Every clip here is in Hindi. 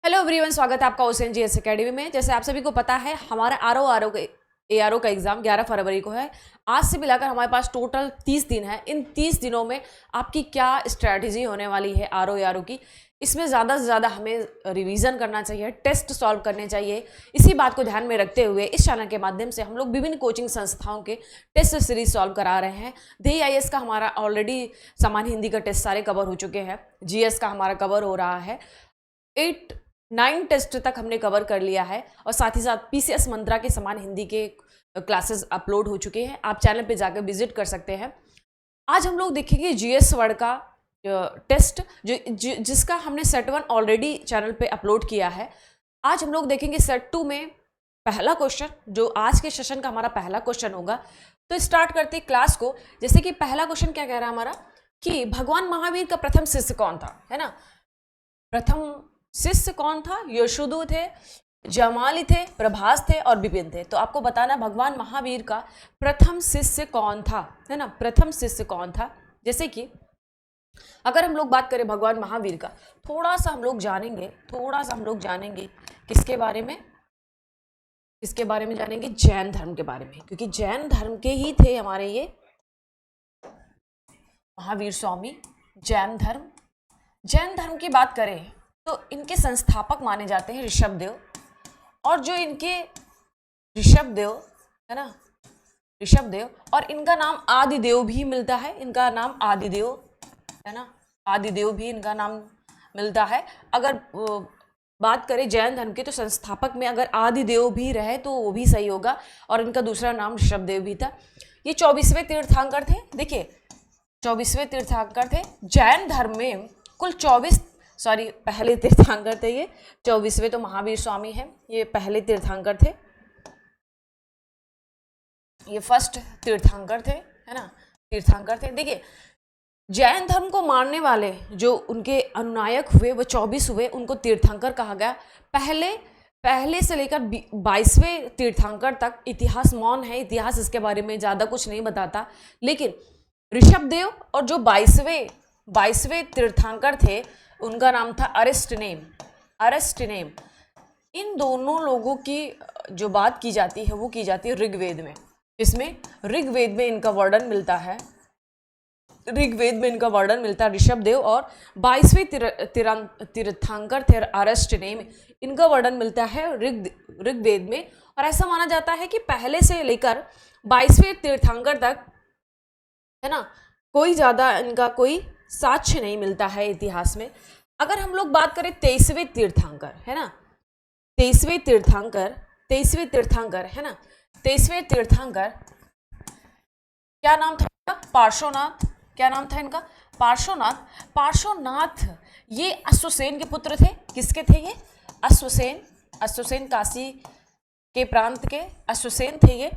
हेलो एवरीवन, स्वागत है आपका ओशन जीएस एकेडमी में। जैसे आप सभी को पता है, हमारा ARO का एग्जाम 11 फरवरी को है। आज से मिलाकर हमारे पास टोटल 30 दिन है। इन 30 दिनों में आपकी क्या स्ट्रैटेजी होने वाली है ARO की, इसमें ज़्यादा से ज़्यादा हमें रिवीजन करना चाहिए, टेस्ट सॉल्व करने चाहिए। इसी बात को ध्यान में रखते हुए इस चैनल के माध्यम से हम लोग विभिन्न कोचिंग संस्थाओं के टेस्ट सीरीज सॉल्व करा रहे हैं। DIS का हमारा ऑलरेडी सामान्य हिंदी का टेस्ट सारे कवर हो चुके हैं। GS का हमारा कवर हो रहा है। 9 टेस्ट तक हमने कवर कर लिया है और साथ ही साथ PCS मंत्रा के समान हिंदी के क्लासेस अपलोड हो चुके हैं। आप चैनल पे जाकर विजिट कर सकते हैं। आज हम लोग देखेंगे GS वर्ड का टेस्ट जिसका हमने सेट 1 ऑलरेडी चैनल पे अपलोड किया है। आज हम लोग देखेंगे सेट 2 में पहला क्वेश्चन, जो आज के सेशन का हमारा पहला क्वेश्चन होगा। तो स्टार्ट करते क्लास को। जैसे कि पहला क्वेश्चन क्या कह रहा है हमारा कि भगवान महावीर का प्रथम शिष्य कौन था, है ना। प्रथम शिष्य कौन था? यशोदू थे, जमाली थे, प्रभास थे और विपिन थे। तो आपको बताना भगवान महावीर का प्रथम शिष्य कौन था, है ना। प्रथम शिष्य कौन था? जैसे कि अगर हम लोग बात करें भगवान महावीर का, थोड़ा सा हम लोग जानेंगे किसके बारे में? किसके बारे में जानेंगे? जैन धर्म के बारे में, क्योंकि जैन धर्म के ही थे हमारे ये महावीर स्वामी। जैन धर्म की बात करें तो इनके संस्थापक माने जाते हैं ऋषभदेव। और जो इनके ऋषभदेव है ना, ऋषभदेव, और इनका नाम आदिदेव भी मिलता है। इनका नाम आदिदेव है ना, आदिदेव भी इनका नाम मिलता है। अगर बात करें जैन धर्म के तो संस्थापक में अगर आदिदेव भी रहे तो वो भी सही होगा। और इनका दूसरा नाम ऋषभदेव भी था। ये 24वें तीर्थंकर थे। देखिए 24वें तीर्थंकर थे। जैन धर्म में कुल पहले तीर्थंकर थे ये। 24वें तो महावीर स्वामी है, ये पहले तीर्थंकर थे, ये फर्स्ट तीर्थंकर थे, है ना, तीर्थंकर थे। देखिए जैन धर्म को मानने वाले जो उनके अनुनायक हुए वो 24 हुए, उनको तीर्थंकर कहा गया। पहले से लेकर 22वें तीर्थंकर तक इतिहास मौन है। इतिहास इसके बारे में ज़्यादा कुछ नहीं बताता। लेकिन ऋषभदेव और जो 22वें तीर्थंकर थे उनका नाम था अरिस्टनेम। इन दोनों लोगों की जो बात की जाती है वो की जाती है ऋग्वेद में। इसमें ऋग्वेद में इनका वर्णन मिलता है। ऋषभदेव और 22वें तीर्थंकर थे अरिस्टनेम, इनका वर्णन मिलता है ऋग्वेद में। और ऐसा माना जाता है कि पहले से लेकर 22वें तीर्थंकर तक, है ना, कोई ज़्यादा इनका कोई साक्ष्य नहीं मिलता है इतिहास में। अगर हम लोग बात करें 23वें तीर्थंकर, है ना, 23वें तीर्थंकर, है ना, 23वें तीर्थंकर क्या नाम था? पार्श्वनाथ। क्या नाम था इनका? पार्श्वनाथ। ये अश्वसेन के पुत्र थे। किसके थे ये? अश्वसेन काशी के प्रांत के अश्वसेन थे ये,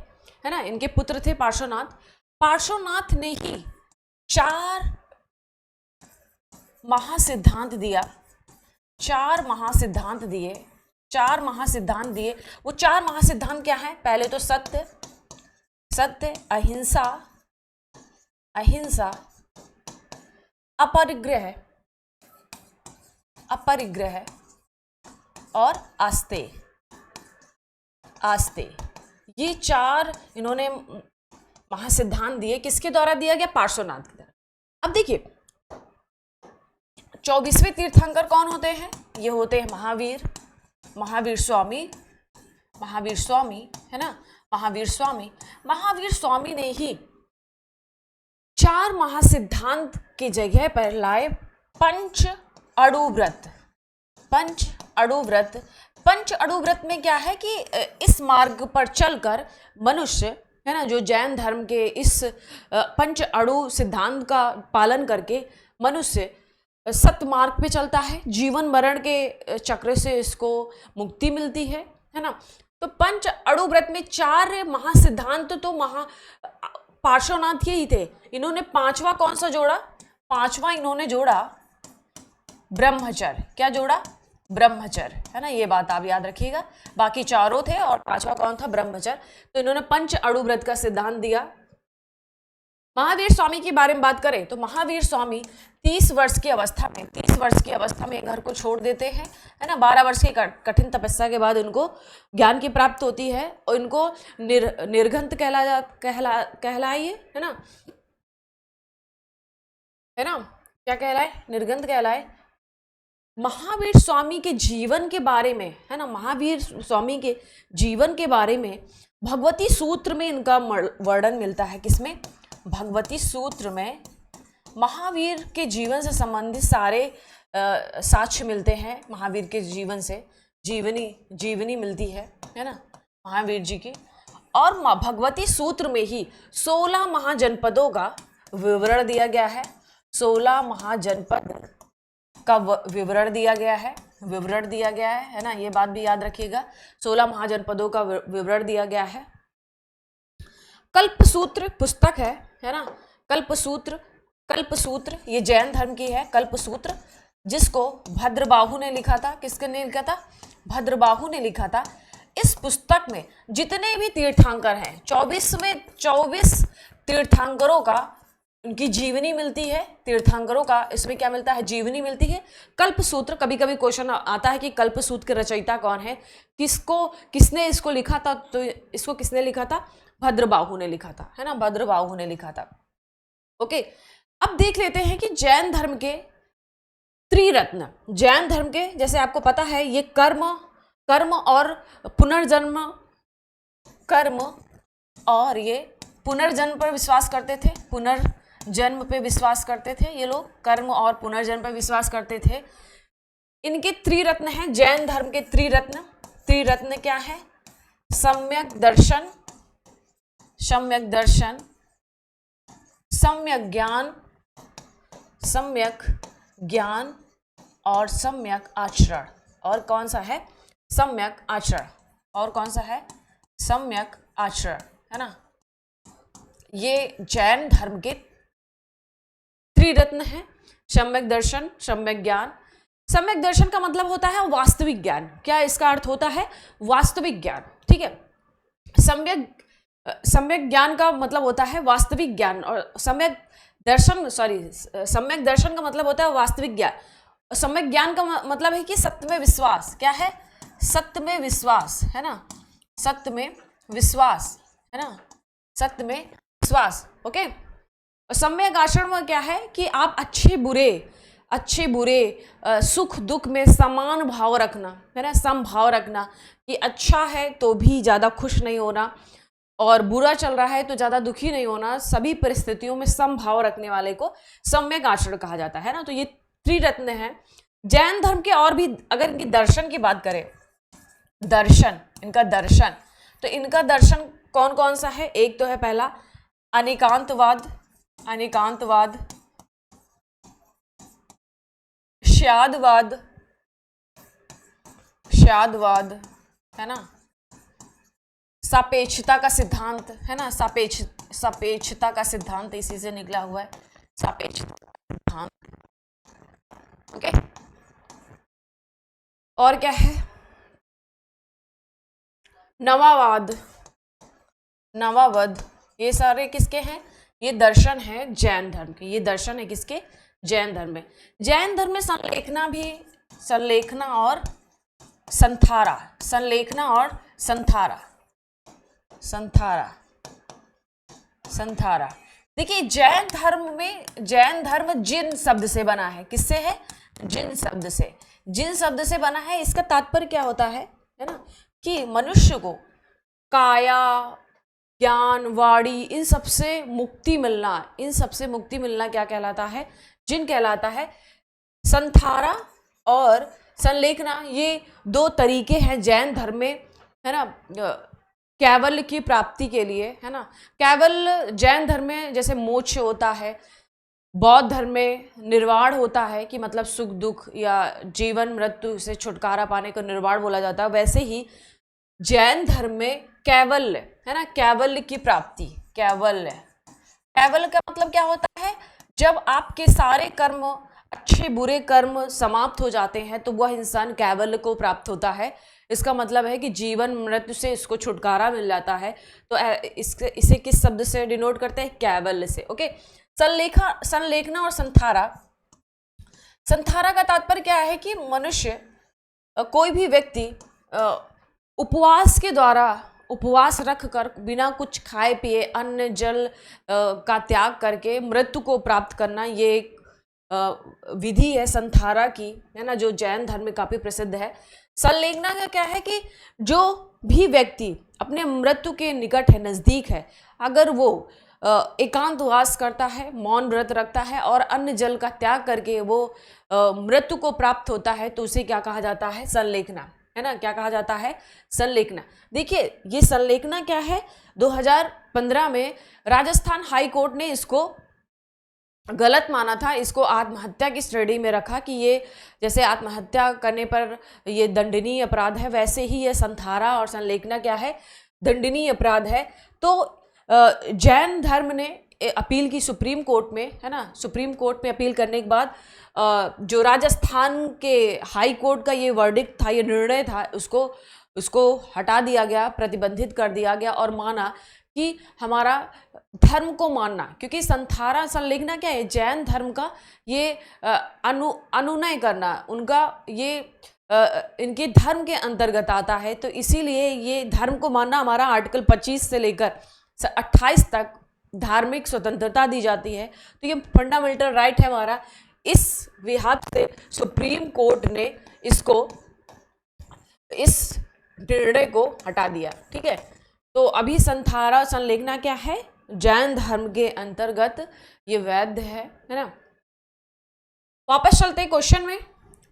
है ना। इनके पुत्र थे पार्श्वनाथ ने ही 4 महासिद्धांत दिए। 4 महासिद्धांत दिए। वो 4 महासिद्धांत क्या है? पहले तो सत्य, अहिंसा, अपरिग्रह और आस्ते। ये 4 इन्होंने महासिद्धांत दिए। किसके द्वारा दिया गया? पार्श्वनाथ के द्वारा। अब देखिए 24वें तीर्थंकर कौन होते हैं? ये होते हैं महावीर स्वामी, है ना। महावीर स्वामी ने ही 4 महासिद्धांत की जगह पर लाए पंच अणु व्रत में क्या है कि इस मार्ग पर चलकर मनुष्य, है ना, जो जैन धर्म के इस पंच अणु सिद्धांत का पालन करके मनुष्य सत्य मार्ग पे चलता है। जीवन मरण के चक्र से इसको मुक्ति मिलती है ना। तो पंच अणु व्रत में 4 महासिद्धांत तो पार्श्वनाथ के ही थे। इन्होंने 5वां कौन सा जोड़ा? 5वां इन्होंने जोड़ा ब्रह्मचर्य। क्या जोड़ा? ब्रह्मचर्य, है ना। ये बात आप याद रखिएगा। बाकी 4 थे और 5वां कौन था? ब्रह्मचर्य। तो इन्होंने पंच अणु व्रत का सिद्धांत दिया। महावीर स्वामी के बारे में बात करें तो महावीर स्वामी 30 वर्ष की अवस्था में घर को छोड़ देते हैं, है ना। 12 वर्ष की कठिन तपस्या के बाद उनको ज्ञान की प्राप्ति होती है और इनको निर्घंत कहलाइए, है ना, क्या कहलाए, निर्घंत कहलाए। महावीर स्वामी के जीवन के बारे में, है ना, महावीर स्वामी के जीवन के बारे में भगवती सूत्र में इनका वर्णन मिलता है। किसमें? भगवती सूत्र में महावीर के जीवन से संबंधित सारे साक्ष्य मिलते हैं। महावीर के जीवन से जीवनी मिलती है ना, महावीर जी की। और भगवती सूत्र में ही 16 महाजनपदों का विवरण दिया गया है। 16 महाजनपद का विवरण दिया गया है ना, ये बात भी याद रखिएगा। 16 महाजनपदों का विवरण दिया गया है। कल्पसूत्र पुस्तक है ना, कल्पसूत्र ये जैन धर्म की है। कल्पसूत्र जिसको भद्रबाहु ने लिखा था। किसने लिखा था? भद्रबाहु ने लिखा था। इस पुस्तक में जितने भी तीर्थंकर हैं, 24 तीर्थंकरों का उनकी जीवनी मिलती है। तीर्थंकरों का इसमें क्या मिलता है? जीवनी मिलती है। कल्पसूत्र, कभी कभी क्वेश्चन आता है कि कल्पसूत्र के रचयिता कौन है, किसने इसको लिखा था? तो इसको किसने लिखा था? भद्रबाहु ने लिखा था, है ना, भद्रबाहु ने लिखा था। ओके, अब देख लेते हैं कि जैन धर्म के त्रिरत्न, जैन धर्म के, जैसे आपको पता है ये कर्म और पुनर्जन्म, कर्म और ये पुनर्जन्म पर विश्वास करते थे। पुनर्जन्म पे विश्वास करते थे ये लोग, कर्म और पुनर्जन्म पर विश्वास करते थे। इनके त्रिरत्न हैं जैन धर्म के। त्रिरत्न क्या है? सम्यक दर्शन, सम्यक ज्ञान और सम्यक आचरण। और कौन सा है? सम्यक आचरण। और कौन सा है? सम्यक आचरण, है ना। ये जैन धर्म के त्रिरत्न है। सम्यक दर्शन, सम्यक ज्ञान। सम्यक दर्शन का मतलब होता है वास्तविक ज्ञान। क्या इसका अर्थ होता है? वास्तविक ज्ञान, ठीक है। सम्यक ज्ञान का मतलब होता है वास्तविक ज्ञान, और सम्यक दर्शन का मतलब होता है वास्तविक ज्ञान। सम्यक ज्ञान का मतलब है कि सत्य में विश्वास। क्या है? सत्य में विश्वास, है ना, सत्य में विश्वास, है ना, सत्य में विश्वास। ओके, और सम्यक आचरण में क्या है कि आप अच्छे बुरे सुख दुख में समान भाव रखना, है ना, समभाव रखना, कि अच्छा है तो भी ज़्यादा खुश नहीं होना और बुरा चल रहा है तो ज़्यादा दुखी नहीं होना। सभी परिस्थितियों में समभाव रखने वाले को सम्यक आचरण कहा जाता है ना। तो ये त्रिरत्न है जैन धर्म के। और भी अगर इनकी दर्शन की बात करें, इनका दर्शन, तो इनका दर्शन कौन कौन सा है? एक तो है पहला अनेकांतवाद, श्यादवाद, है ना, सापेक्षता का सिद्धांत, है ना, सापेक्षता का सिद्धांत इसी से निकला हुआ है, सापेक्षता का सिद्धांत। ओके, और क्या है? नवावध, ये सारे किसके हैं? ये दर्शन है जैन धर्म के। ये दर्शन है किसके? जैन धर्म में। जैन धर्म में संलेखना और संथारा। देखिए जैन धर्म जिन शब्द से बना है। किससे है? जिन शब्द से बना है। इसका तात्पर्य क्या होता है ना, कि मनुष्य को काया, ज्ञान, वाणी, इन सबसे मुक्ति मिलना क्या कहलाता है? जिन कहलाता है। संथारा और संलेखना, ये 2 तरीके हैं जैन धर्म में, है ना, कैवल्य की प्राप्ति के लिए, है ना। कैवल्य जैन धर्म में जैसे मोक्ष होता है, बौद्ध धर्म में निर्वाण होता है, कि मतलब सुख दुख या जीवन मृत्यु से छुटकारा पाने को निर्वाण बोला जाता है। वैसे ही जैन धर्म में कैवल्य, है ना, कैवल्य की प्राप्ति। कैवल्य का मतलब क्या होता है? जब आपके सारे कर्म अच्छे बुरे कर्म समाप्त हो जाते हैं तो वह इंसान कैवल्य को प्राप्त होता है। इसका मतलब है कि जीवन मृत्यु से इसको छुटकारा मिल जाता है। तो इसे किस शब्द से डिनोट करते हैं? कैवल्य से। ओके, संलेखना और संथारा। संथारा का तात्पर्य क्या है कि मनुष्य, कोई भी व्यक्ति उपवास के द्वारा, उपवास रख कर बिना कुछ खाए पिए अन्न जल का त्याग करके मृत्यु को प्राप्त करना, ये एक विधि है संथारा की, है ना, जो जैन धर्म में काफी प्रसिद्ध है। संलेखना का क्या है कि जो भी व्यक्ति अपने मृत्यु के निकट है, नजदीक है, अगर वो एकांतवास करता है, मौन व्रत रखता है और अन्न जल का त्याग करके वो मृत्यु को प्राप्त होता है, तो उसे क्या कहा जाता है? संलेखना, है ना। क्या कहा जाता है? संलेखना। देखिए ये संलेखना क्या है, 2015 में राजस्थान हाई कोर्ट ने इसको गलत माना था, इसको आत्महत्या की श्रेणी में रखा कि ये जैसे आत्महत्या करने पर ये दंडनीय अपराध है, वैसे ही ये संथारा और संलेखना क्या है? दंडनीय अपराध है। तो जैन धर्म ने अपील की सुप्रीम कोर्ट में, है ना, सुप्रीम कोर्ट में अपील करने के बाद जो राजस्थान के हाई कोर्ट का ये वर्डिक्ट था, ये निर्णय था, उसको हटा दिया गया, प्रतिबंधित कर दिया गया और माना कि हमारा धर्म को मानना, क्योंकि संथारा संलेखना क्या है? जैन धर्म का ये अनुनय करना, उनका ये इनके धर्म के अंतर्गत आता है। तो इसीलिए ये धर्म को मानना, हमारा आर्टिकल 25 से लेकर 28 तक धार्मिक स्वतंत्रता दी जाती है, तो ये फंडामेंटल राइट है हमारा। इस लिहाज से सुप्रीम कोर्ट ने इस निर्णय को हटा दिया। ठीक है, तो अभी संथारा संलेखना क्या है? जैन धर्म के अंतर्गत ये वैध है ना। वापस चलते हैं क्वेश्चन में।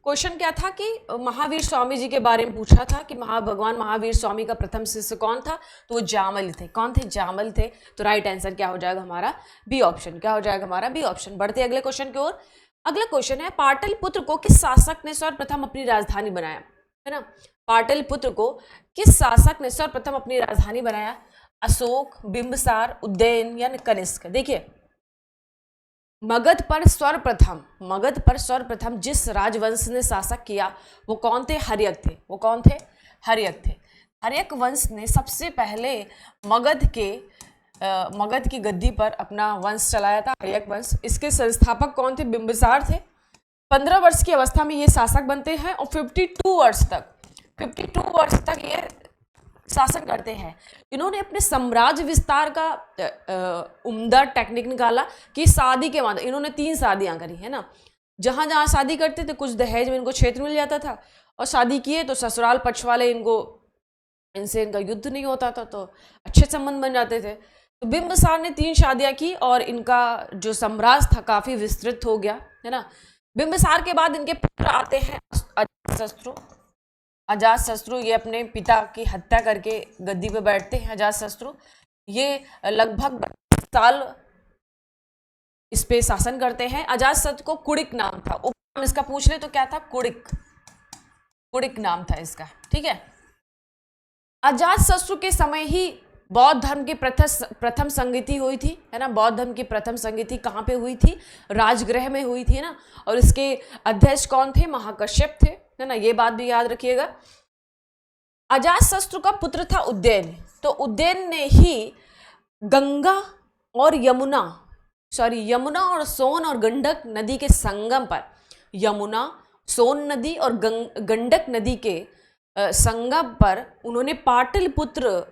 क्वेश्चन क्या था कि महावीर स्वामी जी के बारे में पूछा था कि भगवान महावीर स्वामी का प्रथम शिष्य कौन था? तो वो जामल थे। कौन थे? जामल थे। तो राइट आंसर क्या हो जाएगा हमारा? B option. क्या हो जाएगा हमारा? B option. बढ़ते अगले क्वेश्चन की ओर। अगला क्वेश्चन है, पाटलिपुत्र को किस शासक ने सर्वप्रथम अपनी राजधानी बनाया? है ना, पाटलिपुत्र को किस शासक ने सर्वप्रथम अपनी राजधानी बनाया? अशोक, बिंबिसार, उदयन या कनिष्क? देखिए, मगध पर सर्वप्रथम जिस राजवंश ने शासक किया वो कौन थे? हर्यक थे। वो कौन थे? हर्यक थे। हर्यक वंश ने सबसे पहले मगध की गद्दी पर अपना वंश चलाया था, हर्यक वंश। इसके संस्थापक कौन थे? बिंबिसार थे। 15 वर्ष की अवस्था में ये शासक बनते हैं और 52 वर्ष तक ये शासन करते हैं। इन्होंने अपने साम्राज्य विस्तार का उम्दा टेक्निक निकाला कि शादी के बाद इन्होंने 3 शादियां करी, है ना। जहां जहां शादी करते थे कुछ दहेज में इनको क्षेत्र मिल जाता था, और शादी किए तो ससुराल पक्ष वाले इनसे इनका युद्ध नहीं होता था, तो अच्छे संबंध बन जाते थे। तो बिंबिसार ने 3 शादियां की और इनका जो साम्राज्य था काफी विस्तृत हो गया, है ना। बिंबिसार के बाद इनके पुत्र आते हैं अजातशत्रु। ये अपने पिता की हत्या करके गद्दी पे बैठते हैं अजातशत्रु। ये लगभग 20 साल इस पे शासन करते हैं। अजातशत्रु को कुड़िक नाम था, उपनाम इसका पूछ ले तो क्या था? कुड़िक नाम था इसका। ठीक है, अजातशत्रु के समय ही बौद्ध धर्म की प्रथम संगति हुई थी, है ना। बौद्ध धर्म की प्रथम संगति कहाँ पे हुई थी? राजगृह में हुई थी ना। और इसके अध्यक्ष कौन थे? महाकश्यप थे, है ना। ये बात भी याद रखिएगा। अजातशत्रु का पुत्र था उदयन। तो उदयन ने ही गंगा और यमुना और सोन और गंडक नदी के संगम पर, यमुना, सोन नदी और गंडक नदी के संगम पर उन्होंने पाटलिपुत्र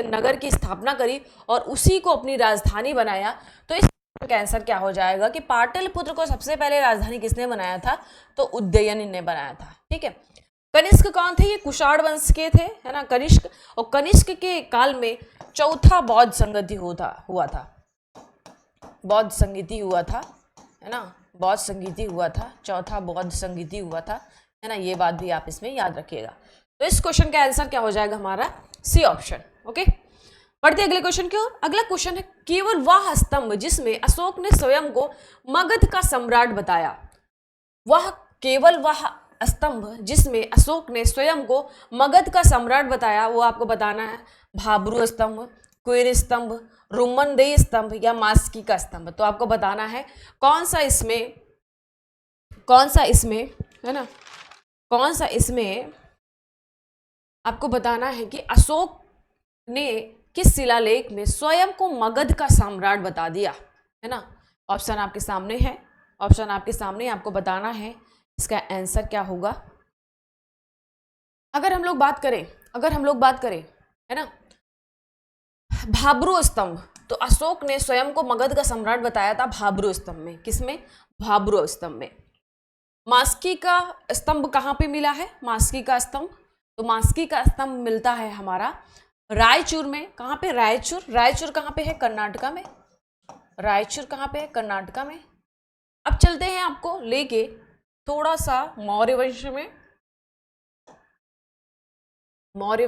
नगर की स्थापना करी और उसी को अपनी राजधानी बनाया। तो इस का आंसर क्या हो जाएगा कि पाटलिपुत्र को सबसे पहले राजधानी किसने बनाया था? तो उदयन ने बनाया था। ठीक है, कनिष्क कौन थे? ये कुषाण वंश के थे, है ना, कनिष्क। और कनिष्क के काल में चौथा बौद्ध संगति हुआ था, है ना। चौथा बौद्ध संगति हुआ था, है ना। ये बात भी आप इसमें याद रखिएगा। तो इस क्वेश्चन का आंसर क्या हो जाएगा हमारा? C option. ओके, बढ़ते अगले क्वेश्चन की ओर। अगला क्वेश्चन है, केवल वह स्तंभ जिसमें अशोक ने स्वयं को मगध का सम्राट बताया, केवल वह स्तंभ जिसमें अशोक ने स्वयं को मगध का सम्राट बताया, वो आपको बताना है। भाब्रू स्तंभ, क्वेर स्तंभ, रुमनदेही स्तंभ या मास्की का स्तंभ। तो आपको बताना है कौन सा इसमें कौन सा इसमें, है ना, कौन सा इसमें आपको बताना है कि अशोक ने किस शिलालेख में स्वयं को मगध का सम्राट बता दिया, है ना। ऑप्शन आपके सामने है, ऑप्शन आपके सामने, आपको बताना है इसका आंसर क्या होगा। अगर हम लोग बात करें, है ना, भाब्रू स्तंभ, तो अशोक ने स्वयं को मगध का सम्राट बताया था भाब्रू स्तंभ में। किसमें? भाब्रू स्तंभ में। मास्की का स्तंभ कहाँ पे मिला है? मास्की का स्तंभ, तो मास्की का स्तंभ मिलता है हमारा रायचूर में। कहाँ पे? रायचूर। रायचूर कहाँ पे है? कर्नाटका में। रायचूर कहाँ पे है? कर्नाटका में। अब चलते हैं आपको लेके थोड़ा सा मौर्य वंश में। मौर्य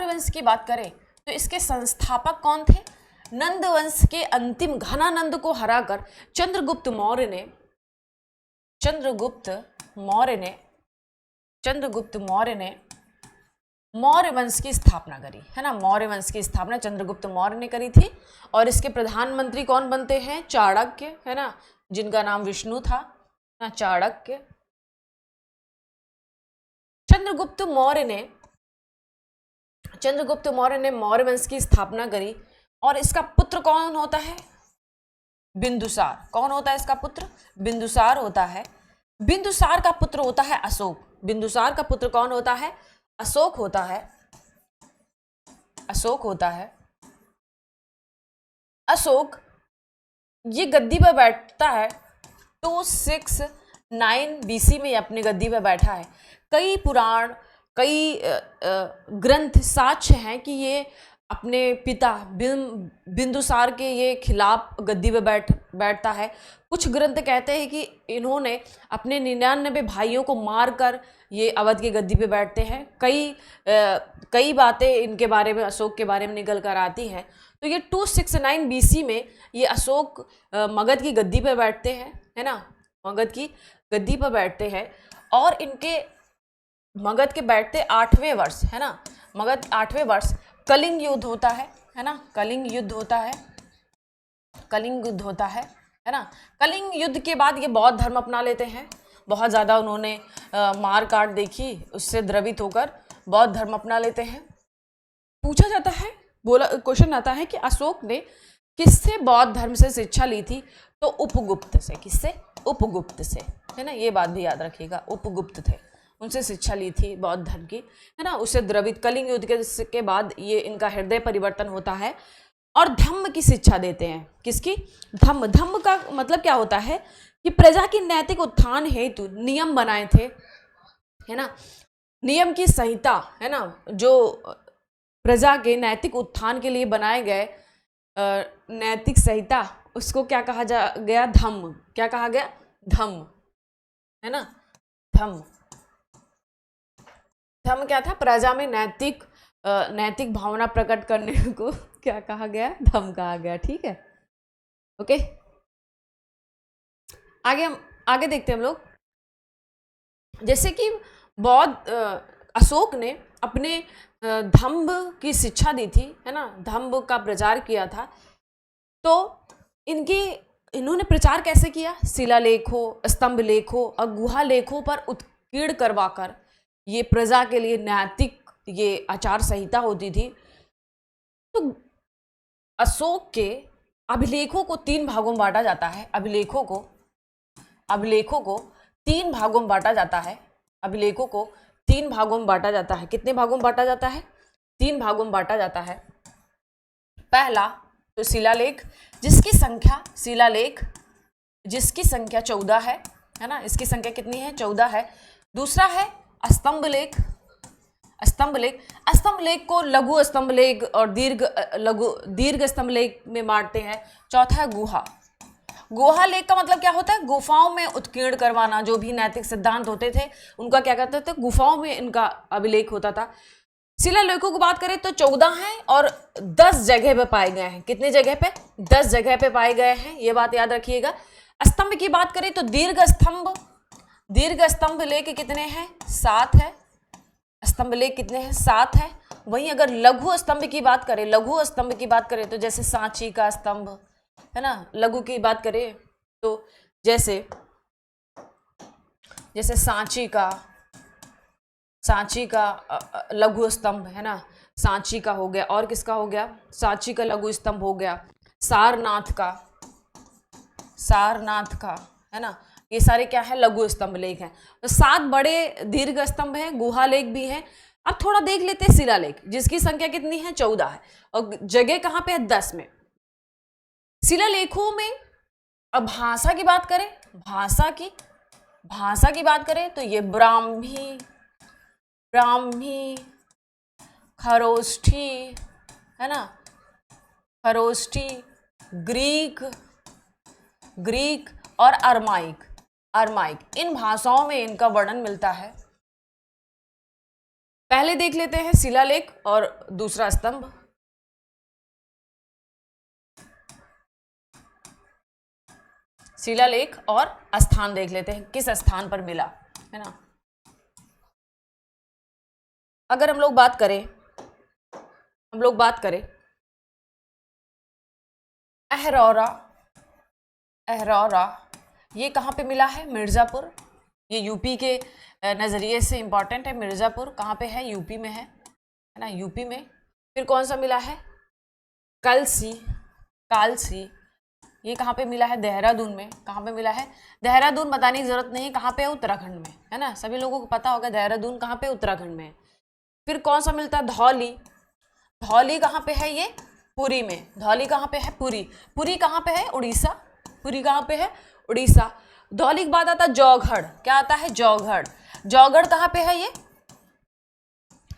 वंश की बात करें तो इसके संस्थापक कौन थे? नंद वंश के अंतिम घनानंद को हराकर चंद्रगुप्त मौर्य ने मौर्य वंश की स्थापना करी, है ना। मौर्य वंश की स्थापना चंद्रगुप्त मौर्य ने करी थी। और इसके प्रधानमंत्री कौन बनते हैं? चाणक्य, है ना, जिनका नाम विष्णु था ना, चाणक्य। चंद्रगुप्त मौर्य ने मौर्य वंश की स्थापना करी। और इसका पुत्र कौन होता है? बिंदुसार। कौन होता है इसका पुत्र? बिंदुसार होता है। बिंदुसार का पुत्र होता है अशोक। बिंदुसार का पुत्र कौन होता है? अशोक होता है। अशोक ये गद्दी पर बैठता है 269 BC में, अपनी गद्दी पर बैठा है। कई पुराण, कई ग्रंथ साक्ष्य हैं कि ये अपने पिता बिंदुसार के ये खिलाफ गद्दी पे बैठता है। कुछ ग्रंथ कहते हैं कि इन्होंने अपने 99 भाइयों को मारकर ये अवध की गद्दी पे बैठते हैं। कई बातें इनके बारे में, अशोक के बारे में निकल कर आती हैं। तो ये 269 BC में ये अशोक मगध की गद्दी पे बैठते हैं, है ना, मगध की गद्दी पर बैठते हैं। और इनके मगध के बैठते 8वें वर्ष, है ना, मगध 8वें वर्ष कलिंग युद्ध होता है ना, कलिंग युद्ध होता है, है ना। कलिंग युद्ध के बाद ये बौद्ध धर्म अपना लेते हैं। बहुत ज़्यादा उन्होंने मार काट देखी, उससे द्रवित होकर बौद्ध धर्म अपना लेते हैं। पूछा जाता है, क्वेश्चन आता है कि अशोक ने किससे बौद्ध धर्म से शिक्षा ली थी? तो उपगुप्त से। किससे? उपगुप्त से, है ना, ये बात भी याद रखिएगा, उपगुप्त थे, उनसे शिक्षा ली थी बौद्ध धर्म की, है ना। उससे द्रवित कलिंग युद्ध के बाद ये इनका हृदय परिवर्तन होता है और धम्म की शिक्षा देते हैं। किसकी? धम्म का मतलब क्या होता है कि प्रजा की नैतिक उत्थान हेतु नियम बनाए थे, है ना, नियम की संहिता, है ना, जो प्रजा के नैतिक उत्थान के लिए बनाए गए नैतिक संहिता, उसको क्या कहा गया? धम्म। क्या कहा गया? धम्म, है ना, धम्म। धम्म क्या था? प्रजा में नैतिक भावना प्रकट करने को क्या कहा गया? धम्म कहा गया। ठीक है, ओके। आगे देखते हैं हम लोग। जैसे कि अशोक ने अपने धम्म की शिक्षा दी थी, है ना, धम्म का प्रचार किया था। तो इन्होंने प्रचार कैसे किया? शिलालेखों, स्तंभ लेखों और गुहा लेखों पर उत्कीर्ण करवाकर ये प्रजा के लिए नैतिक ये आचार संहिता होती थी। तो अशोक के अभिलेखों को 3 भागों में बांटा जाता है। अभिलेखों को 3 भागों में बांटा जाता है। अभिलेखों को 3 भागों में बांटा जाता है। कितने भागों में बांटा जाता है? 3 भागों में बांटा जाता है। पहला तो शिलालेख, जिसकी संख्या 14 है ना, इसकी संख्या कितनी है? 14 है। दूसरा है स्तंभ लेख को लघु स्तंभ लेख और दीर्घ स्तंभ लेख में बांटते हैं। चौथा है गुहा लेख का मतलब क्या होता है? गुफाओं में उत्कीर्ण करवाना। जो भी नैतिक सिद्धांत होते थे उनका क्या करते थे? गुफाओं में इनका अभिलेख होता था। शिलालेखों की बात करें तो 14 हैं और 10 जगह पे पाए गए हैं। कितने जगह पे? 10 जगह पे पाए गए हैं, ये बात याद रखिएगा। स्तंभ की बात करें तो दीर्घ स्तंभ लेख कितने हैं? 7 है। स्तंभ लेख कितने हैं? 7 है। वहीं अगर लघु स्तंभ की बात करें तो जैसे सांची का स्तंभ, है ना। लघु की बात करें तो जैसे सांची का लघु स्तंभ है ना, सांची का हो गया, और किसका हो गया, सांची का लघु स्तंभ हो गया, सारनाथ का है ना। ये सारे क्या है, लघु स्तंभ लेख हैं। तो 7 बड़े दीर्घ स्तंभ हैं, गुहा लेख भी हैं। अब थोड़ा देख लेते हैं शिलालेख, जिसकी संख्या कितनी है, 14 है, और जगह कहाँ पे है, 10 में। शिलालेखों में अब भाषा की बात करें, भाषा की बात करें तो ये ब्राह्मी, खरोष्ठी है ना, खरोष्ठी, ग्रीक और अरमाइक, इन भाषाओं में इनका वर्णन मिलता है। पहले देख लेते हैं शिलालेख और दूसरा स्तंभ। शिलालेख और स्थान देख लेते हैं, किस स्थान पर मिला, है ना। अगर हम लोग बात करें अहरौरा, ये कहाँ पे मिला है, मिर्ज़ापुर। ये यूपी के नज़रिए से इंपॉर्टेंट है। मिर्ज़ापुर कहाँ पे है, यूपी में है ना, यूपी में। फिर कौन सा मिला है, कालसी, ये कहाँ पे मिला है, देहरादून में। कहाँ पे मिला है, देहरादून बताने की जरूरत नहीं, कहाँ पे है, उत्तराखंड में, है ना। सभी लोगों को पता होगा देहरादून कहाँ पे, उत्तराखंड में। फिर कौन सा मिलता है, धौली कहाँ पे है, ये पुरी में। धौली कहाँ पे है, पुरी कहाँ पे है, उड़ीसा। पुरी कहाँ पे है, उड़ीसा। धौली के बाद आता है जौगढ़, क्या आता है, जौगढ़ कहाँ पे है, ये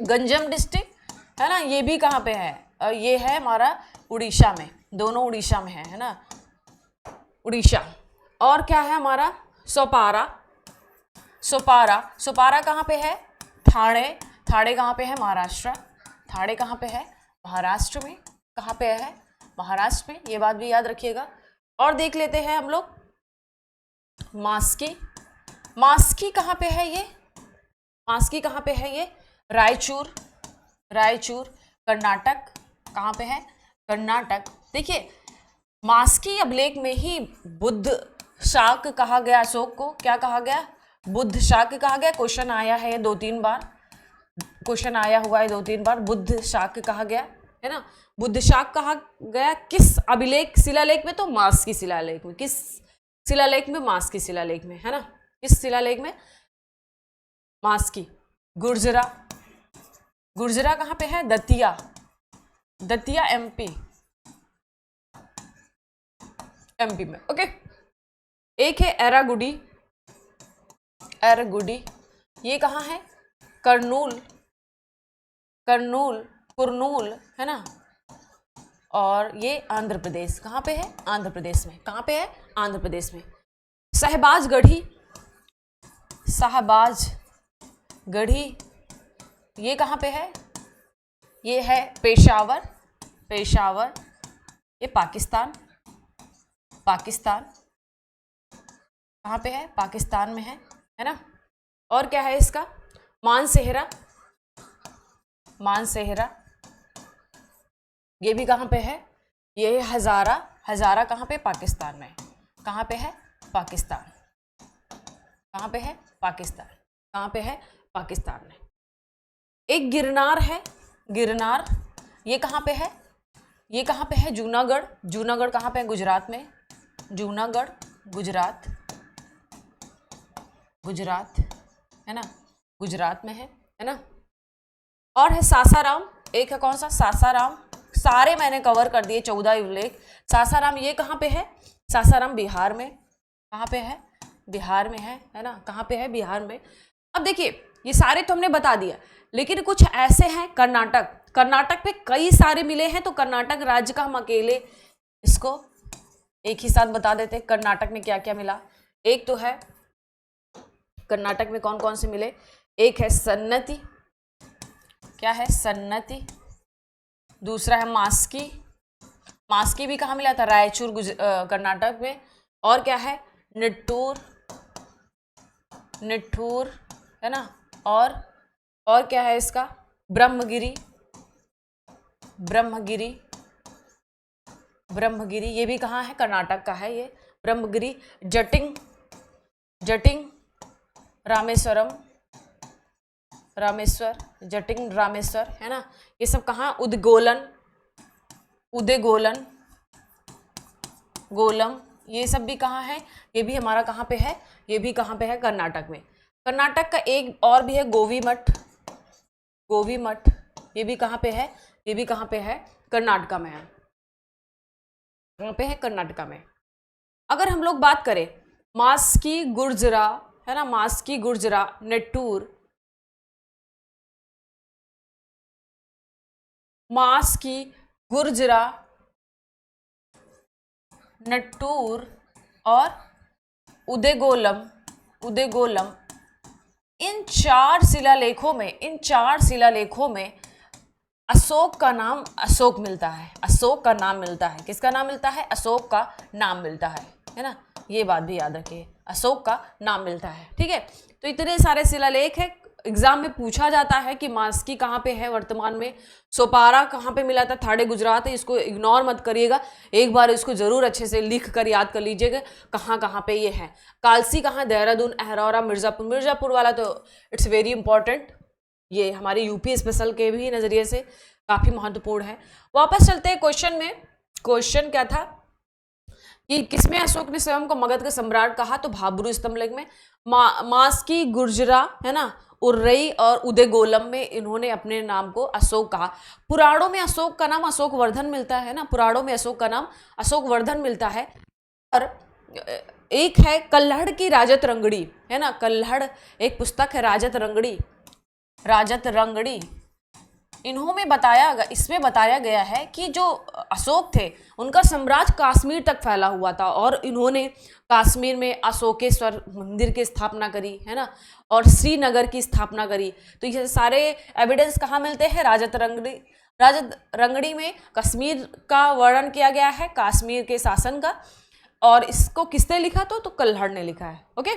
गंजम डिस्ट्रिक्ट, है ना। ये भी कहाँ पे है, ये है हमारा उड़ीसा में, दोनों उड़ीसा में है ना, उड़ीसा। और क्या है हमारा, सोपारा कहाँ पे है, थाड़े कहाँ पे है, महाराष्ट्र। थाड़े कहाँ पे है, महाराष्ट्र में। कहाँ पे है, महाराष्ट्र में, ये बात भी याद रखिएगा। और देख लेते हैं हम लोग मास्की कहाँ पे है, ये मास्की कहाँ पे है, ये रायचूर, कर्नाटक। कहाँ पे है, कर्नाटक। देखिए मास्की अभिलेख में ही बुद्ध शाक कहा गया, अशोक को क्या कहा गया, बुद्ध शाक कहा गया। क्वेश्चन आया है 2-3 बार, क्वेश्चन आया हुआ है 2-3 बार, बुद्ध शाक कहा गया, है ना। बुद्ध शाक कहा गया किस अभिलेख, शिलालेख में, तो मास्की शिलालेख में। किस शिलालेख में, मास्की शिलालेख में, है ना। किस शिलालेख में, मास्की। गुर्जरा कहाँ पे है, दतिया एमपी में, ओके। एक है एरागुडी, ये कहाँ है, कुरनूल, है ना। और ये आंध्र प्रदेश, कहाँ पे है, आंध्र प्रदेश में। कहाँ पे है, आंध्र प्रदेश में। शहबाजगढ़ी, ये कहाँ पे है, ये है पेशावर, ये पाकिस्तान। कहाँ पे है, पाकिस्तान में है ना। और क्या है इसका, मानसेहरा, ये भी कहाँ पे है, ये है हजारा कहाँ पे, पाकिस्तान में। कहाँ पे है, पाकिस्तान। कहाँ पे है, पाकिस्तान में। एक गिरनार है, ये कहाँ पे है, जूनागढ़ कहाँ पे है, गुजरात में। जूनागढ़ गुजरात है ना, गुजरात में है ना। और है सासाराम, एक है कौन सा, सासाराम। सारे मैंने कवर कर दिए 14 उल्लेख। सासाराम ये कहाँ पे है, सासाराम बिहार में। कहाँ पे है, बिहार में है ना। कहाँ पे है, बिहार में। अब देखिए ये सारे तो हमने बता दिया, लेकिन कुछ ऐसे हैं, कर्नाटक पे कई सारे मिले हैं, तो कर्नाटक राज्य का हम अकेले इसको एक ही साथ बता देते हैं। कर्नाटक में क्या क्या मिला, एक तो है कर्नाटक में कौन कौन से मिले, एक है सन्नति, क्या है, सन्नति। दूसरा है मास्की भी कहाँ मिला था, रायचूर कर्नाटक में। और क्या है, निट्ठूर है ना। और क्या है इसका, ब्रह्मगिरी ब्रह्मगिरी, ये भी कहाँ है? कर्नाटक का है ये ब्रह्मगिरी। जटिंग, जटिंग रामेश्वरम, रामेश्वर, जटिंग रामेश्वर, है ना, ये सब कहाँ? उदगोलन, उदयगोलन, गोलम, ये सब भी कहाँ है? ये भी हमारा कहाँ पे है? ये भी कहाँ पे है? कर्नाटक में। कर्नाटक का एक और भी है गोवी मठ, गोवी मठ, ये भी कहाँ पे है? ये भी कहाँ पे है? कर्नाटक में है। कहाँ पे है? कर्नाटक में। अगर हम लोग बात करें मास्की गुर्जरा, है ना, मास्की गुर्जरा, नेट्टूर, मास्की गुर्जरा, नट्टूर और उदयगोलम, उदयगोलम, इन चार शिलालेखों में, इन चार शिलालेखों में अशोक का नाम, अशोक मिलता है, अशोक का नाम मिलता है। किसका नाम मिलता है? अशोक का नाम मिलता है ना, ये बात भी याद रखिए, अशोक का नाम मिलता है। ठीक है, तो इतने सारे शिलालेख है, एग्जाम में पूछा जाता है कि मास्की कहाँ पे है वर्तमान में, सोपारा कहाँ पे मिला था? थाड़े गुजरात है, इसको इग्नोर मत करिएगा, एक बार इसको जरूर अच्छे से लिख कर याद कर लीजिएगा कहाँ कहाँ पे ये है। कालसी कहाँ? देहरादून, अहरौरा, मिर्जापुर, मिर्जापुर वाला तो इट्स वेरी इंपॉर्टेंट, ये हमारे यूपी स्पेशल के भी नज़रिए से काफ़ी महत्वपूर्ण है। वापस चलते हैं क्वेश्चन में। क्वेश्चन क्या था कि किसमें अशोक ने स्वयं को मगध का सम्राट कहा? तो भाब्रू स्तंभलेख में। मास्की गुर्जरा, है ना, उर्रई और उदयगोलम में इन्होंने अपने नाम को अशोक कहा। पुराणों में अशोक का नाम अशोक वर्धन मिलता है ना, पुराणों में अशोक का नाम अशोक वर्धन मिलता है। और एक है कल्हड़ की राजत रंगड़ी, है ना, कल्हड़ एक पुस्तक है, राजत रंगड़ी, राजत रंगड़ी, इन्हों बताया, इसमें बताया गया है कि जो अशोक थे उनका साम्राज्य कश्मीर तक फैला हुआ था और इन्होंने कश्मीर में अशोकेश्वर मंदिर की स्थापना करी, है ना, और श्रीनगर की स्थापना करी। तो ये सारे एविडेंस कहाँ मिलते हैं? राजत रंगड़ी, राजत रंगड़ी में कश्मीर का वर्णन किया गया है, कश्मीर के शासन का, और इसको किसने लिखा? तो कल्हड़ ने लिखा है। ओके,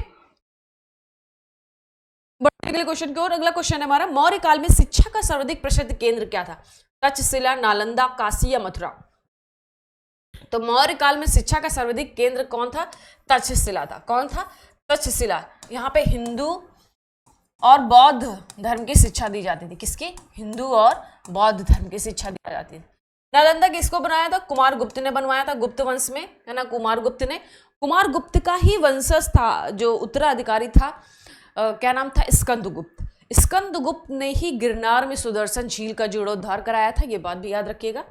अगले क्वेश्चन की ओर। अगला क्वेश्चन है हमारा, मौर्य काल में शिक्षा का सर्वाधिक प्रसिद्ध केंद्र क्या था? तक्षशिला, नालंदा, काशी या मथुरा? तो मौर्य काल में शिक्षा का सर्वाधिक केंद्र कौन था? तक्षशिला था। कौन था? तक्षशिला। यहाँ पे हिंदू और बौद्ध धर्म की शिक्षा दी जाती थी। किसकी? हिंदू और बौद्ध धर्म की शिक्षा दी जाती थी। नालंदा किसको बनाया था? कुमार गुप्त ने बनवाया था, गुप्त वंश में, है ना, कुमार गुप्त ने। कुमार गुप्त का ही वंशज था जो उत्तराधिकारी था, क्या नाम था? स्कंदगुप्त। स्कंदगुप्त ने ही गिरनार में सुदर्शन झील का जीर्णोद्धार कराया था, ये बात भी याद रखिएगा।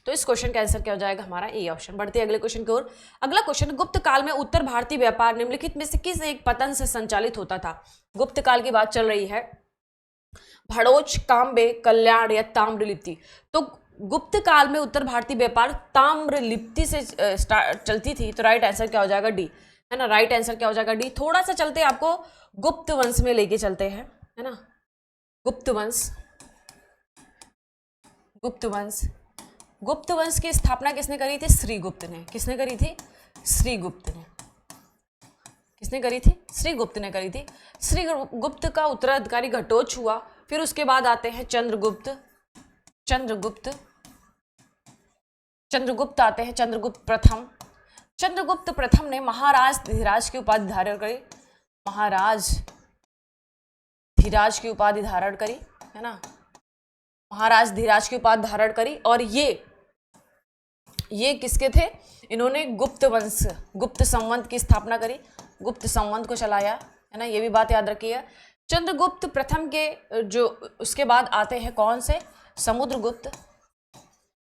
तो इस क्वेश्चन का आंसर क्या हो जाएगा? हमारा ए ऑप्शन। बढ़ते हैं अगले क्वेश्चन की ओर। अगला क्वेश्चन, गुप्त काल में उत्तर भारतीय व्यापार निम्नलिखित में से किस एक पतन से संचालित होता था? गुप्त काल की बात चल रही है। भड़ोच, काम्बे, कल्याण या ताम्रलिप्ति? तो गुप्त काल में उत्तर भारतीय व्यापार ताम्रलिप्ति से चलती थी, तो राइट आंसर क्या हो जाएगा? डी, है ना, राइट आंसर क्या हो जाएगा? डी। थोड़ा सा चलते हैं, आपको गुप्त वंश में लेके चलते हैं, है ना, गुप्त वंश, गुप्त वंश। गुप्त वंश की स्थापना किसने करी थी? श्रीगुप्त ने। किसने करी थी? श्रीगुप्त ने। किसने करी थी? श्रीगुप्त ने करी थी। श्रीगुप्त का उत्तराधिकारी घटोत्कच हुआ, फिर उसके बाद आते हैं चंद्रगुप्त, चंद्रगुप्त, चंद्रगुप्त आते हैं, चंद्रगुप्त प्रथम। चंद्रगुप्त प्रथम ने महाराज धीराज की उपाधि धारण करी, महाराज धीराज की उपाधि धारण करी, है ना, महाराज धीराज की उपाधि धारण करी। और ये किसके थे? इन्होंने गुप्त वंश, गुप्त संवंत की स्थापना करी, गुप्त संवंत को चलाया, है ना, ये भी बात याद रखिए। चंद्रगुप्त प्रथम के जो उसके बाद आते हैं कौन से? समुद्रगुप्त।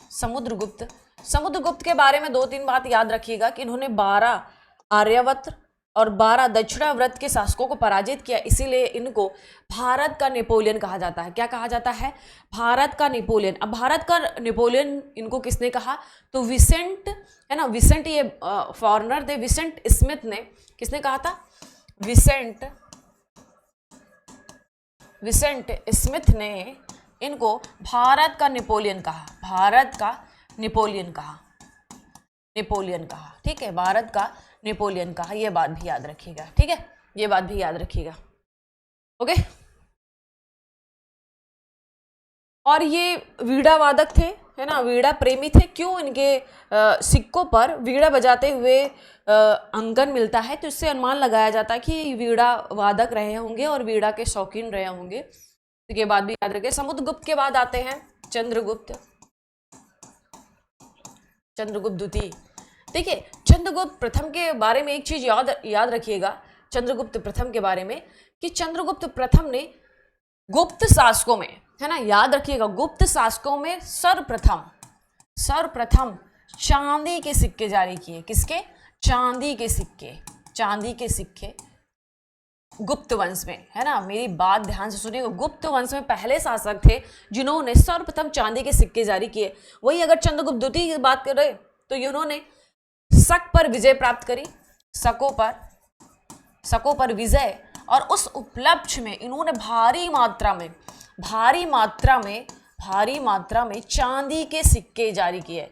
समुद्रगुप्त, समुद्रगुप्त के बारे में 2-3 बात याद रखिएगा कि इन्होंने 12 आर्यावर्त और 12 दक्षिणावर्त के शासकों को पराजित किया, इसीलिए इनको भारत का नेपोलियन कहा जाता है। क्या कहा जाता है? भारत का नेपोलियन। अब भारत का नेपोलियन इनको किसने कहा? तो विसेंट, है ना, विसेंट, ये फॉरेनर थे, विसेंट स्मिथ ने। किसने कहा था? विसेंट स्मिथ ने इनको भारत का नेपोलियन कहा, भारत का नेपोलियन कहा, नेपोलियन कहा। ठीक है, भारत का नेपोलियन कहा, ये बात भी याद रखिएगा। ठीक है, ये बात भी याद रखिएगा। ओके, और ये वीणा वादक थे, है ना वीणा प्रेमी थे, क्यों इनके सिक्कों पर वीणा बजाते हुए अंकन मिलता है, तो इससे अनुमान लगाया जाता है कि वीणा वादक रहे होंगे और वीणा के शौकीन रहे होंगे। तो ये बात भी याद रखें। समुद्रगुप्त के बाद आते हैं चंद्रगुप्त। चंद्रगुप्त द्वितीय, देखिए चंद्रगुप्त प्रथम के बारे में एक चीज याद रखिएगा चंद्रगुप्त प्रथम के बारे में, कि चंद्रगुप्त प्रथम ने गुप्त शासकों में, है ना, याद रखिएगा गुप्त शासकों में सर्वप्रथम चांदी के सिक्के जारी किए। किसके? चांदी के सिक्के गुप्त वंश में, है ना, मेरी बात ध्यान से सुनिएगा, गुप्त वंश में पहले शासक थे जिन्होंने सर्वप्रथम चांदी के सिक्के जारी किए। वही अगर चंद्रगुप्त द्वितीय की बात कर रहे तो इन्होंने शक पर विजय प्राप्त करी, शकों पर विजय, और उस उपलक्ष्य में इन्होंने भारी मात्रा में चांदी के सिक्के जारी किए।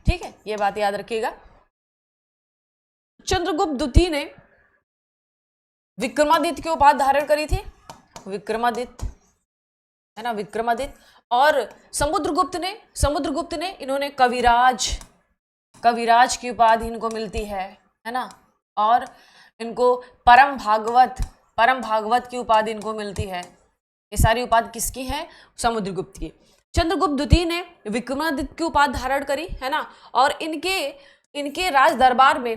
ठीक है, ये बात याद रखिएगा। चंद्रगुप्त द्वितीय ने विक्रमादित्य की उपाधि धारण करी थी, विक्रमादित्य, है ना, विक्रमादित्य। और समुद्रगुप्त ने इन्होंने कविराज की उपाधि इनको मिलती है ना, और इनको परम भागवत की उपाधि इनको मिलती है। ये सारी उपाधि किसकी है? समुद्रगुप्त की। चंद्रगुप्त द्वितीय ने विक्रमादित्य की उपाधि धारण करी, है ना, और इनके राज दरबार में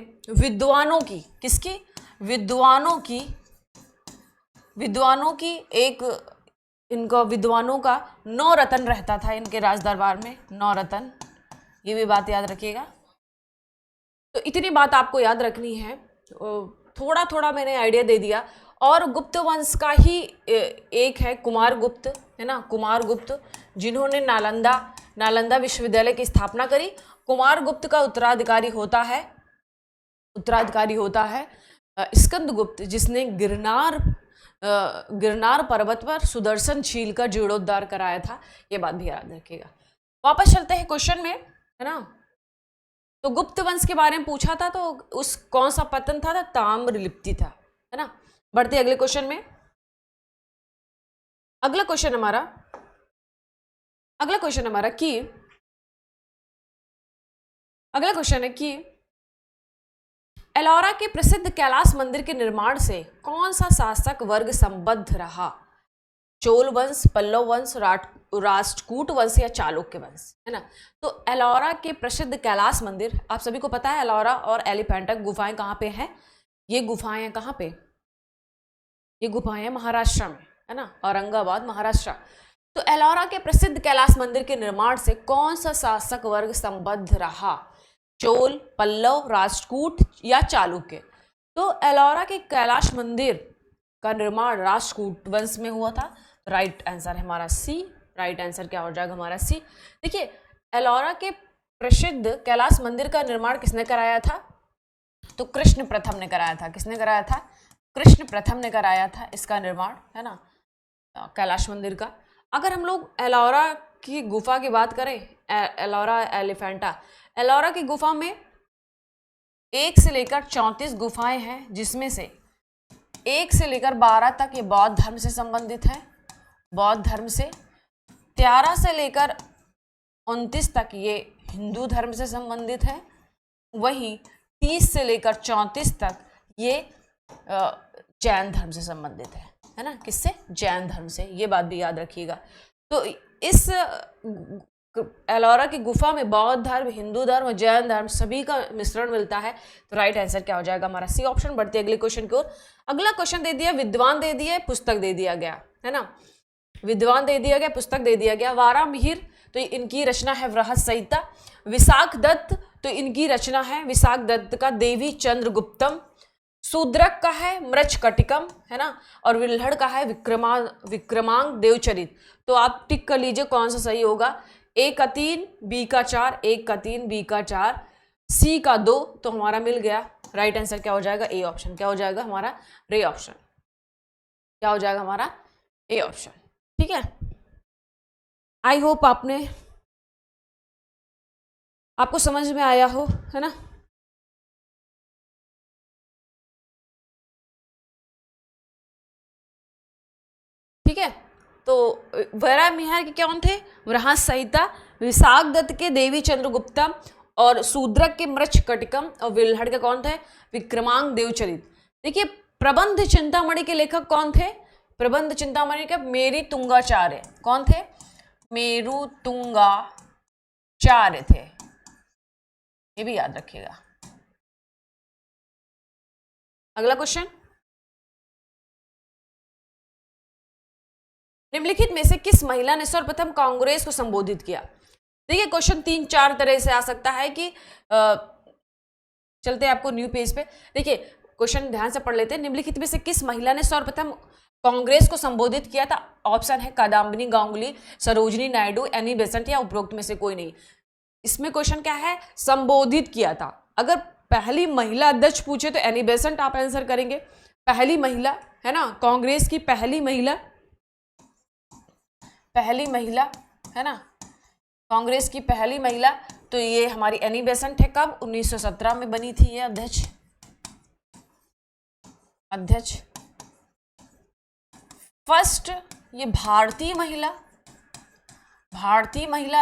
विद्वानों का 9 रत्न रहता था इनके राज दरबार में, 9 रत्न। ये भी बात याद रखिएगा। तो इतनी बात आपको याद रखनी है, थोड़ा थोड़ा मैंने आइडिया दे दिया। और गुप्त वंश का ही एक है कुमारगुप्त, है ना, कुमारगुप्त, जिन्होंने नालंदा विश्वविद्यालय की स्थापना करी। कुमारगुप्त का उत्तराधिकारी होता है स्कंदगुप्त, जिसने गिरनार पर्वत पर सुदर्शन झील का जीर्णोद्धार कराया था। ये बात भी याद रखिएगा। वापस चलते हैं क्वेश्चन में, है ना। तो गुप्त वंश के बारे में पूछा था, तो उस कौन सा पतन था? ताम्रलिप्ति था, है ना। बढ़ते अगले क्वेश्चन में। अगला क्वेश्चन है कि एलोरा के प्रसिद्ध कैलाश मंदिर के निर्माण से कौन सा शासक वर्ग संबद्ध रहा? चोल वंश, पल्लव वंश, राष्ट्रकूट वंश या चालुक्य वंश, है ना। तो एलोरा के प्रसिद्ध कैलाश मंदिर, आप सभी को पता है एलोरा और एलिफेंटा गुफाएं कहाँ पे हैं? ये गुफाएं कहाँ पे? ये गुफाएं महाराष्ट्र में, है ना, औरंगाबाद, महाराष्ट्र। तो एलोरा के प्रसिद्ध कैलाश मंदिर के निर्माण से कौन सा शासक वर्ग संबद्ध रहा? चोल, पल्लव, राष्ट्रकूट या चालुक्य? तो एलोरा के कैलाश मंदिर का निर्माण राष्ट्रकूट वंश में हुआ था। राइट आंसर है हमारा सी। राइट आंसर क्या हो जाएगा हमारा सी। देखिए एलोरा के प्रसिद्ध कैलाश मंदिर का निर्माण किसने कराया था? तो कृष्ण प्रथम ने कराया था। किसने कराया था? कृष्ण प्रथम ने कराया था इसका निर्माण, है ना, कैलाश मंदिर का। अगर हम लोग एलोरा की गुफा की बात करें, एलोरा एलिफेंटा, एलोरा की गुफा में 1 से लेकर 34 गुफाएं हैं, जिसमें से 1 से लेकर 12 तक ये बौद्ध धर्म से संबंधित है, बौद्ध धर्म से। 13 से लेकर 29 तक ये हिंदू धर्म से संबंधित है। वहीं 30 से लेकर 34 तक ये जैन धर्म से संबंधित है ना। किससे? जैन धर्म से। ये बात भी याद रखिएगा। तो इस एलोरा की गुफा में बौद्ध धर्म, हिंदू धर्म और जैन धर्म सभी का मिश्रण मिलता है। तो राइट आंसर क्या हो जाएगा हमारा सी ऑप्शन। बढ़ते अगले क्वेश्चन की ओर। अगला क्वेश्चन दे दिया, विद्वान दे दिया, पुस्तक दे दिया गया, है ना। विद्वान दे दिया गया, पुस्तक दे दिया गया। वारा मिहिर, तो इनकी रचना है वृहत संहिता। विशाख दत्त, तो इनकी रचना है विशाख दत्त का देवी चंद्रगुप्तम। शूद्रक का है मृच्छकटिकम, है ना, और विल्हड़ का है विक्रमांक देवचरित। तो आप टिक कर लीजिए कौन सा सही होगा। ए का 3, बी का 4, ए का 3, बी का 4, सी का 2, तो हमारा मिल गया। राइट आंसर क्या हो जाएगा? A option. क्या हो जाएगा हमारा? रे ऑप्शन। क्या हो जाएगा हमारा? A option. ठीक है, आई होप आपको समझ में आया हो, है ना। तो वरा मिहार के कौन थे? वराह संहिता, विशाख दत्त के देवी चंद्रगुप्ता और शूद्रक के मृच्छ कटिकम और विल्हड़ के कौन थे? विक्रमांक देवचरित। देखिए प्रबंध चिंतामणि के लेखक कौन थे? प्रबंध चिंतामणि के मेरी तुंगाचार्य कौन थे? मेरु तुंगाचार्य थे, ये भी याद रखिएगा। अगला क्वेश्चन, निम्नलिखित में से किस महिला ने सर्वप्रथम कांग्रेस को संबोधित किया? देखिए क्वेश्चन 3-4 तरह से आ सकता है कि चलते हैं आपको न्यू पेज पे। देखिए क्वेश्चन ध्यान से पढ़ लेते हैं। निम्नलिखित में से किस महिला ने सर्वप्रथम कांग्रेस को संबोधित किया था? ऑप्शन है कादम्बिनी गांगुली, सरोजिनी नायडू, एनी बेसेंट या उपरोक्त में से कोई नहीं। इसमें क्वेश्चन क्या है? संबोधित किया था। अगर पहली महिला अध्यक्ष पूछे तो एनी बेसेंट आप आंसर करेंगे। पहली महिला है ना, कांग्रेस की पहली महिला है ना, कांग्रेस की पहली महिला, तो ये हमारी एनी बेसेंट है। कब? 1917 में बनी थी ये अध्यक्ष। फर्स्ट ये भारतीय महिला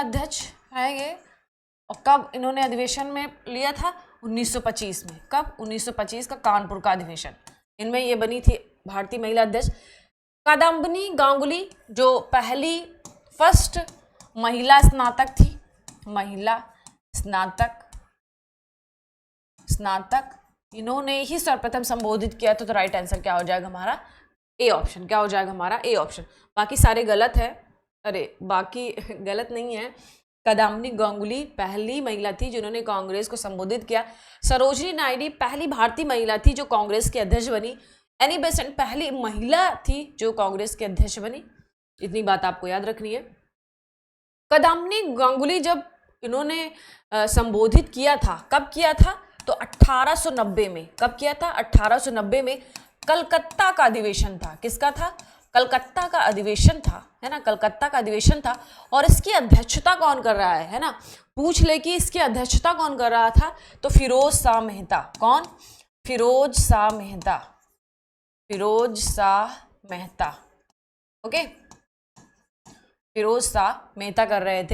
अध्यक्ष है ये। और कब इन्होंने अधिवेशन में लिया था? 1925 में। कब? 1925 का कानपुर का अधिवेशन, इनमें ये बनी थी भारतीय महिला अध्यक्ष। कादम्बिनी गांगुली जो पहली फर्स्ट महिला स्नातक थी, महिला स्नातक इन्होंने ही सर्वप्रथम संबोधित किया। तो राइट आंसर क्या हो जाएगा हमारा? A option. क्या हो जाएगा हमारा? A option. बाकी सारे गलत है। अरे बाकी गलत नहीं है। कादम्बिनी गांगुली पहली महिला थी जिन्होंने कांग्रेस को संबोधित किया। सरोजिनी नायडू पहली भारतीय महिला थी जो कांग्रेस की अध्यक्ष बनी। एनी बेसेंट पहली महिला थी जो कांग्रेस के अध्यक्ष बनी। इतनी बात आपको याद रखनी है। कादम्बिनी गांगुली जब इन्होंने संबोधित किया था, कब किया था? तो 1890 में। कब किया था? 1890 में। कलकत्ता का अधिवेशन था। किसका था? कलकत्ता का अधिवेशन था, है ना, कलकत्ता का अधिवेशन था। और इसकी अध्यक्षता कौन कर रहा है ना, पूछ ले कि इसकी अध्यक्षता कौन कर रहा था? तो फिरोज शाह मेहता। कौन? फिरोज शाह मेहता। ओके, फिरोज शाह मेहता कर रहे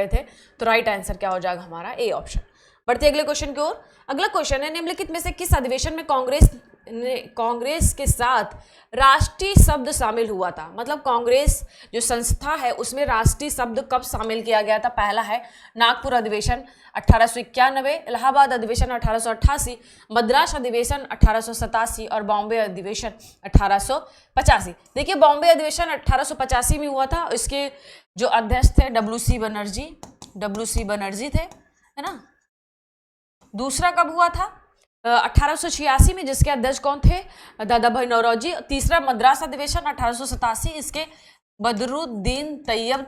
थे। तो राइट आंसर क्या हो जाएगा हमारा? A option. बढ़ते अगले क्वेश्चन की ओर। अगला क्वेश्चन है, निम्नलिखित में से किस अधिवेशन में कांग्रेस के साथ राष्ट्रीय शब्द शामिल हुआ था? मतलब कांग्रेस जो संस्था है उसमें राष्ट्रीय शब्द कब शामिल किया गया था? पहला है नागपुर अधिवेशन 1891, इलाहाबाद अधिवेशन 1888, मद्रास अधिवेशन 1887 और बॉम्बे अधिवेशन 1885। देखिए बॉम्बे अधिवेशन 1885 में हुआ था। इसके जो अध्यक्ष थे WC बनर्जी थे, है ना। दूसरा कब हुआ था? 1886 में, जिसके अध्यक्ष कौन थे? दादा भाई नौरोजी। तीसरा मद्रास अधिवेशन 1887, इसके बदरुद्दीन तैयब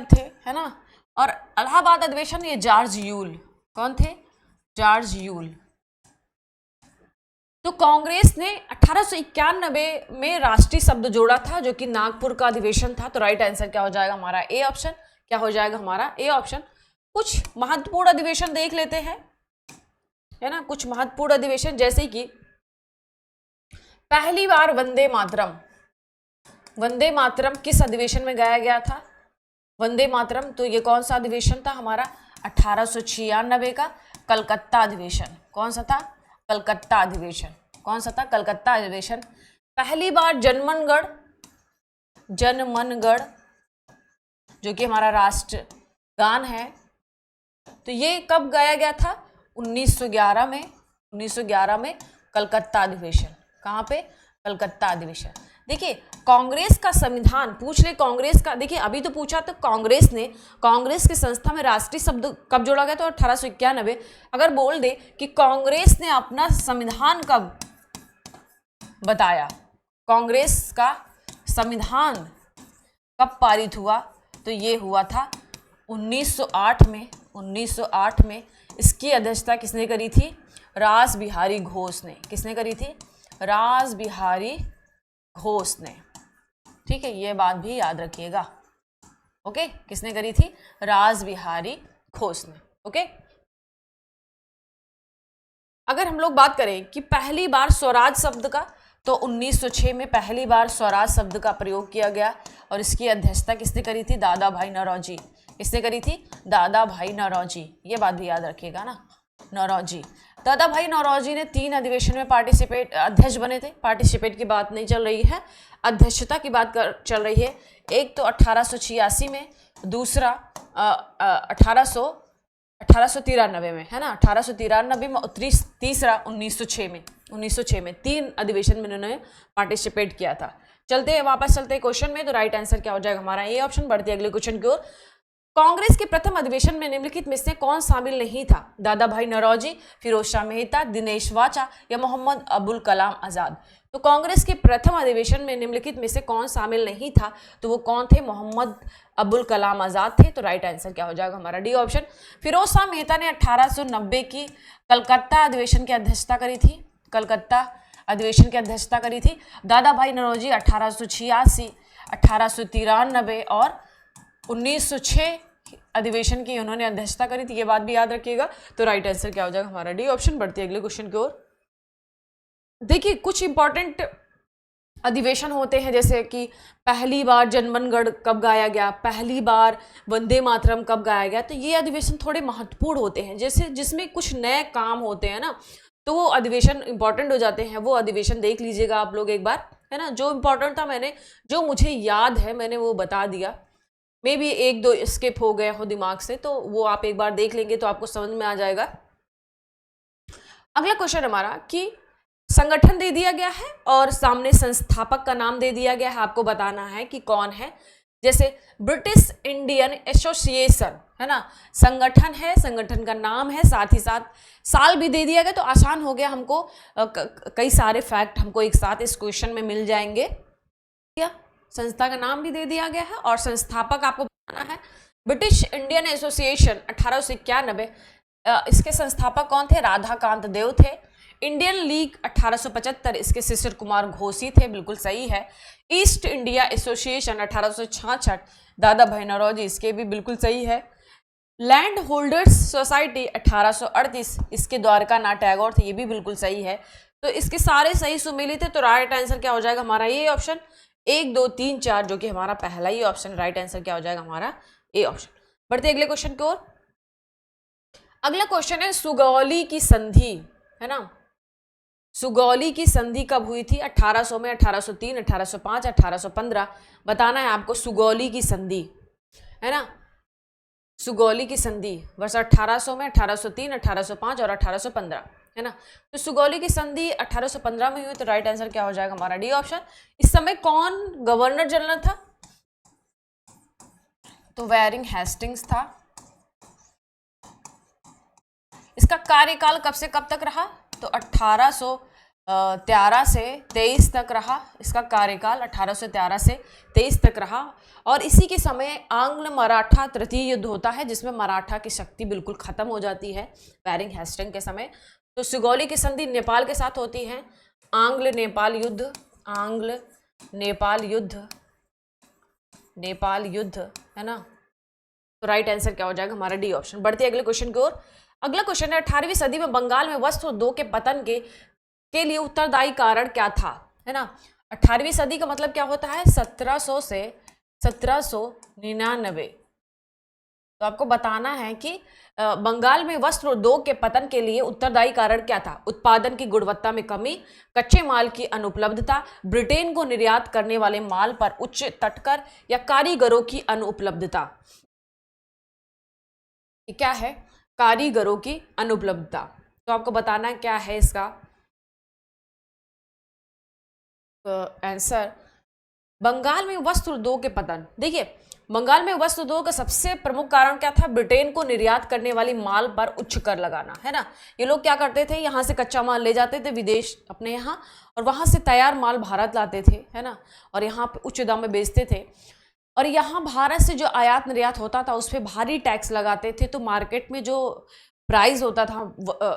थे। है ना। और इलाहाबाद अधिवेशन ये जॉर्ज यूल। कौन थे? George Yule. तो कांग्रेस ने 1891 में राष्ट्रीय शब्द जोड़ा था जो कि नागपुर का अधिवेशन था। तो राइट आंसर क्या हो जाएगा हमारा? A option. क्या हो जाएगा हमारा? A option. कुछ महत्वपूर्ण अधिवेशन देख लेते हैं, है ना, कुछ महत्वपूर्ण अधिवेशन, जैसे कि पहली बार वंदे मातरम किस अधिवेशन में गाया गया था? वंदे मातरम, तो ये कौन सा अधिवेशन था हमारा? 1896 का कलकत्ता अधिवेशन। कौन सा था? कलकत्ता अधिवेशन। कौन सा था? कलकत्ता अधिवेशन। पहली बार जनमनगढ़ जो कि हमारा राष्ट्रगान है, तो ये कब गाया गया था? 1911 में कलकत्ता अधिवेशन। कहाँ पे? कलकत्ता अधिवेशन। देखिए कांग्रेस का संविधान, पूछ ले कांग्रेस का, देखिए अभी तो पूछा तो कांग्रेस की संस्था में राष्ट्रीय शब्द कब जोड़ा गया? तो 1891। अगर बोल दे कि कांग्रेस ने अपना संविधान कब बताया, कांग्रेस का संविधान कब पारित हुआ, तो ये हुआ था 1908 में। इसकी अध्यक्षता किसने करी थी? रास बिहारी घोष ने। किसने करी थी? रास बिहारी घोष ने। ठीक है, ये बात भी याद रखिएगा। ओके, किसने करी थी? रास बिहारी घोष ने। ओके। अगर हम लोग बात करें कि पहली बार स्वराज शब्द का, तो 1906 में पहली बार स्वराज शब्द का प्रयोग किया गया और इसकी अध्यक्षता किसने करी थी? दादा भाई नौरोजी। किसने करी थी? दादा भाई नौरोजी। ये बात भी याद रखिएगा ना, नौरोजी। दादा भाई नौरोजी ने 3 अधिवेशन में अध्यक्ष बने थे। पार्टिसिपेट की बात नहीं चल रही है, अध्यक्षता की बात चल रही है। एक तो 1886 में, दूसरा 1893 में, है ना, 1893 में, तीसरा 1906 में 3 अधिवेशन में उन्होंने पार्टिसिपेट किया था। चलते हैं वापस, चलते हैं क्वेश्चन में। तो राइट आंसर क्या हो जाएगा हमारा? A option. बढ़ते अगले क्वेश्चन की ओर। कांग्रेस के प्रथम अधिवेशन में निम्नलिखित में से कौन शामिल नहीं था? दादा भाई नौरोजी, फिरोज शाह मेहता, दिनेश वाचा या मोहम्मद अबुल कलाम आजाद। तो कांग्रेस के प्रथम अधिवेशन में निम्नलिखित में से कौन शामिल नहीं था? तो वो कौन थे? मोहम्मद अबुल कलाम आजाद थे। तो राइट आंसर क्या हो जाएगा हमारा? D option. फिरोज शाह मेहता ने 1890 की कलकत्ता अधिवेशन की अध्यक्षता करी थी। कलकत्ता अधिवेशन की अध्यक्षता करी थी। दादा भाई नौरोजी 1886, 1893 और 1906 अधिवेशन की उन्होंने अध्यक्षता करी थी। ये बात भी याद रखिएगा। तो राइट आंसर क्या हो जाएगा हमारा? D option. बढ़ती है अगले क्वेश्चन की ओर। देखिए, कुछ इंपॉर्टेंट अधिवेशन होते हैं, जैसे कि पहली बार जनगण गण कब गाया गया, पहली बार वंदे मातरम कब गाया गया। तो ये अधिवेशन थोड़े महत्वपूर्ण होते हैं, जैसे जिसमें कुछ नए काम होते हैं ना, तो वो अधिवेशन इंपॉर्टेंट हो जाते हैं। वो अधिवेशन देख लीजिएगा आप लोग एक बार, है ना। जो इंपॉर्टेंट था, जो मुझे याद है मैंने वो बता दिया। मे बी 1-2 स्किप हो गए हो दिमाग से, तो वो आप एक बार देख लेंगे तो आपको समझ में आ जाएगा। अगला क्वेश्चन हमारा कि संगठन दे दिया गया है और सामने संस्थापक का नाम दे दिया गया है, आपको बताना है कि कौन है। जैसे ब्रिटिश इंडियन एसोसिएशन, है ना, संगठन है, संगठन का नाम है, साथ ही साथ साल भी दे दिया गया। तो आसान हो गया, हमको कई सारे फैक्ट हमको एक साथ इस क्वेश्चन में मिल जाएंगे। संस्था का नाम भी दे दिया गया है और संस्थापक आपको बताना है। ब्रिटिश इंडियन एसोसिएशन 1891, इसके संस्थापक कौन थे? राधाकांत देव थे। इंडियन लीग 1875, इसके शिशिर कुमार घोषी थे, बिल्कुल सही है। ईस्ट इंडिया एसोसिएशन 1866, दादा भाई नौरोजी, इसके भी बिल्कुल सही है। लैंड होल्डर्स सोसाइटी 1838, इसके द्वारका नाथ टैगोर थे, ये भी बिल्कुल सही है। तो इसके सारे सही सुमेलित थे। तो राइट आंसर क्या हो जाएगा हमारा? ये ऑप्शन 1, 2, 3, 4, जो कि हमारा पहला ही ऑप्शन। राइट आंसर क्या हो जाएगा हमारा? A option. बढ़ते अगले क्वेश्चन की ओर। अगला क्वेश्चन है सुगौली की संधि, है ना। सुगौली की संधि कब हुई थी? 1800 में, 1803, 1805, 1815। बताना है आपको सुगौली की संधि, है ना। सुगौली की संधि वर्ष 1800 में, 1803, 1805 और 1815, है ना। तो सुगौली की संधि 1815 में हुई। तो राइट आंसर क्या हो जाएगा हमारा? D option. इस समय कौन गवर्नर जनरल था? तो वेरिंग हेस्टिंग्स था। इसका कार्यकाल कब से कब तक रहा? तो 1813 से 23 तक रहा। इसका कार्यकाल 1813 से 23 तक रहा। और इसी के समय आंग्ल मराठा तृतीय युद्ध होता है, जिसमें मराठा की शक्ति बिल्कुल खत्म हो जाती है वेरिंग हेस्टिंग के समय। तो सुगौली की संधि नेपाल के साथ होती है। आंग्ल नेपाल युद्ध, आंग्ल नेपाल युद्ध, नेपाल युद्ध, है ना। तो राइट आंसर क्या हो जाएगा हमारा? D option. बढ़ते अगले क्वेश्चन की ओर। अगला क्वेश्चन है 18वीं सदी में बंगाल में वस्त्र उद्योग के पतन के लिए उत्तरदायी कारण क्या था, है ना। 18वीं सदी का मतलब क्या होता है? 1700 से 1799। तो आपको बताना है कि बंगाल में वस्त्र उद्योग के पतन के लिए उत्तरदायी कारण क्या था? उत्पादन की गुणवत्ता में कमी, कच्चे माल की अनुपलब्धता, ब्रिटेन को निर्यात करने वाले माल पर उच्च तटकर या कारीगरों की अनुपलब्धता। क्या है? कारीगरों की अनुपलब्धता। तो आपको बताना क्या है इसका आंसर। बंगाल में वस्त्र उद्योग के पतन। देखिए, बंगाल में वस्त्र उद्योग का सबसे प्रमुख कारण क्या था? ब्रिटेन को निर्यात करने वाली माल पर उच्च कर लगाना, है ना। ये लोग क्या करते थे? यहाँ से कच्चा माल ले जाते थे विदेश अपने यहाँ, और वहाँ से तैयार माल भारत लाते थे, है ना, और यहाँ पे उच्च दाम में बेचते थे। और यहाँ भारत से जो आयात निर्यात होता था उस पर भारी टैक्स लगाते थे। तो मार्केट में जो प्राइस होता था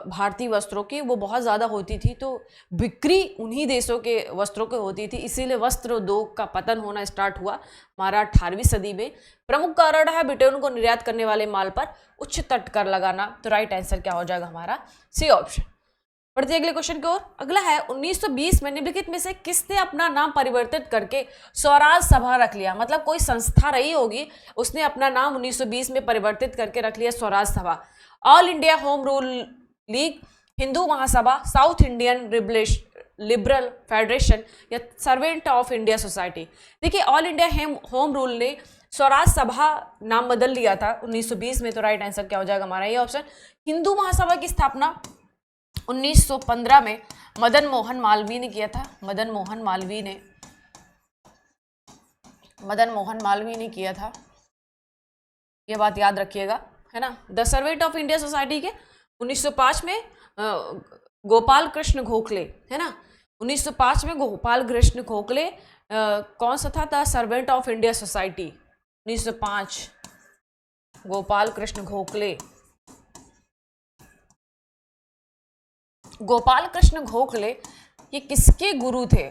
भारतीय वस्त्रों की, वो बहुत ज़्यादा होती थी। तो बिक्री उन्हीं देशों के वस्त्रों की होती थी, इसीलिए वस्त्र उद्योग का पतन होना स्टार्ट हुआ हमारा 18वीं सदी में। प्रमुख कारण है ब्रिटेन को निर्यात करने वाले माल पर उच्च तट कर लगाना। तो राइट आंसर क्या हो जाएगा हमारा? C option. बढ़ते अगले क्वेश्चन की ओर। अगला है 1920 में निम्नलिखित में से किसने अपना नाम परिवर्तित करके स्वराज सभा रख लिया। मतलब कोई संस्था रही होगी, उसने अपना नाम 1920 में परिवर्तित करके रख लिया Swaraj Sabha. All India home rule league, Hindu Mahasabha, south Indian liberal federation या सर्वेंट ऑफ इंडिया सोसाइटी। देखिए ऑल इंडिया होम रूल ने स्वराज सभा नाम बदल लिया था 1920 में, तो राइट आंसर क्या हो जाएगा हमारा ये ऑप्शन। हिंदू महासभा की स्थापना 1915 में मदन मोहन मालवीय ने किया था। मदन मोहन मालवीय ने किया था, ये बात याद रखिएगा, है ना। The servant of India society के 1905 में गोपाल कृष्ण गोखले, है ना। 1905 में गोपाल कृष्ण गोखले कौन सा था? The servant of India society 1905, Gopal Krishna Gokhale. Gopal Krishna Gokhale ये किसके गुरु थे?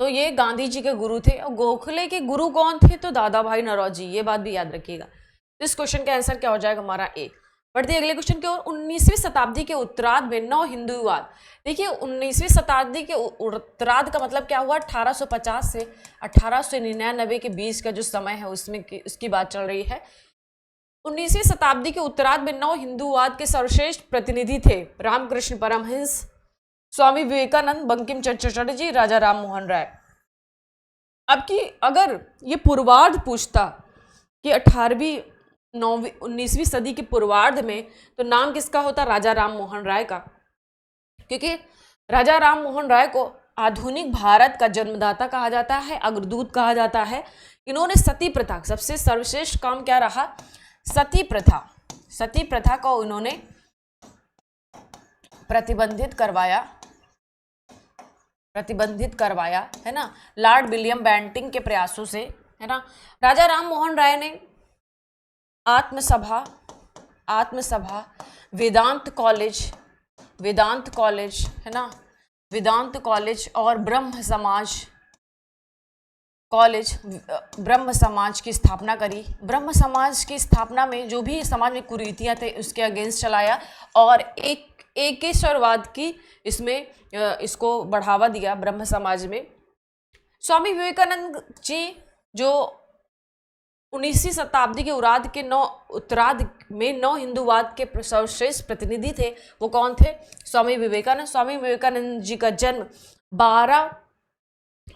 तो ये गांधी जी के गुरु थे। और गोखले के गुरु कौन थे? तो दादा भाई नौरोजी। ये बात भी याद रखिएगा। इस क्वेश्चन का आंसर क्या हो जाएगा हमारा ए। बढ़ते हैं अगले क्वेश्चन की ओर। 19वीं शताब्दी के उत्तरार्ध में नौ हिंदूवाद। देखिए 19वीं शताब्दी के उत्तरार्ध का मतलब क्या हुआ? 1850 से 1899 के बीच का जो समय है उसमें उसकी बात चल रही है। 19वीं शताब्दी के उत्तरार्ध में नौ हिंदूवाद के सर्वश्रेष्ठ प्रतिनिधि थे रामकृष्ण परमहंस, स्वामी विवेकानंद, बंकिम चंद्र चटर्जी, राजा राम मोहन राय। अब की अगर ये पूर्वार्ध पूछता कि 18वीं 19वीं सदी के पूर्वार्ध में, तो नाम किसका होता? राजा राम मोहन राय का, क्योंकि राजा राम मोहन राय को आधुनिक भारत का जन्मदाता कहा जाता है, अग्रदूत कहा जाता है। इन्होंने सती प्रथा, सबसे सर्वश्रेष्ठ काम क्या रहा? सती प्रथा को इन्होंने प्रतिबंधित करवाया, है ना, लॉर्ड विलियम बेंटिंग के प्रयासों से, है ना। राजा राम मोहन राय ने आत्मसभा, वेदांत कॉलेज, है ना, वेदांत कॉलेज और ब्रह्म समाज की स्थापना करी। ब्रह्म समाज की स्थापना में जो भी समाज में कुरीतियां थे उसके अगेंस्ट चलाया और एकेश्वरवाद की इसको बढ़ावा दिया ब्रह्म समाज में। स्वामी विवेकानंद जी जो 19वीं शताब्दी के उत्तरार्ध में नौ हिंदूवाद के सर्वश्रेष्ठ प्रतिनिधि थे, वो कौन थे? स्वामी विवेकानंद। स्वामी विवेकानंद जी का जन्म 12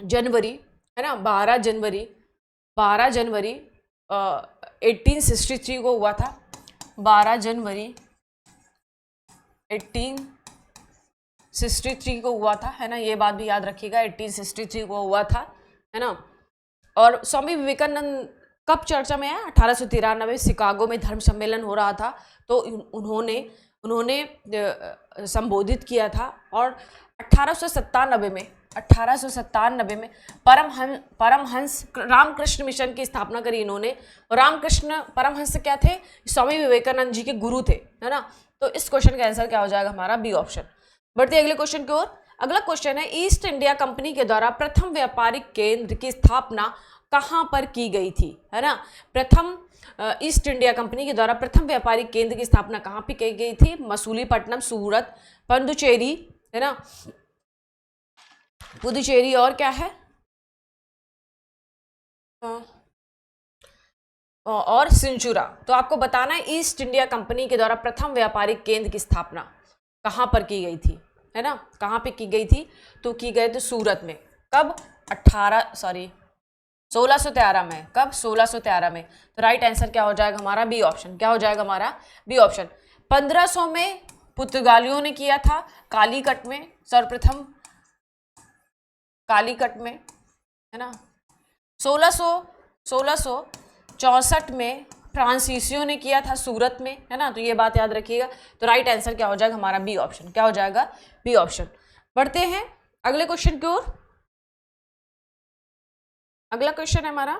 जनवरी, है ना, 12 जनवरी 1863 को हुआ था। 12 जनवरी 1863 को हुआ था, है ना, ये बात भी याद रखिएगा, 1863 को हुआ था, है ना। और स्वामी विवेकानंद कब चर्चा में आया? 1893 शिकागो में धर्म सम्मेलन हो रहा था, तो उन्होंने संबोधित किया था। और 1897 में परमहंस रामकृष्ण मिशन की स्थापना करी इन्होंने। और रामकृष्ण परमहंस क्या थे? स्वामी विवेकानंद जी के गुरु थे, है ना। तो इस क्वेश्चन का आंसर क्या हो जाएगा हमारा? B option. बढ़ते अगले क्वेश्चन की ओर। अगला क्वेश्चन है, ईस्ट इंडिया कंपनी के द्वारा प्रथम व्यापारिक केंद्र की स्थापना कहां पर की गई थी, है ना। ईस्ट इंडिया कंपनी के द्वारा प्रथम व्यापारिक केंद्र की स्थापना कहां पर की गई थी? मसूलीपट्टनम, सूरत, पुडुचेरी, है ना, पुडुचेरी और क्या है और सिंचुरा। तो आपको बताना है ईस्ट इंडिया कंपनी के द्वारा प्रथम व्यापारिक केंद्र की स्थापना कहां पर की गई थी, है ना, कहां पे की गई थी? तो की गई थी सूरत में। कब? 1613 में। कब? 1613 में। तो राइट आंसर क्या हो जाएगा हमारा? B option. क्या हो जाएगा हमारा? B option. 1500 में पुर्तगालियों ने किया था कालीकट में, सर्वप्रथम कालीकट में, है ना। 1664 में फ्रांसीसियों ने किया था सूरत में, है ना। तो ये बात याद रखिएगा। तो राइट आंसर क्या हो जाएगा हमारा? B option. क्या हो जाएगा? B option. बढ़ते हैं अगले क्वेश्चन की ओर। अगला क्वेश्चन है हमारा,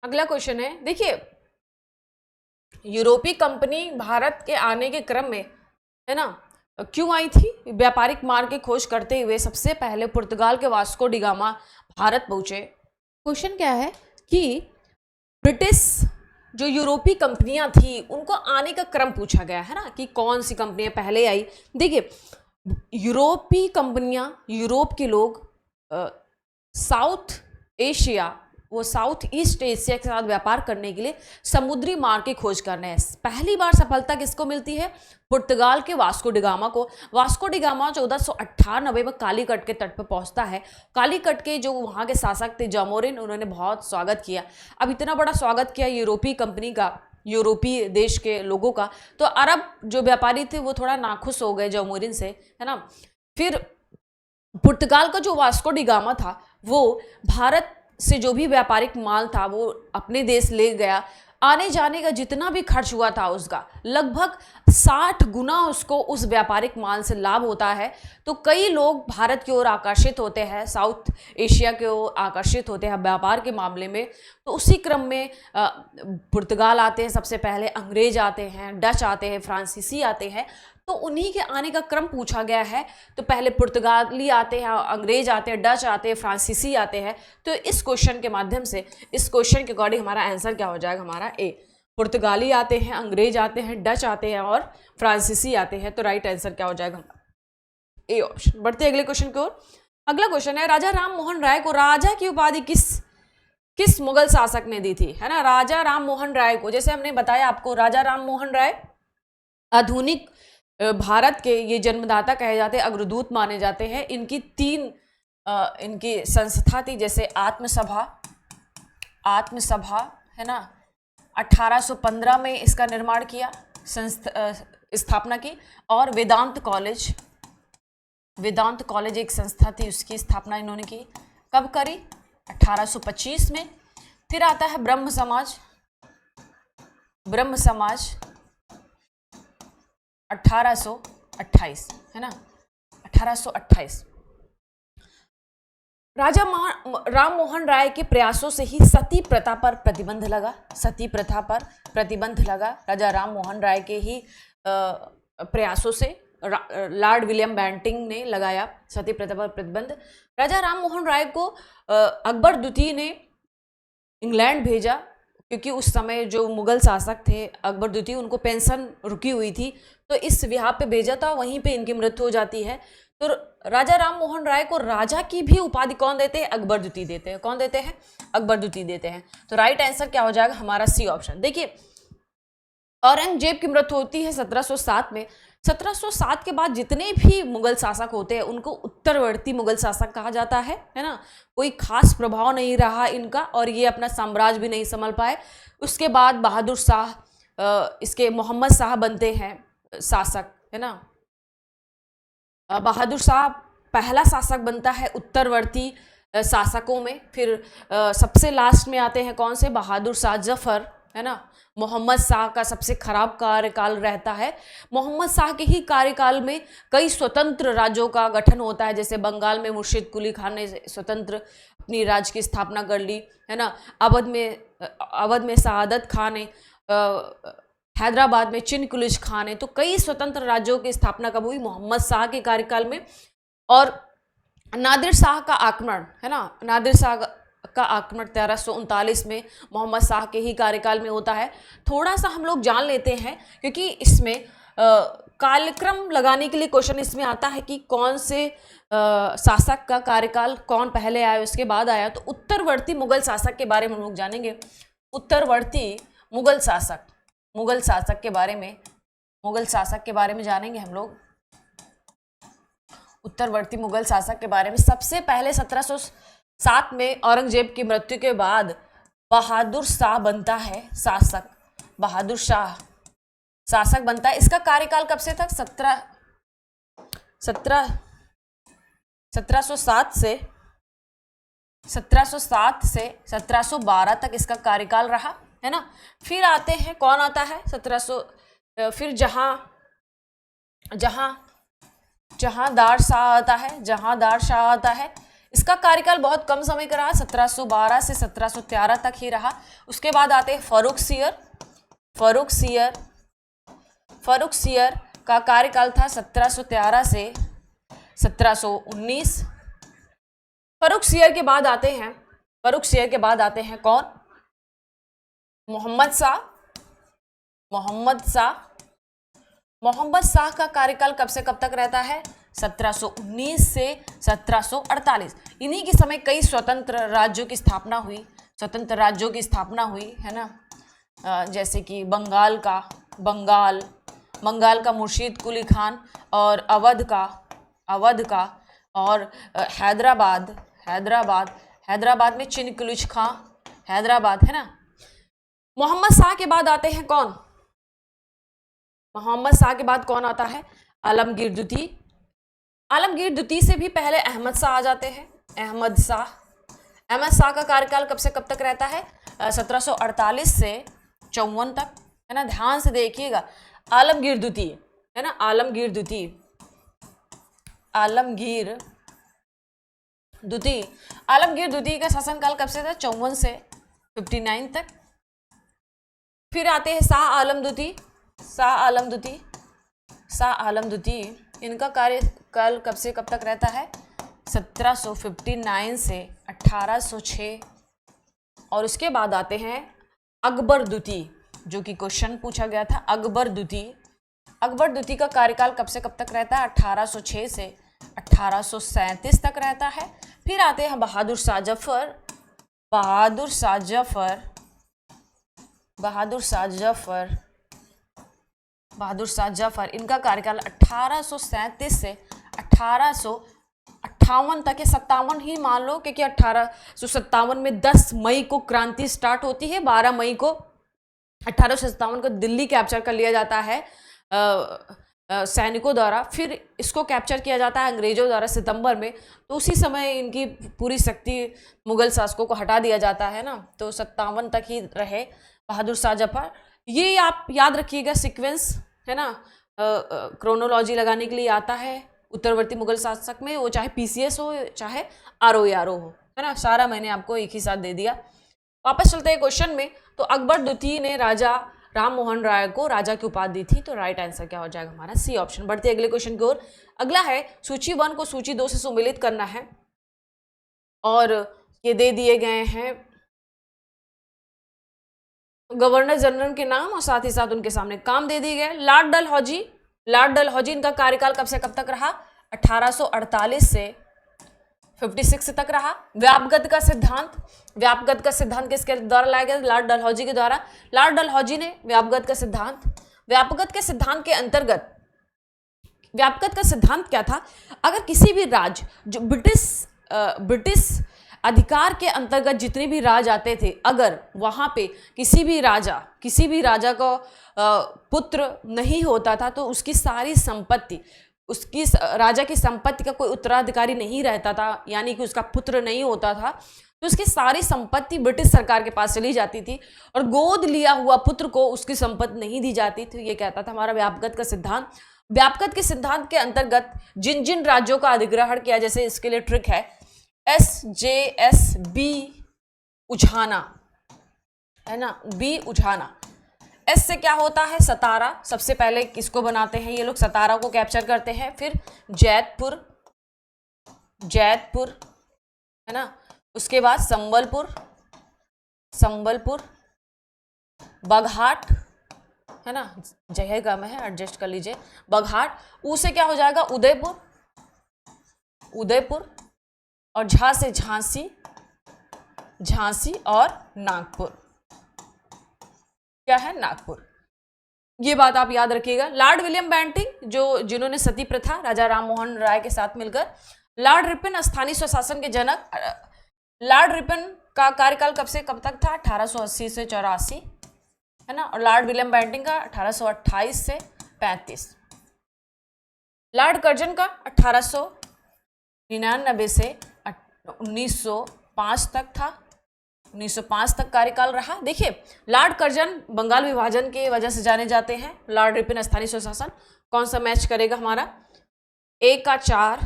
अगला क्वेश्चन है, देखिए यूरोपीय कंपनी भारत के आने के क्रम में, है ना, क्यों आई थी? व्यापारिक मार्ग की खोज करते हुए सबसे पहले पुर्तगाल के वास्को डी गामा भारत पहुंचे। क्वेश्चन क्या है? कि ब्रिटिश जो यूरोपीय कंपनियां थी उनको आने का क्रम पूछा गया है ना, कि कौन सी कंपनियां पहले आई। देखिए, यूरोपीय कंपनियां, यूरोप के लोग साउथ एशिया, वो साउथ ईस्ट एशिया के साथ व्यापार करने के लिए समुद्री मार्ग की खोज कर रहे हैं। पहली बार सफलता किसको मिलती है? पुर्तगाल के वास्को डिगामा को। वास्को डिगामा 1498 में कालीकट के तट पर पहुंचता है। कालीकट के जो वहाँ के शासक थे जामोरिन, उन्होंने बहुत स्वागत किया। अब इतना बड़ा स्वागत किया यूरोपीय कंपनी का, यूरोपीय देश के लोगों का, तो अरब जो व्यापारी थे वो थोड़ा नाखुश हो गए जामोरिन से, है ना। फिर पुर्तगाल का जो वास्को डिगामा था वो भारत से जो भी व्यापारिक माल था वो अपने देश ले गया। आने जाने का जितना भी खर्च हुआ था उसका लगभग 60 गुना उसको उस व्यापारिक माल से लाभ होता है। तो कई लोग भारत की ओर आकर्षित होते हैं, साउथ एशिया की ओर आकर्षित होते हैं व्यापार के मामले में। तो उसी क्रम में पुर्तगाल आते हैं, सबसे पहले अंग्रेज आते हैं, डच आते हैं, फ्रांसीसी आते हैं। तो उन्हीं के आने का क्रम पूछा गया है। तो पहले पुर्तगाली आते हैं, अंग्रेज आते हैं, डच आते हैं, फ्रांसीसी आते हैं। तो इस क्वेश्चन के माध्यम से, इस क्वेश्चन के अकॉर्डिंग हमारा आंसर क्या हो जाएगा? हमारा ए। पुर्तगाली आते हैं, अंग्रेज आते हैं, डच आते हैं और फ्रांसीसी आते हैं। तो राइट आंसर क्या हो जाएगा? A option. बढ़ते हैं अगले क्वेश्चन की ओर। अगला क्वेश्चन है, राजा राम मोहन राय को राजा की उपाधि किस मुगल शासक ने दी थी? है ना, राजा राम मोहन राय को, जैसे हमने बताया आपको, राजा राम मोहन राय आधुनिक भारत के ये जन्मदाता कहे जाते हैं, अग्रदूत माने जाते हैं। इनकी 3 इनकी संस्था थी, जैसे आत्मसभा है ना, 1815 में इसका निर्माण किया, स्थापना की। और वेदांत कॉलेज एक संस्था थी, उसकी स्थापना इन्होंने की। कब करी? 1825 में। फिर आता है ब्रह्म समाज 1828, है ना, 1828। राजा राम मोहन राय के प्रयासों से ही सती प्रथा पर प्रतिबंध लगा। राजा राम मोहन राय के ही प्रयासों से लॉर्ड विलियम बेंटिंग ने लगाया सती प्रथा पर प्रतिबंध। राजा राम मोहन राय को अकबर द्वितीय ने इंग्लैंड भेजा, क्योंकि उस समय जो मुगल शासक थे अकबर द्वितीय, उनको पेंशन रुकी हुई थी, तो इस विहार पे भेजा था, वहीं पे इनकी मृत्यु हो जाती है। तो राजा राम मोहन राय को राजा की भी उपाधि कौन देते हैं? अकबर द्वितीय देते हैं। कौन देते हैं? अकबर द्वितीय देते हैं। तो राइट आंसर क्या हो जाएगा? हमारा सी ऑप्शन। देखिए, औरंगजेब की मृत्यु होती है 1707 में। 1707 के बाद जितने भी मुगल शासक होते हैं उनको उत्तरवर्ती मुगल शासक कहा जाता है ना। कोई खास प्रभाव नहीं रहा इनका, और ये अपना साम्राज्य भी नहीं संभाल पाए। उसके बाद बहादुर शाह, इसके मोहम्मद शाह बनते हैं शासक, है ना। बहादुर शाह पहला शासक बनता है उत्तरवर्ती शासकों में। फिर सबसे लास्ट में आते हैं कौन से? बहादुर शाह जफर, है ना। मोहम्मद शाह का सबसे खराब कार्यकाल रहता है। मोहम्मद शाह के ही कार्यकाल में कई स्वतंत्र राज्यों का गठन होता है, जैसे बंगाल में मुर्शिद कुली खान ने स्वतंत्र अपनी राज्य की स्थापना कर ली, है ना। अवध में शहादत खान ने, हैदराबाद में चिनकुलिश खान ने, तो कई स्वतंत्र राज्यों की स्थापना कब हुई? मोहम्मद शाह के कार्यकाल में। और नादिर शाह का आक्रमण, है ना, नादिर शाह का आक्रमण 1339 में मोहम्मद शाह के ही कार्यकाल में होता है। थोड़ा सा हम लोग जान लेते हैं, क्योंकि इसमें कालक्रम लगाने के लिए क्वेश्चन इसमें आता है कि कौन से शासक का कार्यकाल कौन पहले आया, उसके बाद आया। तो उत्तरवर्ती मुगल शासक के बारे में हम लोग जानेंगे। उत्तरवर्ती मुगल शासक के बारे में जानेंगे हम लोग। उत्तरवर्ती मुगल शासक के बारे में सबसे पहले 1707 में औरंगजेब की मृत्यु के बाद बहादुर शाह बनता है शासक। बहादुर शाह शासक बनता है। इसका कार्यकाल कब से था? 1707 से 1712 तक इसका कार्यकाल रहा, है ना। फिर आते हैं, कौन आता है? 1700, फिर जहांदार शाह आता है। इसका कार्यकाल बहुत कम समय का रहा, 1712 से 1713 तक ही रहा। उसके बाद आते हैं फारूक सियर का कार्यकाल था 1713 से 1719। फारूक सियर के बाद आते हैं कौन? मोहम्मद शाह, मोहम्मद शाह, मोहम्मद शाह का कार्यकाल कब से कब तक रहता है? 1719 से 1748। इन्हीं के समय कई स्वतंत्र राज्यों की स्थापना हुई, स्वतंत्र राज्यों की स्थापना हुई है ना, जैसे कि बंगाल का मुर्शीद कुली खान, और अवध का और हैदराबाद में चिनकुलिच खां, हैदराबाद है ना। मोहम्मद शाह के बाद आते हैं कौन? मोहम्मद शाह के बाद कौन आता है? आलमगीर द्वितीय। आलमगीर द्वितीय से भी पहले अहमद शाह आ जाते हैं, अहमद शाह का कार्यकाल कब से कब तक रहता है? 1748 से 54 तक, है ना। ध्यान से देखिएगा, आलमगीर द्वितीय है ना, आलमगीर द्वितीय का शासनकाल कब से था? 54 से 59 तक। फिर आते हैं शाह आलम द्वितीय, इनका कार्यकाल कब से कब तक रहता है? 1759 से 1806। और उसके बाद आते हैं अकबर द्वितीय, जो कि क्वेश्चन पूछा गया था। अकबर द्वितीय का कार्यकाल कब से कब तक रहता है? 1806 से 1837 तक रहता है। फिर आते हैं बहादुर शाह जफर, इनका कार्यकाल 1837 से 1858 तक है। 57 ही मान लो, क्योंकि 1857 में 10 मई को क्रांति स्टार्ट होती है, 12 मई को 1857 को दिल्ली कैप्चर कर लिया जाता है सैनिकों द्वारा। फिर इसको कैप्चर किया जाता है अंग्रेजों द्वारा सितंबर में। तो उसी समय इनकी पूरी शक्ति मुगल शासकों को हटा दिया जाता है ना। तो 57 तक ही रहे बहादुर शाह जफर। ये आप याद रखिएगा, सीक्वेंस है ना, क्रोनोलॉजी लगाने के लिए आता है उत्तरवर्ती मुगल शासक में, वो चाहे पीसीएस हो चाहे आरओ हो, है ना। सारा मैंने आपको एक ही साथ दे दिया। वापस चलते हैं क्वेश्चन में। तो अकबर द्वितीय ने राजा राम मोहन राय को राजा की उपाधि दी थी। तो राइट आंसर क्या हो जाएगा हमारा? C option. बढ़ते अगले क्वेश्चन की ओर। अगला है सूची 1 को सूची 2 से सुमेलित करना है, और ये दे दिए गए हैं गवर्नर जनरल के नाम और साथ ही साथ उनके सामने काम दे दिए गए। लॉर्ड डलहौजी इनका कार्यकाल कब से कब तक रहा? 1848 से 56 तक रहा। व्यापगत का सिद्धांत किसके द्वारा लाया गया? लॉर्ड डलहौजी के द्वारा। लॉर्ड डलहौजी ने व्यापगत के सिद्धांत क्या था? अगर किसी भी राज्य जो ब्रिटिश अधिकार के अंतर्गत जितने भी राज आते थे, अगर वहां पे किसी भी राजा का पुत्र नहीं होता था, तो उसकी सारी संपत्ति, राजा की संपत्ति का कोई उत्तराधिकारी नहीं रहता था, यानी कि उसका पुत्र नहीं होता था, तो उसकी सारी संपत्ति ब्रिटिश सरकार के पास चली जाती थी, और गोद लिया हुआ पुत्र को उसकी संपत्ति नहीं दी जाती थी। ये कहता था हमारा व्यापगत का सिद्धांत। व्यापगत के सिद्धांत के अंतर्गत जिन जिन राज्यों का अधिग्रहण किया, जैसे इसके लिए ट्रिक है, SJS उझाना, है ना, बी उझाना। एस से क्या होता है? सतारा। सबसे पहले किसको बनाते हैं ये लोग? सतारा को कैप्चर करते हैं। फिर जैतपुर, है ना। उसके बाद संबलपुर, बघाट, है ना, जगह में है, एडजस्ट कर लीजिए। बघाट। ऊ से क्या हो जाएगा? उदयपुर, और झा से झांसी और नागपुर। क्या है? नागपुर। ये बात आप याद रखिएगा। लॉर्ड विलियम बेंटिंक, जिन्होंने सती प्रथा राजा राम मोहन राय के साथ मिलकर। लॉर्ड रिपन, स्थानीय स्वशासन के जनक। लॉर्ड रिपन का कार्यकाल कब से कब तक था? 1880 से 84, है ना। और लॉर्ड विलियम बेंटिंक का 1828 से 35। लॉर्ड कर्जन का 1899 से 1905 तक था, 1905 तक कार्यकाल रहा। देखिए, लॉर्ड कर्जन बंगाल विभाजन के वजह से जाने जाते हैं। लॉर्ड रिपन स्थानीय स्वशासन। कौन सा मैच करेगा हमारा? A का 4,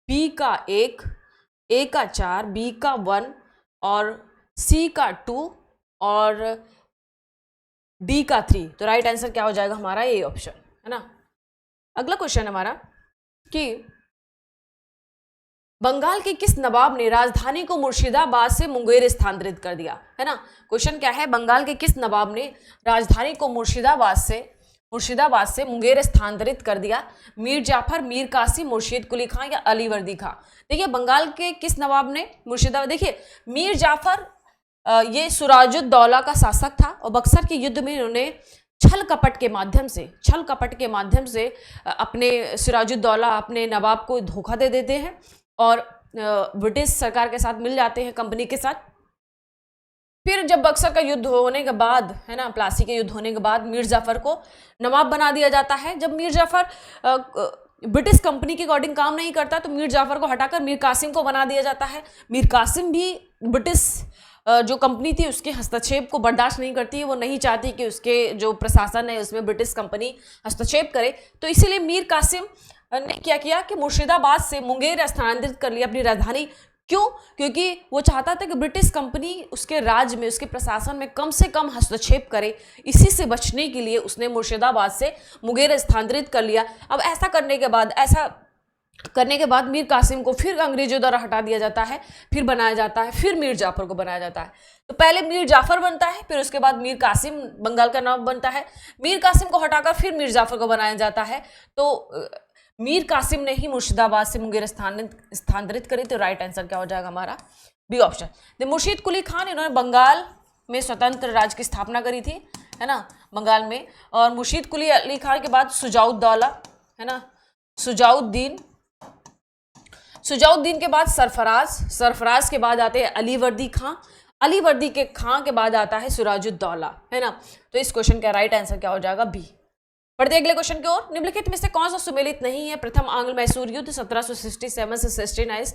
B का 1, A का 4, B का 1 और C का 2 और D का 3। तो राइट आंसर क्या हो जाएगा हमारा? ए ऑप्शन, है ना। अगला क्वेश्चन हमारा कि बंगाल के किस नवाब ने राजधानी को मुर्शिदाबाद से मुंगेर स्थानांतरित कर दिया, है ना। क्वेश्चन क्या है, बंगाल के किस नवाब ने राजधानी को मुर्शिदाबाद से मुंगेर स्थानांतरित कर दिया? मीर जाफर, मीर कासिम, मुर्शीद कुली खां या अलीवर्दी खां? देखिए बंगाल के किस नवाब ने मुर्शिदाबाद, देखिए मीर जाफर ये सुराजुद्दौला का शासक था और बक्सर के युद्ध में इन्होंने छल कपट के माध्यम से अपने सिराजुद्दौला अपने नवाब को धोखा दे देते हैं और ब्रिटिश सरकार के साथ मिल जाते हैं, कंपनी के साथ। फिर जब बक्सर का युद्ध होने के बाद, है ना, प्लासी के युद्ध होने के बाद मीर जाफर को नवाब बना दिया जाता है। जब मीर जाफर ब्रिटिश कंपनी के अकॉर्डिंग काम नहीं करता तो मीर जाफर को हटाकर मीर कासिम को बना दिया जाता है। मीर कासिम भी ब्रिटिश जो कंपनी थी उसके हस्तक्षेप को बर्दाश्त नहीं करती है, वो नहीं चाहती कि उसके जो प्रशासन है उसमें ब्रिटिश कंपनी हस्तक्षेप करे, तो इसीलिए मीर कासिम ने क्या किया कि मुर्शिदाबाद से मुंगेर स्थानांतरित कर लिया अपनी राजधानी। क्यों? क्योंकि वो चाहता था कि ब्रिटिश कंपनी उसके राज्य में, उसके प्रशासन में कम से कम हस्तक्षेप करे। इसी से बचने के लिए उसने मुर्शिदाबाद से मुंगेर स्थानांतरित कर लिया। अब ऐसा करने के बाद मीर कासिम को फिर अंग्रेजों द्वारा हटा दिया जाता है, फिर बनाया जाता है, फिर मीर जाफर को बनाया जाता है। तो पहले मीर जाफर बनता है, फिर उसके बाद मीर कासिम बंगाल का नवाब बनता है। मीर कासिम को हटाकर फिर मीर जाफर को बनाया जाता है। तो मीर कासिम ने ही मुर्शिदाबाद से मुंगेर स्थानांतरित करी। तो राइट आंसर क्या हो जाएगा हमारा? B option. तो मुर्शीद कुली खान, इन्होंने बंगाल में स्वतंत्र राज्य की स्थापना करी थी, है ना, बंगाल में। और मुर्शीद कुली अली खान के बाद सुजाउद्दौला, है ना, सुजाउद्दीन के बाद सरफराज के बाद आते हैं अलीवर्दी खां, अलीवर्दी के खां के बाद आता है सिराजुद्दौला, है ना। तो इस क्वेश्चन का राइट आंसर क्या हो जाएगा? बी। बढ़ते अगले क्वेश्चन की ओर। निम्नलिखित में से कौन सा सुमेलित नहीं है? प्रथम आंग्ल मैसूर युद्ध 1767 से 69,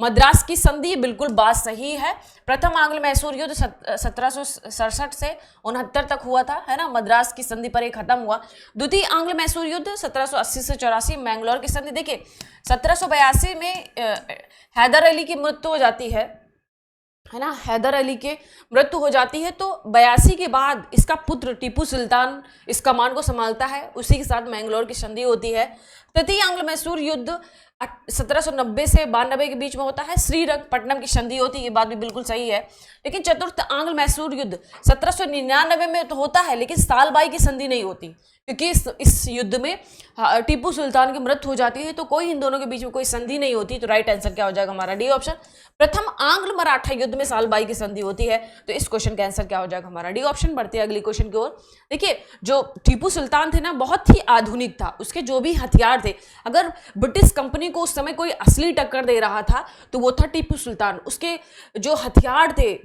मद्रास की संधि, बिल्कुल बात सही है। प्रथम आंग्ल मैसूर युद्ध 1767 से 69 तक हुआ था, है ना, मद्रास की संधि पर एक खत्म हुआ। द्वितीय आंग्ल मैसूर युद्ध 1780 से 84, मैंगलोर की संधि। देखिए 1782 में हैदर अली की मृत्यु हो जाती है ना, हैदर अली के मृत्यु हो जाती है। तो 82 के बाद इसका पुत्र टीपू सुल्तान इस कमान को संभालता है, उसी के साथ मैंगलोर की संधि होती है। तृतीय आंग्ल मैसूर युद्ध 1790 से 92 के बीच में होता है, श्रीरंगपट्टनम की संधि होती है, ये बात भी बिल्कुल सही है। लेकिन चतुर्थ आंग्ल मैसूर युद्ध 1799 में तो होता है, लेकिन सालबाई की संधि नहीं होती, क्योंकि इस युद्ध में टीपू सुल्तान की मृत्यु हो जाती है, तो कोई इन दोनों के बीच में कोई संधि नहीं होती। तो राइट आंसर क्या हो जाएगा हमारा? D option. प्रथम आंग्ल मराठा युद्ध में सालबाई की संधि होती है, तो इस क्वेश्चन का आंसर क्या हो जाएगा हमारा? D option. बढ़ते हैं अगली क्वेश्चन की ओर। देखिए जो टीपू सुल्तान थे ना, बहुत ही आधुनिक था, उसके जो भी हथियार थे, अगर ब्रिटिश कंपनी को उस समय कोई असली टक्कर दे रहा था तो वो था टीपू सुल्तान। उसके जो हथियार थे,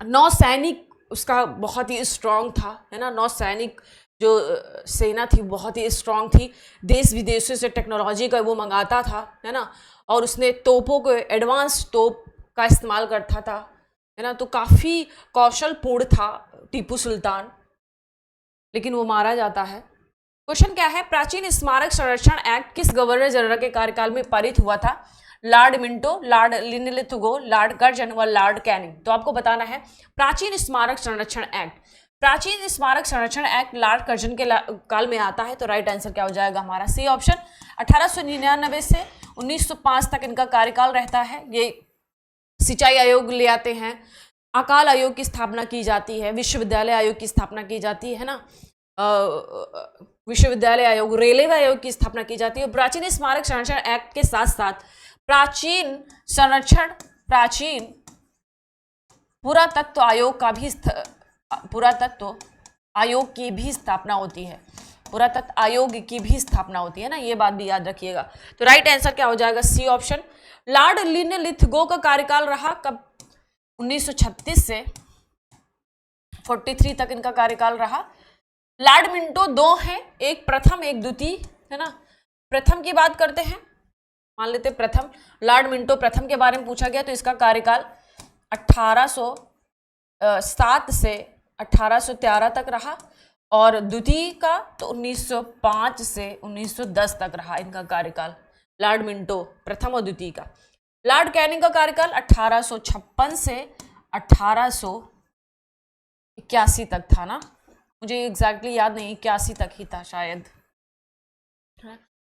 नौसैनिक उसका बहुत ही स्ट्रांग था, है ना, नौसैनिक जो सेना थी बहुत ही स्ट्रांग थी, देश विदेशों से टेक्नोलॉजी का वो मंगाता था, है ना, और उसने तोपों को, एडवांस तोप का इस्तेमाल करता था, है ना, तो काफ़ी कौशलपूर्ण था टीपू सुल्तान, लेकिन वो मारा जाता है। क्वेश्चन क्या है? प्राचीन स्मारक संरक्षण एक्ट किस गवर्नर जनरल के कार्यकाल में पारित हुआ था? Lord Minto, Lord Linlithgow, Lord Curzon व लॉर्ड कैनिंग। तो आपको बताना है प्राचीन स्मारक संरक्षण एक्ट। प्राचीन स्मारक संरक्षण एक्ट लॉर्ड कर्जन के काल में आता है, तो राइट आंसर क्या हो जाएगा हमारा? C option. 1899 से 1905 तक इनका कार्यकाल रहता है। ये सिंचाई आयोग ले आते हैं, अकाल आयोग की स्थापना की जाती है, विश्वविद्यालय आयोग की स्थापना की जाती है ना, विश्वविद्यालय आयोग, रेलवे आयोग की स्थापना की जाती है। प्राचीन स्मारक संरक्षण एक्ट के साथ साथ प्राचीन पुरातत्व आयोग का भी पुरातत्व आयोग की भी स्थापना होती है, पुरातत्व आयोग की भी स्थापना होती है ना, ये बात भी याद रखिएगा। तो राइट आंसर क्या हो जाएगा? C option. लॉर्ड लिनलिथगो का कार्यकाल रहा कब? 1936 से 43 तक इनका कार्यकाल रहा। लॉर्ड मिंटो दो हैं, एक प्रथम एक द्वितीय, है ना। प्रथम की बात करते हैं, मान लेते प्रथम, लॉर्ड मिंटो प्रथम के बारे में पूछा गया, तो इसका कार्यकाल 1807 से 1813 तक रहा, और द्वितीय का तो 1905 से 1910 तक रहा इनका कार्यकाल, लॉर्ड मिंटो प्रथम और द्वितीय का। लॉर्ड कैनिंग का कार्यकाल 1856 से 1881 तक था ना, मुझे एग्जैक्टली याद नहीं, 81 तक ही था शायद।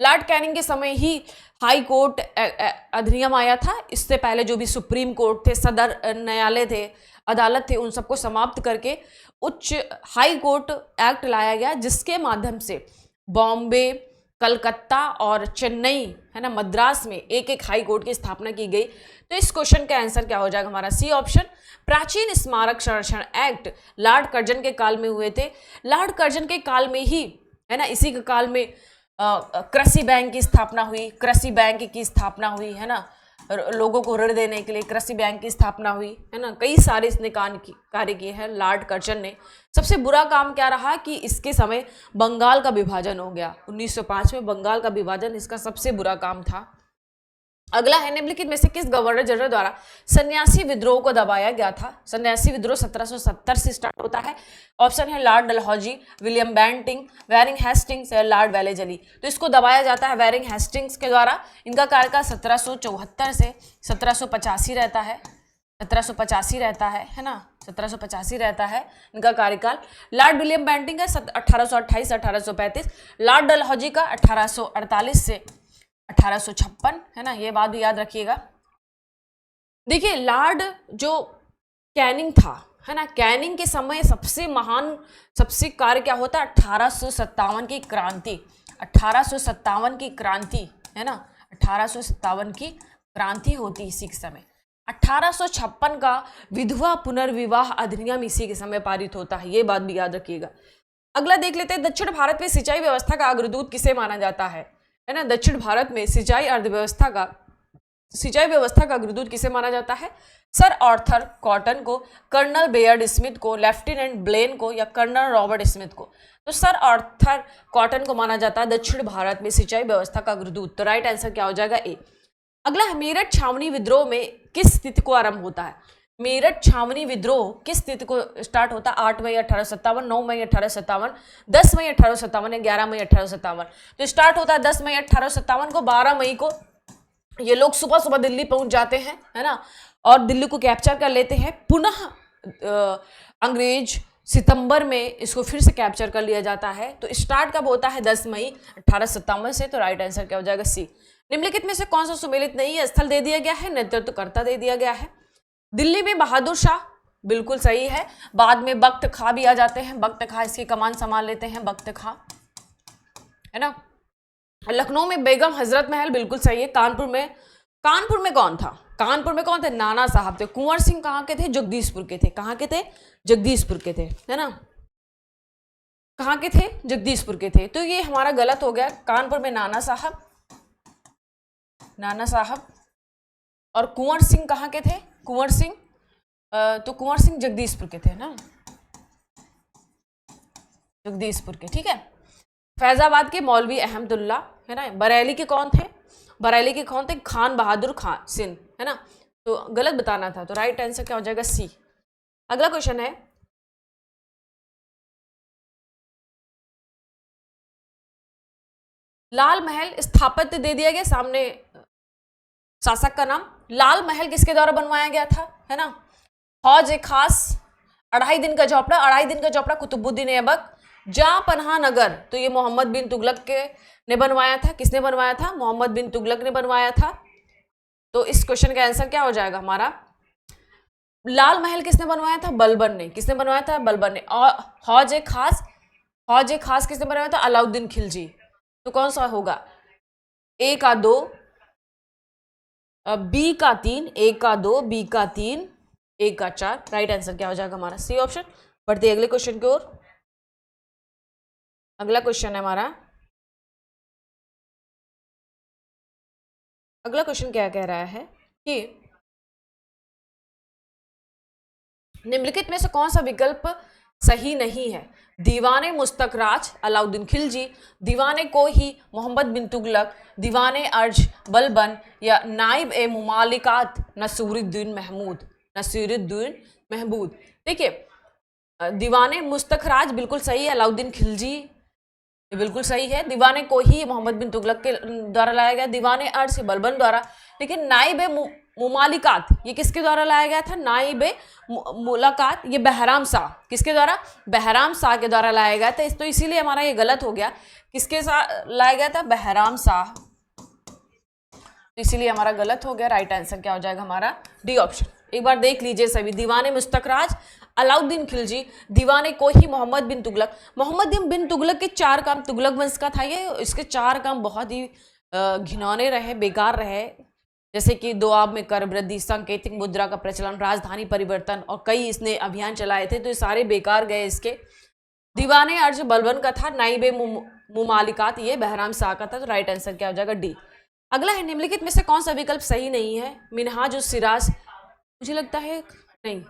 लॉर्ड कैनिंग के समय ही हाई कोर्ट अधिनियम आया था। इससे पहले जो भी सुप्रीम कोर्ट थे, सदर न्यायालय थे, अदालत थे, उन सबको समाप्त करके उच्च हाई कोर्ट एक्ट लाया गया, जिसके माध्यम से बॉम्बे, कलकत्ता और चेन्नई, है ना, मद्रास में एक एक हाई कोर्ट की स्थापना की गई। तो इस क्वेश्चन का आंसर क्या हो जाएगा हमारा? C option. प्राचीन स्मारक संरक्षण एक्ट लॉर्ड कर्जन के काल में हुए थे। लॉर्ड कर्जन के काल में ही, है ना, इसी के काल में कृषि बैंक की स्थापना हुई। कृषि बैंक की स्थापना हुई, है ना, लोगों को ऋण देने के लिए कृषि बैंक की स्थापना हुई, है ना। कई सारे इसने कार्य किए हैं लॉर्ड कर्जन ने। सबसे बुरा काम क्या रहा कि इसके समय बंगाल का विभाजन हो गया। 1905 में बंगाल का विभाजन इसका सबसे बुरा काम था। अगला है, निम्नलिखित में से किस गवर्नर जनरल द्वारा सन्यासी विद्रोह को दबाया गया था? सन्यासी विद्रोह 1770 से स्टार्ट होता है। ऑप्शन है Lord Dalhousie, William Bentinck, Warren Hastings या लॉर्ड वेलेजली। तो इसको दबाया जाता है वेरिंग हेस्टिंग्स के द्वारा। इनका कार्यकाल 1774 से 1785 रहता है। 1785 रहता है ना, 1785 रहता है इनका कार्यकाल। लॉर्ड विलियम बेंटिंग का 1828 से 1835। लॉर्ड डलहौजी का 1848 से 1856, है ना, ये बात भी याद रखिएगा। देखिए, लॉर्ड जो कैनिंग था, है ना, कैनिंग के समय सबसे महान, सबसे कार्य क्या होता है? 1857 की क्रांति। 1857 की क्रांति, है ना, 1857 की क्रांति होती इसी के समय। 1856 का विधवा पुनर्विवाह अधिनियम इसी के समय पारित होता है, ये बात भी याद रखिएगा। अगला देख लेते हैं, दक्षिण भारत में सिंचाई व्यवस्था का अग्रदूत किसे माना जाता है ना? दक्षिण भारत में सिंचाई व्यवस्था का अग्रदूत किसे माना जाता है? सर आर्थर कॉटन को, कर्नल बेयर्ड स्मिथ को, लेफ्टिनेंट ब्लेन को या कर्नल रॉबर्ट स्मिथ को? तो सर आर्थर कॉटन को माना जाता है दक्षिण भारत में सिंचाई व्यवस्था का अग्रदूत। तो राइट आंसर क्या हो जाएगा? ए। अगला है, मेरठ छावनी विद्रोह में किस तिथि को आरंभ होता है? मेरठ छावनी विद्रोह किस तिथि को स्टार्ट होता है? 8 मई 1857, 9 मई 1857, 10 मई 1857 या 11 मई 1857? तो स्टार्ट होता है 10 मई 1857 को। 12 मई को ये लोग सुबह सुबह दिल्ली पहुंच जाते हैं, है ना, और दिल्ली को कैप्चर कर लेते हैं। पुनः अंग्रेज सितंबर में इसको फिर से कैप्चर कर लिया जाता है। तो स्टार्ट कब होता है? 10 मई 1857 से। तो राइट आंसर क्या हो जाएगा? सी। निम्नलिखित में से कौन सा सुमेलित नहीं है? स्थल दे दिया गया है, नेतृत्वकर्ता दे दिया गया है। दिल्ली में बहादुर शाह, बिल्कुल सही है। बाद में बख्त खां भी आ जाते हैं, बख्त खां इसकी कमान संभाल लेते हैं, बख्त खां, है ना। लखनऊ में बेगम हजरत महल, बिल्कुल सही है। कानपुर में कौन था? कानपुर में कौन थे? नाना साहब थे। कुंवर सिंह कहाँ के थे? जगदीशपुर के थे। कहाँ के थे? जगदीशपुर के थे, है ना। कहाँ के थे? जगदीशपुर के थे। तो ये हमारा गलत हो गया। कानपुर में नाना साहब और कुंवर सिंह कहाँ के थे? कुंवर सिंह जगदीशपुर के थे ना, जगदीशपुर के, ठीक है। फैजाबाद के मौलवी अहमदुल्ला, है ना। बरेली के कौन थे? खान बहादुर खान सिंह, है ना। तो गलत बताना था। तो राइट आंसर क्या हो जाएगा? सी। अगला क्वेश्चन है, लाल महल स्थापत्य दे दिया गया सामने शासक का नाम। लाल महल किसके द्वारा बनवाया गया था, है ना? हौज ए खास, 2.5 दिन का चौपड़ा कुतुबुद्दीन ऐबक। जहां पनाह नगर, तो ये मोहम्मद बिन तुगलक ने बनवाया था। किसने बनवाया था? मोहम्मद बिन तुगलक ने बनवाया था। तो इस क्वेश्चन का आंसर क्या हो जाएगा हमारा? लाल महल किसने बनवाया था? बलबन ने। किसने बनवाया था? बलबन ने। और हौज ए खास किसने बनवाया था? अलाउद्दीन खिलजी। तो कौन सा होगा? ए का 2, बी का 3, ए का 2, बी का 3, ए का 4। राइट आंसर क्या हो जाएगा हमारा? C option. बढ़ते अगले क्वेश्चन की ओर। अगला क्वेश्चन है हमारा, अगला क्वेश्चन क्या कह रहा है कि निम्नलिखित में से कौन सा विकल्प सही नहीं है? दीवाने मुस्तकराज अलाउद्दीन खिलजी, दीवाने कोही मोहम्मद बिन तुगलक, दीवाने अर्ज बलबन या नाइब ए मुमालिकात नसीरुद्दीन महमूद। देखिए, दीवाने मुस्तखराज बिल्कुल सही है, अलाउद्दीन खिलजी बिल्कुल सही है। दीवाने कोही मोहम्मद बिन तुगलक के द्वारा लाया गया, दीवाने अर्ज बलबन द्वारा। लेकिन नाइब मुमालिकात ये किसके द्वारा लाया गया था? नाइबे मुलाकात ये बहराम शाह, किसके द्वारा? बहराम शाह के द्वारा लाया गया था। तो इसीलिए हमारा ये गलत हो गया, किसके साथ लाया गया था? बहराम शाह, तो इसीलिए हमारा गलत हो गया। राइट आंसर क्या हो जाएगा हमारा? D option. एक बार देख लीजिए सभी, दीवाने मुस्तकराज, अलाउद्दीन खिलजी, दीवाने कोही, मोहम्मद बिन तुगलक। मोहम्मद बिन तुगलक के 4 काम, तुगलक वंश का था ये, इसके 4 काम बहुत ही घिनौने रहे, बेकार रहे, जैसे कि दोआब में कर वृद्धि, सांकेतिक मुद्रा का प्रचलन, राजधानी परिवर्तन और कई इसने अभियान चलाए थे, तो ये सारे बेकार गए इसके। दीवाने अर्ज बलबन का था, नाइबे मुमालिकात ये बहराम शाह का था, तो राइट आंसर क्या हो जाएगा? डी। अगला है, निम्नलिखित में से कौन सा विकल्प सही नहीं है? मिनहाज उस सिराज, मुझे लगता है नहीं,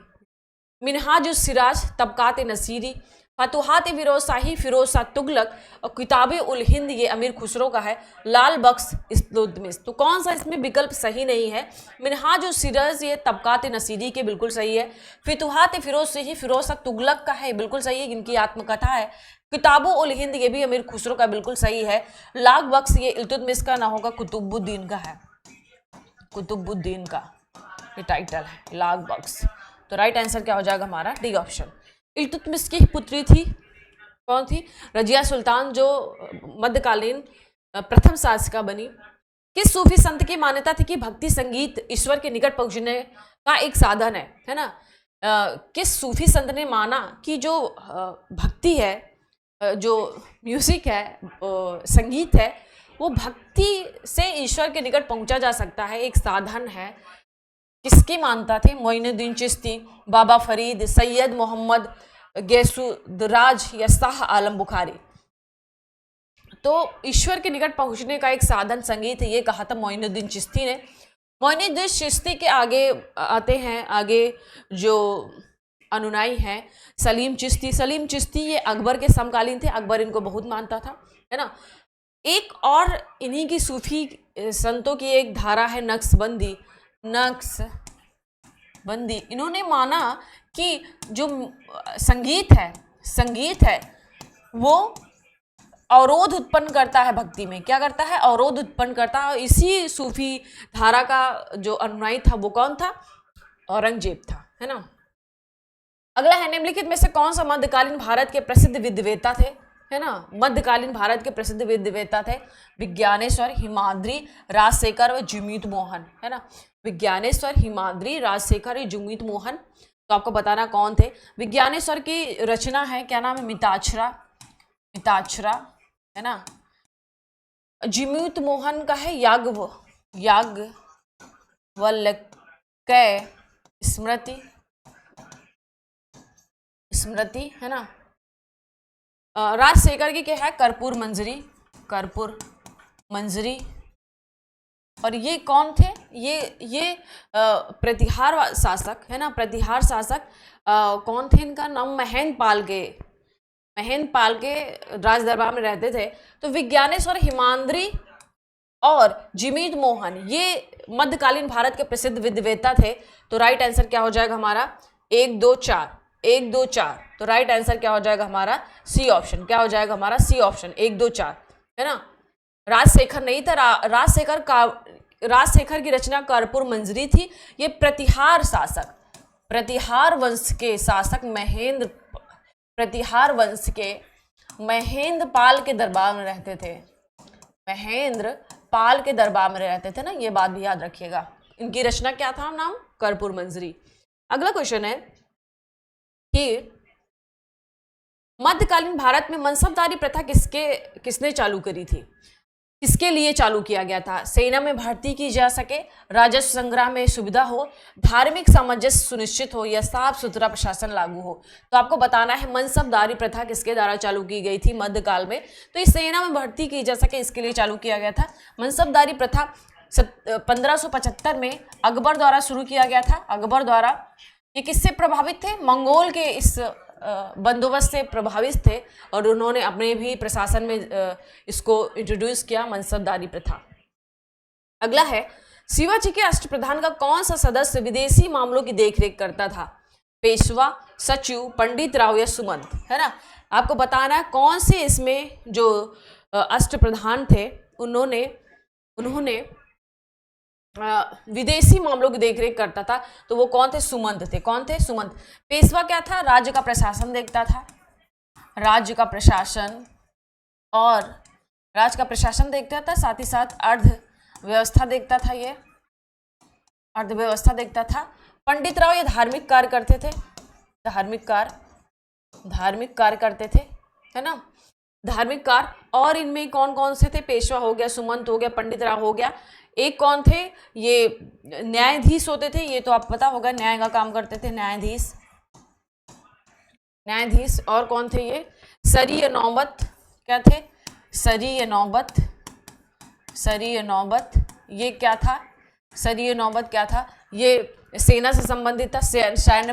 मिनहाज उस सिराज, तबकात नसीरी, फतुहात फिरोज शाही, फिरोज शाह तुगलक और किताब उल हिंद ये अमीर खुसरो का है, लाल बख्श इल्तुतमिश। तो कौन सा इसमें विकल्प सही नहीं है? मिनहाज उस सिराज ये तबकात नसीरी के बिल्कुल सही है, फतुहात फिरोज शाही फिरोज शाह तुगलक का है बिल्कुल सही है, इनकी आत्मकथा है, किताबो उल हिंद ये भी अमीर खुसरो का बिल्कुल सही है, लाल बख्श ये इल्तुतमिश का ना होगा, कुतुबुद्दीन का है, कुतुबुद्दीन का ये टाइटल है, लाल बख्श। तो राइट आंसर क्या हो जाएगा हमारा? D option. इल्तुतमिश की पुत्री थी, कौन थी? रजिया सुल्तान, जो मध्यकालीन प्रथम शासिका बनी। किस सूफी संत की मान्यता थी कि भक्ति संगीत ईश्वर के निकट पहुंचने का एक साधन है ना? किस सूफी संत ने माना कि जो भक्ति है, जो म्यूजिक है, संगीत है, वो भक्ति से ईश्वर के निकट पहुंचा जा सकता है, एक साधन है। किसकी मानता थे? मोइनुद्दीन चिश्ती, बाबा फरीद, सैयद मोहम्मद गैसुद्दराज या शाह आलम बुखारी। तो ईश्वर के निकट पहुंचने का एक साधन संगीत है, ये कहा था मोइनुद्दीन चिश्ती ने। मोइनुद्दीन चिश्ती के आगे आते हैं, आगे जो अनुनाई हैं सलीम चिश्ती। सलीम चिश्ती ये अकबर के समकालीन थे, अकबर इनको बहुत मानता था, है ना। एक और इन्हीं की सूफी संतों की एक धारा है नक्शबंदी। नक्शबंदी इन्होंने माना कि जो संगीत है वो अवरोध उत्पन्न करता है भक्ति में। क्या करता है? अवरोध उत्पन्न करता है। इसी सूफी धारा का जो अनुयायी था वो कौन था? औरंगजेब था, है ना। अगला है, निम्नलिखित में से कौन सा मध्यकालीन भारत के प्रसिद्ध विद्ववेता थे? है ना, मध्यकालीन भारत के प्रसिद्ध विद्ववेता थे विज्ञानेश्वर, हिमाद्री, राजशेखर व जुमीत मोहन, है ना। विज्ञानेश्वर, हिमाद्री, राजशेखर, जुमीत मोहन। तो आपको बताना कौन थे। विज्ञानेश्वर की रचना है, क्या नाम है? मिताक्षरा, है ना। जुमीत मोहन का है याज्ञवल्क्य स्मृति, है ना। राजशेखर की क्या है? कर्पूर मंजरी। और ये कौन थे? ये प्रतिहार शासक, है ना। प्रतिहार शासक कौन थे? इनका नाम महेंद्र पाल के राज दरबार में रहते थे। तो विज्ञानेश्वर, हिमाद्री और जुमीत मोहन ये मध्यकालीन भारत के प्रसिद्ध विद्ववेता थे। तो राइट आंसर क्या हो जाएगा हमारा? 1 2 4। तो राइट आंसर क्या हो जाएगा हमारा? C option. क्या हो जाएगा हमारा? सी ऑप्शन, 1 2 4, है ना। राजशेखर नहीं था। राजशेखर की रचना कर्पूर मंजरी थी। ये प्रतिहार वंश के शासक प्रतिहार वंश के महेंद्र पाल के दरबार में रहते थे। महेंद्र पाल के दरबार में रहते थे ना, ये बात भी याद रखिएगा। इनकी रचना क्या था? नाम कर्पूर मंजरी। अगला क्वेश्चन है कि मध्यकालीन भारत में मनसबदारी प्रथा किसने चालू करी थी? किसके लिए चालू किया गया था? सेना में भर्ती की जा सके, राजस्व संग्रह में सुविधा हो, धार्मिक सामंजस्य सुनिश्चित हो या साफ सुथरा प्रशासन लागू हो। तो आपको बताना है मनसबदारी प्रथा किसके द्वारा चालू की गई थी मध्यकाल में। तो इस सेना में भर्ती की जा सके, इसके लिए चालू किया गया था। मनसबदारी प्रथा 1575 में अकबर द्वारा शुरू किया गया था। अकबर द्वारा ये किससे प्रभावित थे? मंगोल के इस बंदोबस्त से प्रभावित थे और उन्होंने अपने भी प्रशासन में इसको इंट्रोड्यूस किया, मनसबदारी प्रथा। अगला है, शिवाजी के अष्टप्रधान का कौन सा सदस्य विदेशी मामलों की देखरेख करता था? पेशवा, सचिव, पंडित राव या सुमंत, है ना। आपको बताना है कौन से इसमें जो अष्टप्रधान थे उन्होंने विदेशी मामलों की देखरेख करता था, तो वो कौन थे? सुमंत थे। कौन थे? सुमंत। पेशवा क्या था? राज्य का प्रशासन देखता था, राज्य का प्रशासन, और राज्य का प्रशासन देखता था, साथ ही साथ अर्थव्यवस्था देखता था, ये अर्थव्यवस्था देखता था। पंडित राव ये धार्मिक कार्य करते थे, धार्मिक कार्य करते थे, है ना, धार्मिक कार्य। और इनमें कौन कौन से थे? पेशवा हो गया, सुमंत हो गया, पंडित राव हो गया। एक कौन थे? ये न्यायाधीश होते थे, ये तो आप पता होगा, न्याय का काम करते थे, न्यायाधीश। और कौन थे ये? सरीय नौबत। क्या थे? सरीय नौबत। ये क्या था? सरीय नौबत क्या था? ये सेना से संबंधित था, सैन्य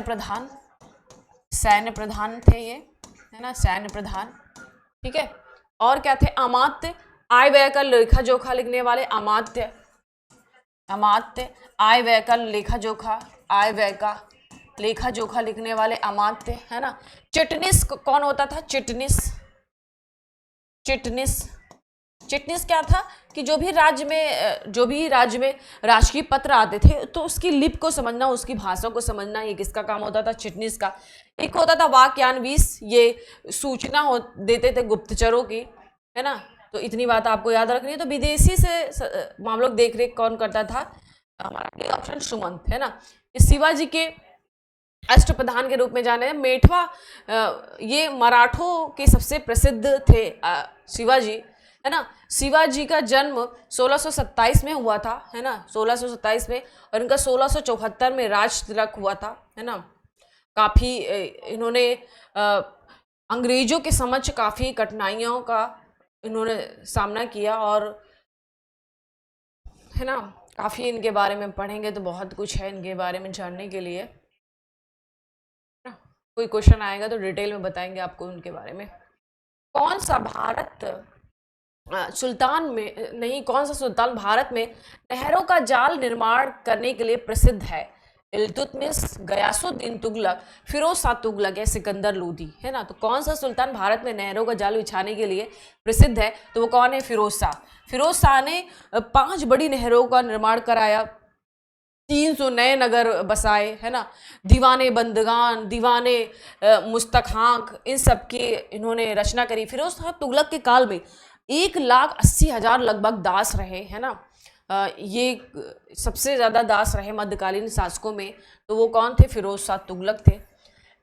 प्रधान थे ये, है ना, सैन्य प्रधान। ठीक है। और क्या थे? अमात्य, आय व्यय का लेखा जोखा लिखने वाले, अमात्य, आय व्यय का लेखा जोखा लिखने वाले अमात्य, है ना। चिटनिस कौन होता था? चिटनिस क्या था कि जो भी राज्य में राजकीय पत्र आते थे, तो उसकी लिपि को समझना, उसकी भाषा को समझना, ये किसका काम होता था? चिटनिस का। एक होता था वाक्यान्वीस, ये सूचना देते थे गुप्तचरों की, है ना। तो इतनी बात आपको याद रखनी है। तो विदेशी से मामलों की देखरेख कौन करता था? हमारा ऑप्शन सुमंत, है ना। शिवाजी के अष्टप्रधान के रूप में जाने मेठवा, ये मराठों के सबसे प्रसिद्ध थे शिवाजी, है ना। शिवाजी का जन्म 1627 में हुआ था, है ना, 1627 में, और इनका 1674 में राज तिलक हुआ था, है ना। काफ़ी इन्होंने अंग्रेजों के समक्ष काफ़ी कठिनाइयों का इन्होंने सामना किया, और है ना, काफ़ी इनके बारे में पढ़ेंगे तो बहुत कुछ है इनके बारे में जानने के लिए। कोई क्वेश्चन आएगा तो डिटेल में बताएंगे आपको उनके बारे में। कौन सा सुल्तान भारत में नहरों का जाल निर्माण करने के लिए प्रसिद्ध है? इल्तुतमिश, गयासुद्दीन तुगलक, फिरोज शाह तुगलक या सिकंदर लोदी, है ना। तो कौन सा सुल्तान भारत में नहरों का जाल बिछाने के लिए प्रसिद्ध है? तो वो कौन है? फिरोज शाह ने 5 बड़ी नहरों का निर्माण कराया, 300 नए नगर बसाए, है ना। दीवाने बंदगान, दीवाने मुस्तखांक, इन सब की इन्होंने रचना करी। फिरोज शाह तुगलक के काल में 1,80,000 लगभग दास रहे, है ना। ये सबसे ज़्यादा दास रहे मध्यकालीन शासकों में। तो वो कौन थे? फिरोज शाह तुगलक थे।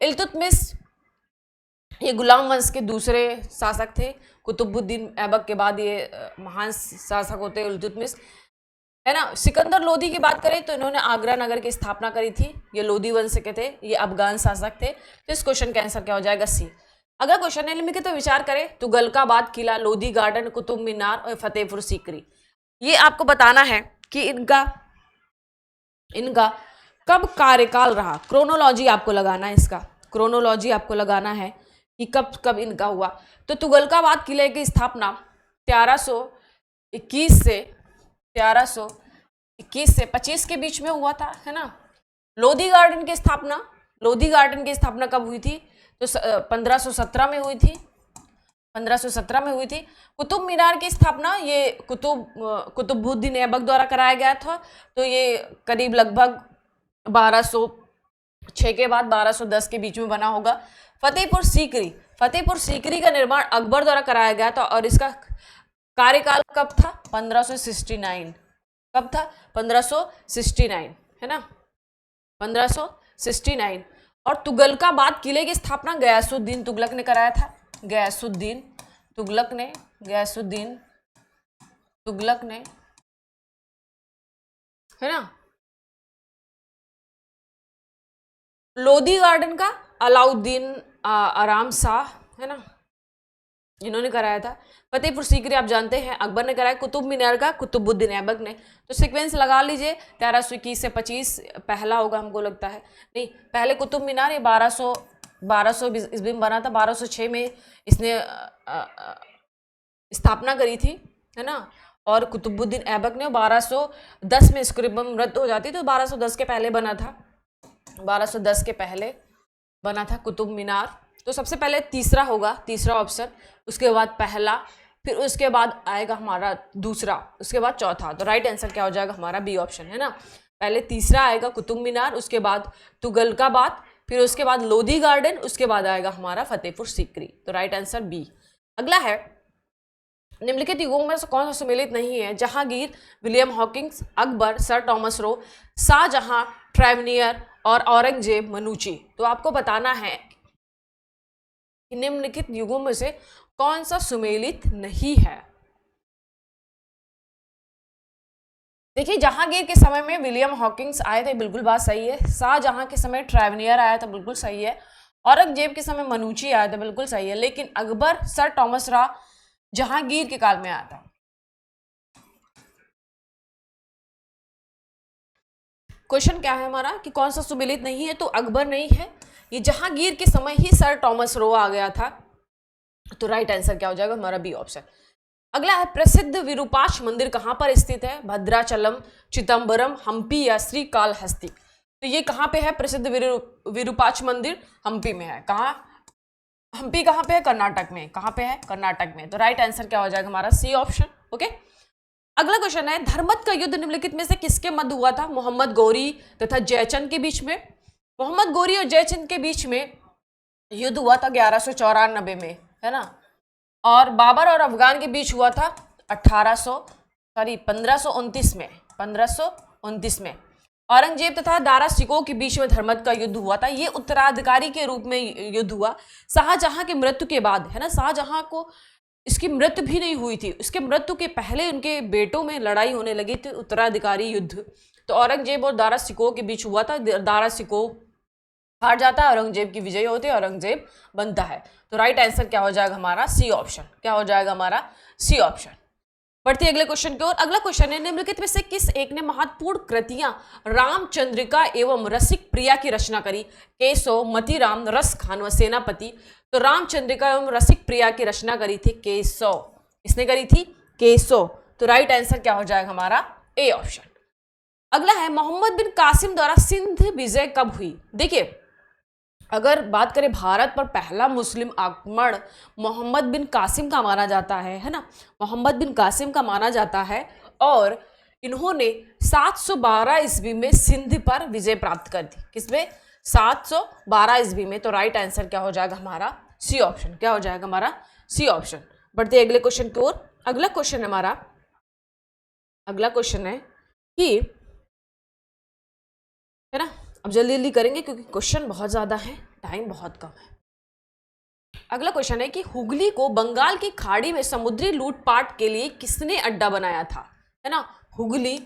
इल्तुतमिश ये गुलाम वंश के दूसरे शासक थे, कुतुबुद्दीन ऐबक के बाद ये महान शासक होते इल्तुतमिश, है ना। सिकंदर लोदी की बात करें तो इन्होंने आगरा नगर की स्थापना करी थी, ये लोदी वंश के थे, ये अफगान शासक थे। तो इस क्वेश्चन का आंसर क्या हो जाएगा? सी। अगर क्वेश्चन निम्नलिखित तो विचार करें, तुगलकाबाद किला, लोदी गार्डन, कुतुब मीनार और फतेहपुर सीकरी, ये आपको बताना है कि इनका कब कार्यकाल रहा। क्रोनोलॉजी आपको लगाना है, इसका क्रोनोलॉजी आपको लगाना है कि कब इनका हुआ। तो तुगलकाबाद किले की स्थापना 1321 से 25 के बीच में हुआ था, है ना। लोदी गार्डन की स्थापना कब हुई थी? तो 1517 में हुई थी, 1517 में हुई थी। कुतुब मीनार की स्थापना ये कुतुबुद्दीन ऐबक द्वारा कराया गया था। तो ये करीब लगभग 1206 के बाद 1210 के बीच में बना होगा। फतेहपुर सीकरी का निर्माण अकबर द्वारा कराया गया था, और इसका कार्यकाल कब था? 1569। कब था? 1569, है ना, 1569। और तुगलकाबाद किले की स्थापना गयासुद्दीन तुगलक ने कराया था, गयासुद्दीन तुगलक ने, है ना। लोदी गार्डन का अलाउद्दीन आराम शाह, है ना, इन्होंने कराया था। फतेहपुर सीकरी आप जानते हैं अकबर ने कराया। कुतुब मीनार का कुतुबुद्दीन ऐबक ने। तो सीक्वेंस लगा लीजिए, 1321 से 25 पहला होगा हमको लगता है, नहीं, पहले कुतुब मीनार ये 1200 ईस्वी में बना था, 1206 में इसने स्थापना करी थी, है ना। और कुतुबुद्दीन ऐबक ने 1210 में इसको मृत्यु हो जाती, तो 1210 के पहले बना था, 1210 के पहले बना था कुतुब मीनार। तो सबसे पहले तीसरा होगा, तीसरा ऑप्शन, उसके बाद पहला, फिर उसके बाद आएगा हमारा दूसरा, उसके बाद चौथा। तो राइट आंसर क्या हो जाएगा हमारा बी ऑप्शन, है ना। पहले तीसरा आएगा कुतुब मीनार, उसके बाद तुगलकाबाद, फिर उसके बाद लोधी गार्डन, उसके बाद आएगा हमारा फतेहपुर सीकरी। तो राइट आंसर बी। अगला है, निम्नलिखित युगों में से कौन सा सुमेलित नहीं है? Jahangir, William Hawkins, Akbar, sir Thomas Roe, Shahjahan, Tavernier और औरंगजेब मनुची। तो आपको बताना है कि निम्नलिखित युगों में से कौन सा सुमेलित नहीं है। देखिए, जहांगीर के समय में विलियम हॉकिंस आए थे, बिल्कुल बात सही है। शाहजहां के समय ट्रेवनियर आया था, बिल्कुल सही है। औरंगजेब के समय मनुची आया था, बिल्कुल सही है। लेकिन अकबर, सर टॉमस रा जहांगीर के काल में आया था। क्वेश्चन क्या है हमारा कि कौन सा सुमेलित नहीं है? तो अकबर नहीं है, ये जहांगीर के समय ही सर टॉमस रो आ गया था। तो राइट आंसर क्या हो जाएगा हमारा बी ऑप्शन। अगला है, प्रसिद्ध विरूपाक्ष मंदिर कहां पर स्थित है? भद्राचलम, चिदम्बरम, हम्पी या श्रीकालहस्ती। तो ये कहां पे है प्रसिद्ध विरूपाक्ष मंदिर? हम्पी में है। कहां? हम्पी कहां पे है? कर्नाटक में। कहां पे है? कर्नाटक में। तो राइट आंसर क्या हो जाएगा हमारा सी ऑप्शन। ओके, अगला क्वेश्चन है, धर्मत का युद्ध निम्नलिखित में से किसके मध्य हुआ था? मोहम्मद गौरी तथा जयचंद के बीच में। मोहम्मद गौरी और जयचंद के बीच में युद्ध हुआ था 1194 में, है ना। और बाबर और अफगान के बीच हुआ था 1529 में। 1529 में औरंगजेब तथा दारा सिकोह के बीच में धर्मत का युद्ध हुआ था। ये उत्तराधिकारी के रूप में युद्ध हुआ शाहजहां की मृत्यु के बाद, है ना। शाहजहां को इसकी मृत्यु भी नहीं हुई थी, उसके मृत्यु के पहले उनके बेटों में लड़ाई होने लगी थी, उत्तराधिकारी युद्ध। तो औरंगजेब और दारा सिकोह के बीच हुआ था। दारा सिकोह हार जाता है, औरंगजेब की विजय होती है, औरंगजेब बनता है। तो राइट आंसर क्या हो जाएगा हमारा सी ऑप्शन। क्या हो जाएगा हमारा सी ऑप्शन। बढ़ती अगले क्वेश्चन की ओर। अगला क्वेश्चन है, निम्नलिखित में से किस एक ने महत्वपूर्ण कृतियां रामचंद्रिका एवं रसिक प्रिया की रचना करी? केशव, मतीराम, रस खान व सेनापति। तो रामचंद्रिका एवं रसिक प्रिया की रचना करी थी केशव। इसने करी थी केशव। तो राइट आंसर क्या हो जाएगा हमारा ए ऑप्शन। अगला है, मोहम्मद बिन कासिम द्वारा सिंध विजय कब हुई? देखिए, अगर बात करें भारत पर पहला मुस्लिम आक्रमण मोहम्मद बिन कासिम का माना जाता है ना। मोहम्मद बिन कासिम का माना जाता है और इन्होंने 712 ईस्वी में सिंध पर विजय प्राप्त कर दी। किसमें? 712 ईस्वी में। तो राइट आंसर क्या हो जाएगा हमारा सी ऑप्शन। क्या हो जाएगा हमारा सी ऑप्शन। बढ़ते अगले क्वेश्चन की ओर। अगला क्वेश्चन है हमारा, अगला क्वेश्चन है कि, है ना, अब जल्दी जल्दी करेंगे क्योंकि क्वेश्चन बहुत ज़्यादा है, टाइम बहुत कम है। अगला क्वेश्चन है कि हुगली को बंगाल की खाड़ी में समुद्री लूटपाट के लिए किसने अड्डा बनाया था? है ना, हुगली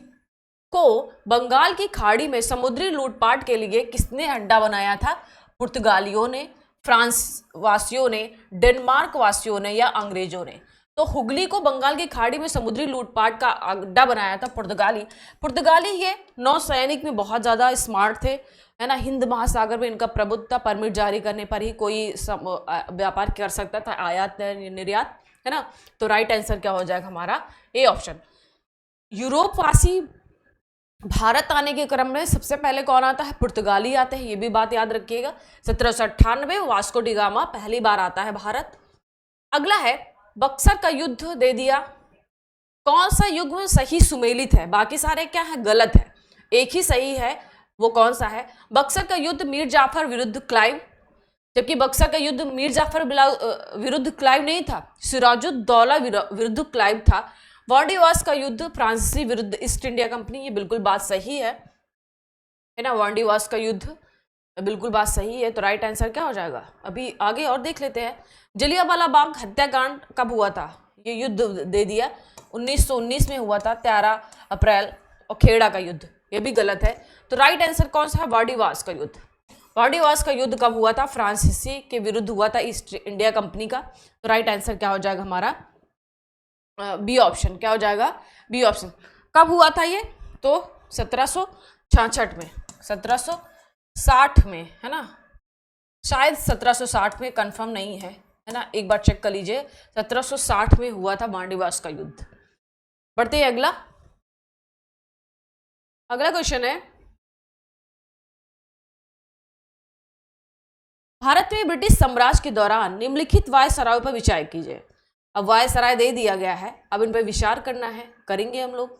को बंगाल की खाड़ी में समुद्री लूटपाट के लिए किसने अड्डा बनाया था? पुर्तगालियों ने, फ्रांस वासियों ने, डेनमार्क वासियों ने या अंग्रेजों ने। तो हुगली को बंगाल की खाड़ी में समुद्री लूटपाट का अड्डा बनाया था पुर्तगाली ये नौसैनिक में बहुत ज़्यादा स्मार्ट थे, है ना। हिंद महासागर में इनका प्रभुत्व, परमिट जारी करने पर ही कोई व्यापार कर सकता था, आयात निर्यात, है ना। तो राइट आंसर क्या हो जाएगा हमारा ए ऑप्शन। यूरोपवासी भारत आने के क्रम में सबसे पहले कौन आता है? पुर्तगाली आते हैं, ये भी बात याद रखिएगा। 1798 वास्को डी गामा पहली बार आता है भारत। अगला है, बक्सर का युद्ध दे दिया कौन सा युग में सही सुमेलित है? बाकी सारे क्या है? गलत है, एक ही सही है, वो कौन सा है? बक्सर का युद्ध मीर जाफर विरुद्ध क्लाइव, जबकि बक्सर का युद्ध मीर जाफर विरुद्ध क्लाइव नहीं था, सिराजुद्दौला विरुद्ध क्लाइव था। वांडीवास का युद्ध फ्रांसीसी विरुद्ध ईस्ट इंडिया कंपनी, ये बिल्कुल बात सही है ना। वांडीवास का युद्ध बिल्कुल बात सही है। तो राइट आंसर क्या हो जाएगा? अभी आगे और देख लेते हैं। जलियांवाला बाग हत्याकांड कब हुआ था? ये युद्ध दे दिया 1919 में हुआ था, 13 अप्रैल। और खेड़ा का युद्ध, ये भी गलत है। तो राइट आंसर कौन सा है? वांडीवास का युद्ध। वांडीवास का युद्ध कब हुआ था? फ्रांसीसी के विरुद्ध हुआ था, ईस्ट इंडिया कंपनी का। तो राइट आंसर क्या हो जाएगा हमारा? B option. क्या हो जाएगा? B option. कब हुआ था ये? तो 1766 में, 1760 में, है ना, शायद 1760 में, कंफर्म नहीं है ना, एक बार चेक कर लीजिए। 1760 में हुआ था वांडीवास का युद्ध। बढ़ते हैं अगला। अगला क्वेश्चन है, भारत में ब्रिटिश साम्राज्य के दौरान निम्नलिखित वायसराय पर विचार कीजिए। अब वायसराय दे दिया गया है, अब इन पर विचार करना है, करेंगे हम लोग।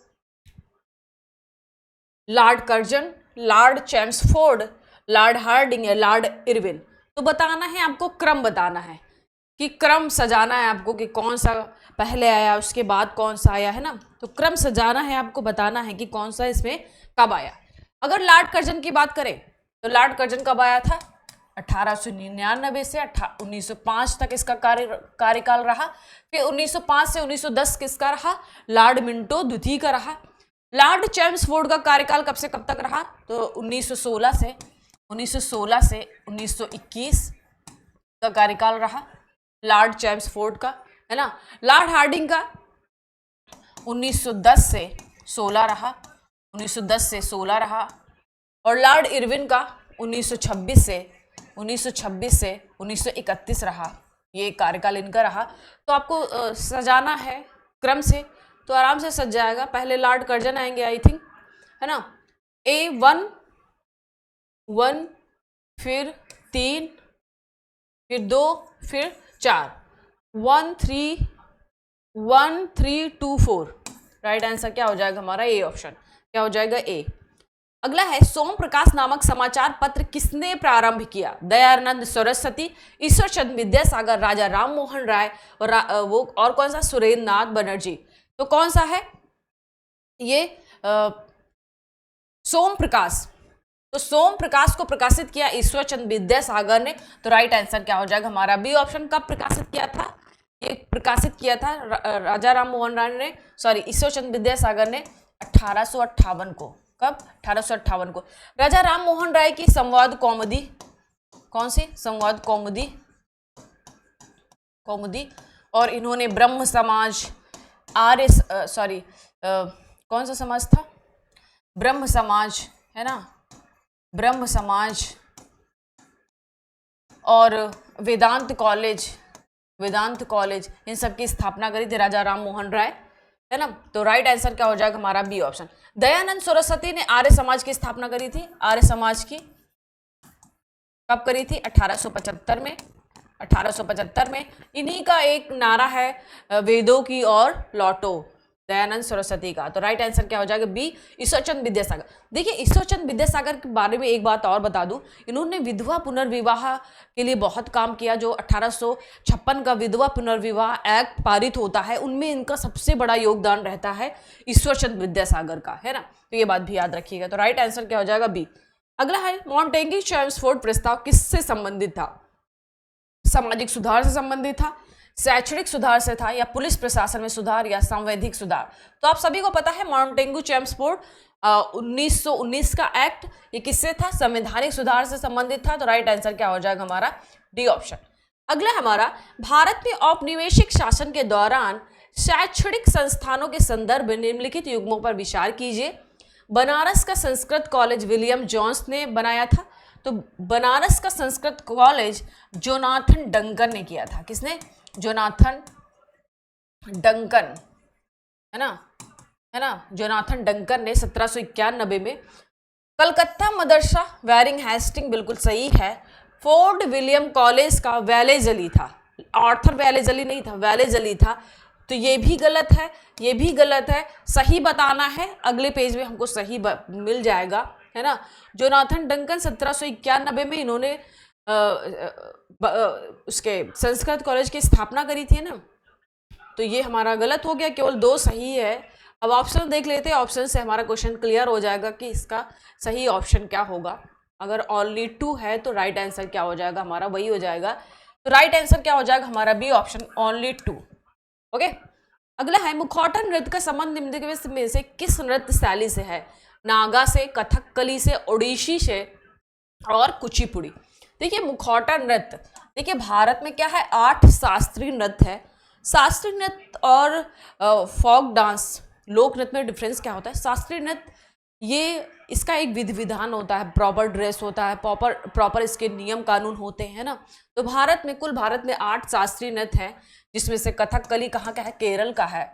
Lord Curzon, Lord Chelmsford, Lord Hardinge या लॉर्ड इरविन। तो बताना है आपको, क्रम बताना है कि क्रम सजाना है आपको कि कौन सा पहले आया उसके बाद कौन सा आया, है ना। तो क्रम सजाना है आपको, बताना है कि कौन सा इसमें कब आया। अगर लॉर्ड कर्जन की बात करें तो लॉर्ड कर्जन कब आया था? 1899 से 1905 तक इसका कार्यकाल रहा। फिर 1905 से 1910 किसका रहा? लॉर्ड मिंटो द्वितीय का रहा। लॉर्ड चैम्सफोर्ड का कार्यकाल कब से कब तक रहा? तो 1916 से 1921 का कार्यकाल रहा लॉर्ड चैम्सफोर्ड का, है ना। लॉर्ड हार्डिंग का 1910 से 16 रहा, 1910 से 16 रहा। और लॉर्ड इरविन का 1926 से 1931 रहा। ये कार्यकाल इनका रहा। तो आपको सजाना है क्रम से, तो आराम से सज जाएगा। पहले लॉर्ड कर्जन आएंगे आई थिंक, है ना। A1 फिर 3 फिर 2 फिर 4, 1 3 2 4। राइट आंसर क्या हो जाएगा हमारा? A option. क्या हो जाएगा? ए। अगला है सोम प्रकाश नामक समाचार पत्र किसने प्रारंभ किया? दयानंद सरस्वती, ईश्वरचंद विद्यासागर, राजा राम मोहन राय और कौन सा? सुरेंद्र नाथ बनर्जी। तो कौन सा है ये? सोम प्रकाश। तो सोम प्रकाश को प्रकाशित किया ईश्वरचंद विद्यासागर ने। तो राइट आंसर क्या हो जाएगा हमारा? B option. कब प्रकाशित किया था? ये प्रकाशित किया था राजा राम मोहन राय ने, सॉरी ईश्वरचंद विद्यासागर ने 1858 को। कब? 1858 को। राजा राम मोहन राय की संवाद कौमुदी, कौन सी? संवाद कौमुदी। और इन्होंने ब्रह्म समाज, कौन सा समाज था? ब्रह्म समाज, है ना। ब्रह्म समाज और वेदांत कॉलेज इन सब की स्थापना करी थी राजा राम मोहन राय, है ना। तो राइट आंसर क्या हो जाएगा हमारा? B option. दयानंद सरस्वती ने आर्य समाज की स्थापना करी थी। आर्य समाज की कब करी थी? 1875 में। 1875 में। इन्हीं का एक नारा है वेदों की ओर लौटो, दयानंद सरस्वती का। तो राइट आंसर क्या हो जाएगा? बी, ईश्वरचंद विद्यासागर। देखिए ईश्वरचंद विद्यासागर के बारे में एक बात और बता दूं, इन्होंने विधवा पुनर्विवाह के लिए बहुत काम किया। जो 1856 का विधवा पुनर्विवाह एक्ट पारित होता है, उनमें इनका सबसे बड़ा योगदान रहता है ईश्वरचंद विद्यासागर का, है ना। तो ये बात भी याद रखिएगा। तो राइट आंसर क्या हो जाएगा? बी। अगला है मॉन्टेग्यू चैम्सफोर्ड प्रस्ताव किससे संबंधित था? सामाजिक सुधार से संबंधित था, शैक्षणिक सुधार से था, या पुलिस प्रशासन में सुधार, या संवैधानिक सुधार। तो आप सभी को पता है मॉन्टेग्यू चैम्सफोर्ड 1919 का एक्ट, ये किससे था? संवैधानिक सुधार से संबंधित था। तो राइट आंसर क्या हो जाएगा हमारा? D option. अगला हमारा, भारत में औपनिवेशिक शासन के दौरान शैक्षणिक संस्थानों के संदर्भ में निम्नलिखित युग्मों पर विचार कीजिए। बनारस का संस्कृत कॉलेज विलियम जोन्स ने बनाया था। तो बनारस का संस्कृत कॉलेज जोनाथन डंकन ने किया था। किसने? जोनाथन डंकन, है ना। जोनाथन डंकन ने 1791 में। कलकत्ता मदरसा वेरिंग हेस्टिंग बिल्कुल सही है। फोर्ट विलियम कॉलेज का वेलेजली था, आर्थर वेलेजली नहीं था, वेलेजली था। तो ये भी गलत है, ये भी गलत है। सही बताना है, अगले पेज में हमको सही मिल जाएगा, है ना। जोनाथन डंकन 1791 में इन्होंने उसके संस्कृत कॉलेज की स्थापना करी थी ना। तो ये हमारा गलत हो गया, केवल 2 सही है। अब ऑप्शन देख लेते हैं, ऑप्शन से हमारा क्वेश्चन क्लियर हो जाएगा कि इसका सही ऑप्शन क्या होगा। अगर ओनली 2 है तो राइट आंसर क्या हो जाएगा हमारा? वही हो जाएगा। तो राइट आंसर क्या हो जाएगा हमारा? B option, only 2। ओके। अगला है मुखौटा नृत्य का संबंध निम्नलिखित में से किस नृत्य शैली से है? नागा से, कथकली से, ओडिसी से और कुचिपुड़ी। देखिए मुखौटा नृत्य, देखिए भारत में क्या है? 8 शास्त्रीय नृत्य है। शास्त्रीय नृत्य और फोक डांस, लोक नृत्य में डिफरेंस क्या होता है? शास्त्रीय नृत्य ये इसका एक विधि विधान होता है, प्रॉपर ड्रेस होता है, प्रॉपर इसके नियम कानून होते हैं ना। तो भारत में कुल 8 शास्त्रीय नृत्य है, जिसमें से कथकली कहाँ का है? केरल का है।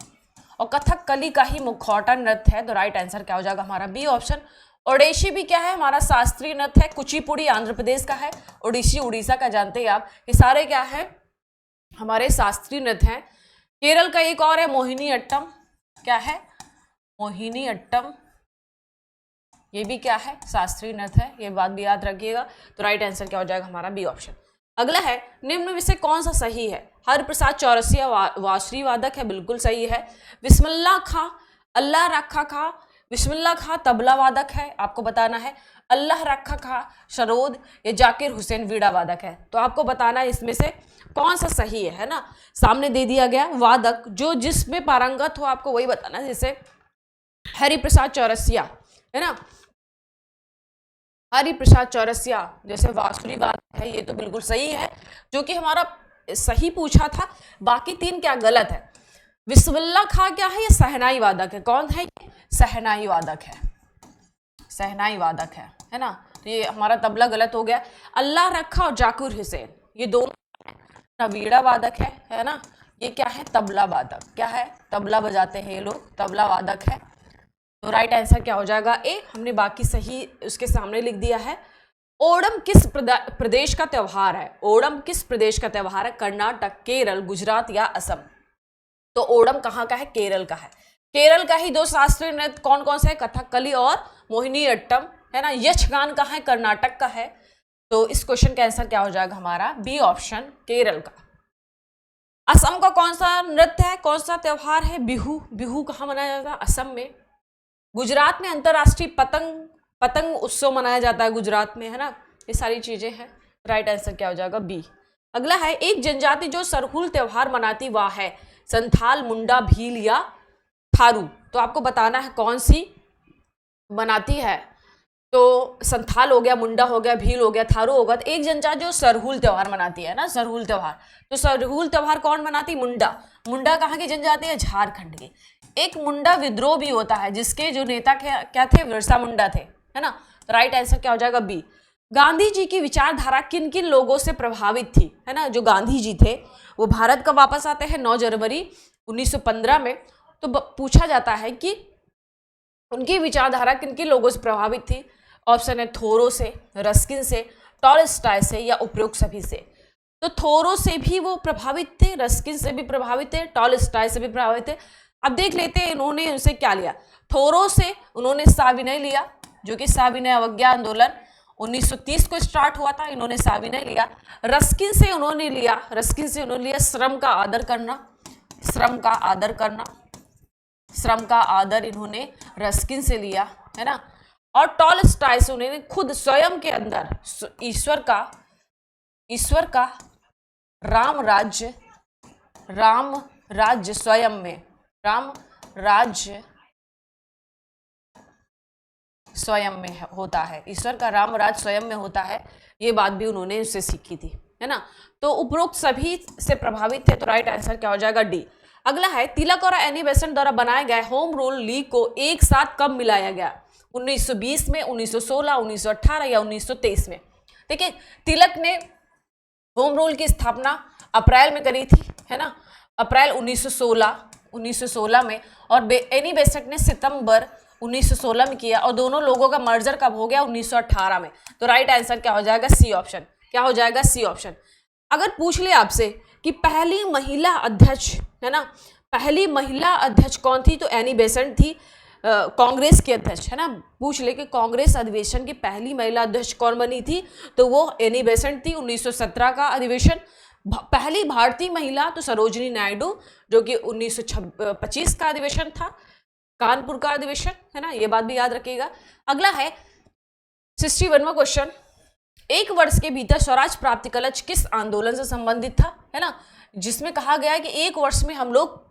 और कथकली का ही मुखौटा नृत्य है। तो राइट आंसर क्या हो जाएगा हमारा? B option. ओडिसी भी क्या है? हमारा शास्त्रीय नृत्य है। कुचिपुड़ी आंध्र प्रदेश का है। ओडिसी उड़ीसा का, जानते हैं आप। ये सारे क्या है? हमारे शास्त्रीय नृत्य हैं। केरल का एक और है मोहिनी अट्टम। क्या है? मोहिनी अट्टम। ये भी क्या है? शास्त्रीय नृत्य है। ये बात भी याद रखिएगा। तो राइट आंसर क्या हो जाएगा हमारा? B option. अगला है निम्न में से कौन सा सही है? हरिप्रसाद चौरसिया वांसुरी वादक है, बिल्कुल सही है। बिस्मिल्लाह खां अल्लाह रखा खां, बिस्मिल्लाह खां तबला वादक है, आपको बताना है। अल्लाह रखा खां सरोद या जाकिर हुसैन वीणा वादक है। तो आपको बताना है इसमें से कौन सा सही है ना। सामने दे दिया गया वादक जो जिसमें पारंगत हो, आपको वही बताना है। जैसे हरिप्रसाद चौरसिया है ना, हरिप्रसाद चौरसिया जैसे वांसुरी वादक है, ये तो बिल्कुल सही है, जो कि हमारा सही पूछा था। बाकी तीन क्या गलत है? बिस्मिल्लाह खां क्या है? ये सहनाई वादक है। कौन है ये? सहनाई वादक है, सहनाई वादक है ना। तो ये हमारा तबला गलत हो गया। अल्लाह रखा और जाकिर हुसैन ये दोनों वीणा वादक है ना। ये क्या है? तबला वादक। क्या है? तबला बजाते हैं ये लोग, तबला वादक है। तो राइट आंसर क्या हो जाएगा? ए। हमने बाकी सही उसके सामने लिख दिया है। ओणम किस प्रदेश का त्योहार है? ओणम किस प्रदेश का त्योहार है? कर्नाटक, केरल, गुजरात या असम? तो ओणम कहाँ का है? केरल का है। केरल का ही दो शास्त्रीय नृत्य कौन कौन से है? कथकली और मोहिनी अट्टम है ना। यक्षगान कहाँ है? कर्नाटक का है। तो इस क्वेश्चन का आंसर क्या हो जाएगा हमारा? बी ऑप्शन, केरल का। असम का कौन सा नृत्य है? कौन सा त्योहार है? बिहू। बिहू कहाँ मनाया जाता है? असम में। गुजरात में अंतरराष्ट्रीय पतंग उत्सव मनाया जाता है, गुजरात में है ना। ये सारी चीजें हैं। राइट आंसर क्या हो जाएगा? बी। अगला है एक जनजाति जो सरहुल त्योहार मनाती वह है संथाल, मुंडा, भील या थारू। तो आपको बताना है कौन सी मनाती है। तो संथाल हो गया, मुंडा हो गया, भील हो गया, थारू होगा। तो एक जनजाति जो सरहुल त्योहार मनाती है ना, सरहुल त्योहार। तो सरहुल त्योहार कौन मनाती? मुंडा। मुंडा कहाँ की जनजाति है? झारखंड की। एक मुंडा विद्रोह भी होता है जिसके जो नेता क्या थे? बिरसा मुंडा थे, है ना। तो राइट आंसर क्या हो जाएगा? बी। गांधी जी की विचारधारा किन किन लोगों से प्रभावित थी, है ना। जो गांधी जी थे वो भारत कब वापस आते हैं? 9 जनवरी 1915 में। तो पूछा जाता है कि उनकी विचारधारा किन किन लोगों से प्रभावित थी। ऑप्शन है थोरो से, रस्किन से, टॉलस्टॉय से या उपरोक्त सभी से। तो थोरो से भी वो प्रभावित थे, रस्किन से भी प्रभावित थे, टॉलस्टॉय से भी प्रभावित थे। अब देख लेते हैं इन्होंने उनसे क्या लिया। थोरो से उन्होंने सविनय लिया, जो कि सविनय अवज्ञा आंदोलन 1930 को स्टार्ट हुआ था, इन्होंने सविनय लिया। रस्किन से उन्होंने लिया श्रम का आदर करना, श्रम का आदर करना, श्रम का आदर इन्होंने रस्किन से लिया, है ना। और टॉलस्टॉय से उन्होंने खुद स्वयं के अंदर ईश्वर का राम राज्य स्वयं में, राम राज्य स्वयं में होता है, ईश्वर का राम राज्य स्वयं में होता है। ये बात भी उन्होंने उससे सीखी थी, है ना। तो उपरोक्त सभी से प्रभावित थे। तो राइट आंसर क्या हो जाएगा? डी। अगला है तिलक और एनी बेसेंट द्वारा बनाए गए होम रूल लीग को एक साथ कब मिलाया गया? 1920 में, 1916, 1918 या 1923 में। देखिए तिलक ने होम रूल की स्थापना अप्रैल में करी थी, है ना, अप्रैल 1916 में। और एनी बेसेंट ने सितंबर 1916 में किया। और दोनों लोगों का मर्जर कब हो गया? 1918 में। तो राइट आंसर क्या हो जाएगा? C option. क्या हो जाएगा? C option. अगर पूछ ले आपसे कि पहली महिला अध्यक्ष, है ना, पहली महिला अध्यक्ष कौन थी? तो एनी बेसेंट थी, कांग्रेस की अध्यक्ष, है ना। पूछ ले कि कांग्रेस अधिवेशन की पहली महिला अध्यक्ष कौन बनी थी? तो वो एनी बेसेंट थी। 1917 का अधिवेशन। पहली भारतीय महिला तो सरोजिनी नायडू, जो कि 1925 का अधिवेशन था, कानपुर का अधिवेशन, है ना। ये बात भी याद रखिएगा। अगला है 61वां क्वेश्चन। एक वर्ष के भीतर स्वराज प्राप्ति का लक्ष्य किस आंदोलन से संबंधित था, है ना, जिसमें कहा गया है कि एक वर्ष में हम लोग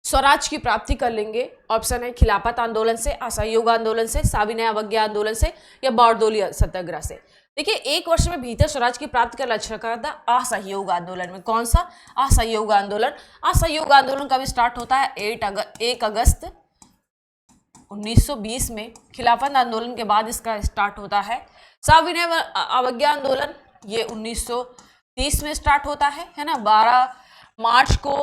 स्वराज की प्राप्ति कर लेंगे। ऑप्शन है खिलाफत आंदोलन से, असहयोग आंदोलन से, सविनय अवज्ञा आंदोलन से या बारडोली सत्याग्रह से। देखिए एक वर्ष में भीतर स्वराज की प्राप्ति का लक्ष्य रखा था असहयोग आंदोलन में। कौन सा? असहयोग आंदोलन। असहयोग आंदोलन कब स्टार्ट होता है? 1 अगस्त 1920 में। खिलाफत आंदोलन के बाद इसका स्टार्ट होता है। सविनय अवज्ञा आंदोलन ये 1930 में स्टार्ट होता है ना। 12 मार्च को